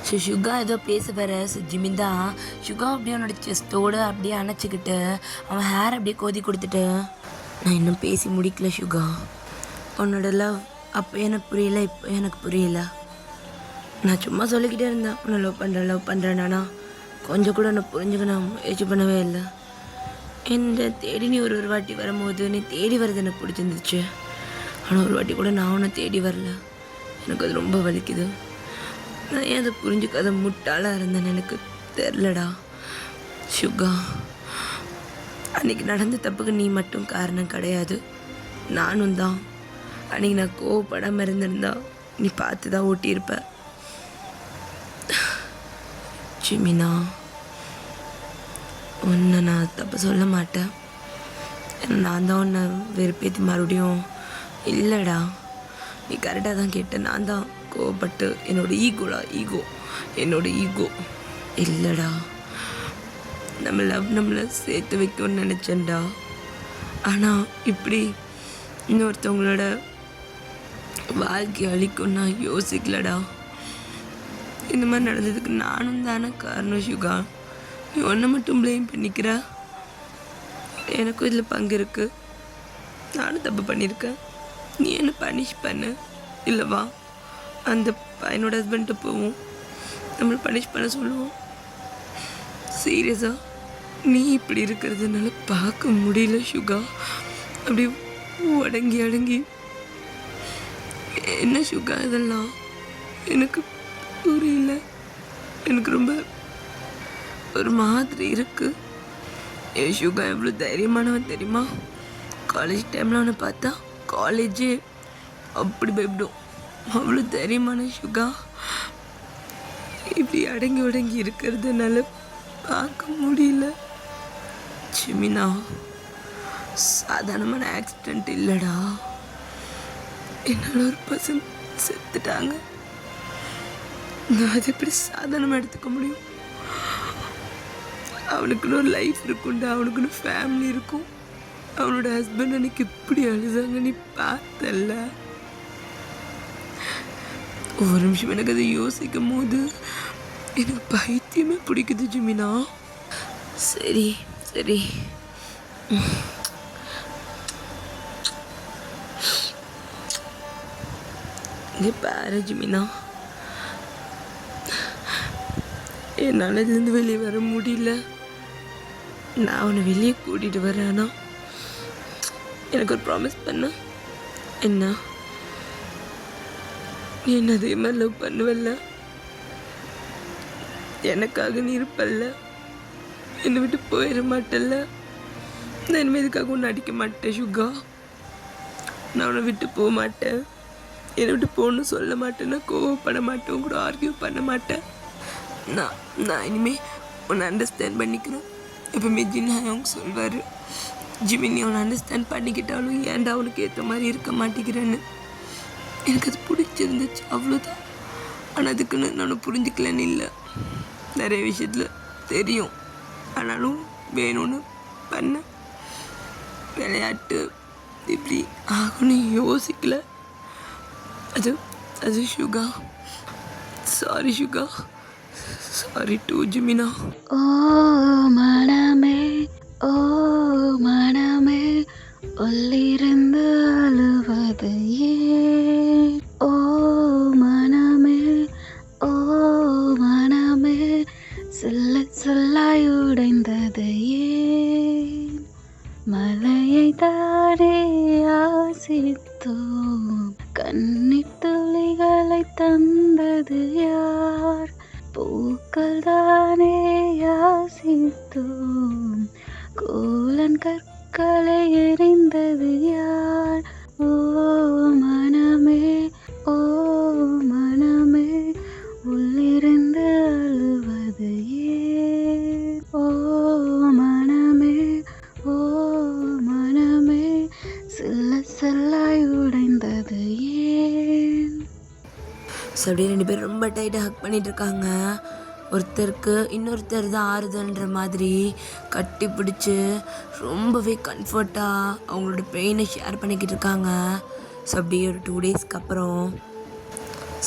ஸோ சுகா ஏதோ பேச வர ஸோ ஜிமின் தான் சுகா அப்படியே அவனோட செஸ்ட்டோடு அப்படியே அணைச்சிக்கிட்டு அவன் ஹேர் அப்படியே கோதி கொடுத்துட்டு, நான் இன்னும் பேசி முடிக்கல சுகா. உன்னோட லவ் அப்போ எனக்கு புரியல, இப்போ எனக்கு புரியல. நான் சும்மா சொல்லிக்கிட்டே இருந்தேன் உன்னை லவ் பண்ணுறேன். கொஞ்சம் கூட உன்னை புரிஞ்சுக்க நான் முயற்சி பண்ணவே இல்லை. என்னை தேடி நீ ஒரு வாட்டி வரும்போது நீ தேடி வர்றது எனக்கு பிடிச்சிருந்துச்சு. ஆனால் ஒரு வாட்டி கூட நான் உன்னை தேடி வரல. எனக்கு அது ரொம்ப வலிக்குது. நான் ஏன் அதை புரிஞ்சுக்காத முட்டாளாக இருந்தேன்னு எனக்கு தெரிலடா சுகா. அன்றைக்கி நடந்த தப்புக்கு நீ மட்டும் காரணம் கிடையாது, நானும் தான். அன்றைக்கி நான் கோவப்படாமல் இருந்திருந்தா நீ பார்த்து தான் ஓட்டியிருப்ப. ஜிமினா உன்னை நான் தப்பு சொல்ல மாட்டேன். நான் தான் உன்னை வெறுப்பேற்றி மறுபடியும் இல்லைடா, நீ கரெக்டாக தான் கேட்ட. நான் தான் கோவப்பட்டு என்னோடய ஈகோ என்னோட ஈகோ. இல்லைடா, நம்ம லவ் நம்மளை சேர்த்து வைக்கணும்னு நினச்சேன்டா. ஆனால் இப்படி இன்னொருத்தவங்களோட வாழ்க்கை அழிக்கும் நான் யோசிக்கலடா. இந்த மாதிரி நடந்ததுக்கு நானும் தானே காரணம் சுகா. நீ ஒன்றை மட்டும் ப்ளேம் பண்ணிக்கிற. எனக்கும் இதில் பங்கு இருக்கு. நானும் தப்பு பண்ணியிருக்கேன். நீ என்ன பனிஷ் பண்ணு இல்லைவா? அந்த பையனோட ஹஸ்பண்ட்டு போவோம், நம்மளை பனிஷ் பண்ண சொல்லுவோம். சீரியஸாக நீ இப்படி இருக்கிறதுனால பார்க்க முடியல சுகா. அப்படி அடங்கி அடங்கி என்ன சுகா இதெல்லாம் எனக்கு புரியல. எனக்கு ரொம்ப ஒரு மாதிரி இருக்கு. என் சுகா எவ்வளோ தைரியமானவன் தெரியுமா? காலேஜ் டைமில் அவனை பார்த்தா காலேஜே அப்படி பயப்படும். அவ்வளோ தைரியமான சுகா இப்படி அடங்கி உடங்கி இருக்கிறதுனால பார்க்க முடியல. ஜிமினா, சாதாரணமான ஆக்சிடெண்ட் இல்லைடா. என்னால் ஒரு பர்சன் செத்துட்டாங்க. நான் அதை எப்படி சாதாரணமாக எடுத்துக்க முடியும்? அவனுக்குன்னு ஒரு லைஃப் இருக்கும்டா, அவனுக்குன்னு ஃபேமிலி இருக்கும். அவனோட ஹஸ்பண்ட் அன்னைக்கு எப்படி அழுதாங்க நீ பார்த்தல்ல? ஒரு நிமிஷம் எனக்கு அதை யோசிக்கும் போது எனக்கு பைத்தியமே பிடிக்குது ஜிமினா. சரி சரி, இங்கே பாரு ஜிமினா, என்னால் இதுலேருந்து வெளியே வர முடியல. நான் அவனை வெளியே கூட்டிகிட்டு வரேன்னா எனக்கு ஒரு ப்ராமிஸ் பண்ண. என்ன அதே மாதிரி லவ் பண்ணுவல்ல? எனக்காக நீ இருப்பல்ல? என்னை விட்டு போயிட மாட்டல்ல? நான் இனிமேல் இதுக்காக ஒன்று அடிக்க மாட்டேன் சுகா. நான் உன்னை விட்டு போக மாட்டேன். என்னை விட்டு போகணும்னு சொல்ல மாட்டேன்னா கோவப்பட மாட்டேன், கூட ஆர்கியூ பண்ண மாட்டேன். நான் இனிமேல் உன்னை அண்டர்ஸ்டாண்ட் பண்ணிக்கிறேன். எப்பவுமே ஜின்னா அவங்க சொல்வார், ஜிமினி அவனை அண்டர்ஸ்டாண்ட் பண்ணிக்கிட்டாலும் ஏன்டா அவனுக்கு ஏற்ற மாதிரி இருக்க மாட்டேங்கிறேன்னு. எனக்கு அது பிடிச்சிருந்துச்சு, அவ்வளோதான். ஆனால் அதுக்குன்னு நான் புரிஞ்சுக்கலன்னு இல்லை. நிறைய விஷயத்தில் தெரியும், ஆனாலும் வேணும்னு பண்ண விளையாட்டு இப்படி ஆகும்னு யோசிக்கல. அது Suga. Sorry Suga, sorry to ஜிமினா. ஓ மனமே, ஓ மனமே, உள்ளிருந்து அழுவது ஏன்? ஓ மனமே, ஓ மனமே, சொல்ல சொல்லாய் உடைந்தது ஏன்? மலையை தானே யாசித்தோம், கண்ணீர் துளிகளை தந்தது யார்? பூக்கள் தானே யாசித்தோம், கோலன் கற்களை எறிந்தது யார்? ஓ மனமே, ஓ மனமே, உள்ளிருந்து அழுவது ஏன்? ஓ மனமே, ஓ மனமே, சொல்ல சொல்லாய் உடைந்தது ஏன்? ஸோ அப்படியே 2 பேரும் ரொம்ப டைட்டாக ஹக் பண்ணிகிட்டு இருக்காங்க. ஒருத்தருக்கு இன்னொருத்தர் தான் ஆறுதல்ன்ற மாதிரி கட்டி பிடிச்சி ரொம்பவே கம்ஃபர்ட்டாக அவங்களோட பெயினை ஷேர் பண்ணிக்கிட்டு இருக்காங்க. ஸோ அப்படியே ஒரு 2 டேஸ்க்கு அப்புறம்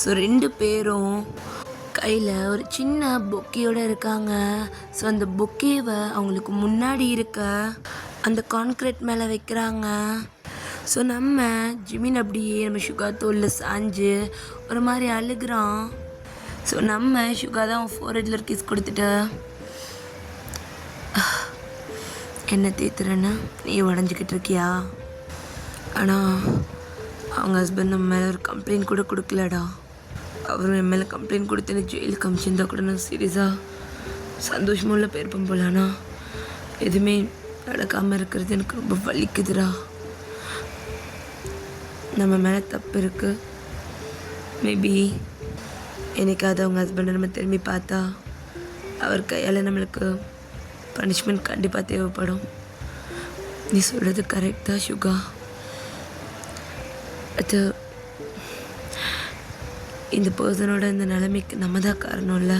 ஸோ 2 பேரும் கையில் ஒரு சின்ன பொக்கேயோடு இருக்காங்க. ஸோ அந்த பொக்கேவை அவங்களுக்கு முன்னாடி இருக்க அந்த கான்க்ரீட் மேலே வைக்கிறாங்க. ஸோ நம்ம ஜிமின் அப்படியே நம்ம சுகா தோலில் சாஞ்சு ஒரு மாதிரி அழுகிறான். ஸோ நம்ம சுகா தான் ஃபோர்ஹெட்டில் ஒரு கிஸ் கொடுத்துட்டு என்ன தேத்துறேன்னு நீ உடஞ்சிக்கிட்டு இருக்கியா? ஆனால் அவங்க ஹஸ்பண்ட் நம்ம மேலே ஒரு கம்ப்ளைண்ட் கூட கொடுக்கலடா. அவரும் என் மேலே கம்ப்ளைண்ட் கொடுத்து எனக்கு ஜெயிலுக்கு அமிச்சிருந்தா கூட நான் சீரியஸாக சந்தோஷமும் இல்லை போயிருப்பேன் போல. ஆனால் எதுவுமே நடக்காமல் இருக்கிறது எனக்கு ரொம்ப வலிக்குதுடா. நம்ம மேலே தப்பு இருக்குது. மேபி என்னைக்காவது அவங்க ஹஸ்பண்டை நம்ம திரும்பி பார்த்தா அவர் கையால் நம்மளுக்கு பனிஷ்மெண்ட் கண்டிப்பாக தேவைப்படும். நீ சொல்கிறது கரெக்ட் தான் சுகா. அது இந்த பர்சனோட இந்த நிலைமைக்கு நம்ம தான் காரணம் இல்லை.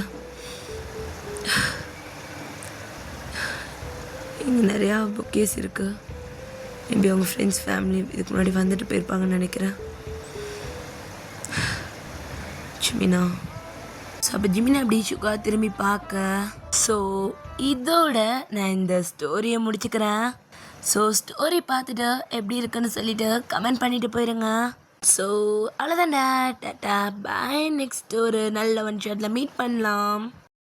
இங்கே நிறையா பொக்கேஸ் இருக்குது. மேபி அவங்க ஃப்ரெண்ட்ஸ் ஃபேமிலி இதுக்கு முன்னாடி வந்துட்டு போயிருப்பாங்கன்னு நினைக்கிறேன். ஜிமினா. ஸோ அப்போ ஜிமினா அப்படி சுகா திரும்பி பார்க்க. ஸோ இதோட நான் இந்த ஸ்டோரியை முடிச்சுக்கிறேன். ஸோ ஸ்டோரி பார்த்துட்டு எப்படி இருக்குன்னு சொல்லிட்டு கமெண்ட் பண்ணிட்டு போயிருங்க. ஸோ அவ்வளோதான்டா, டாட்டா பாய். நெக்ஸ்ட் ஒரு நல்ல ஒன் ஷாட்டில் மீட் பண்ணலாம்.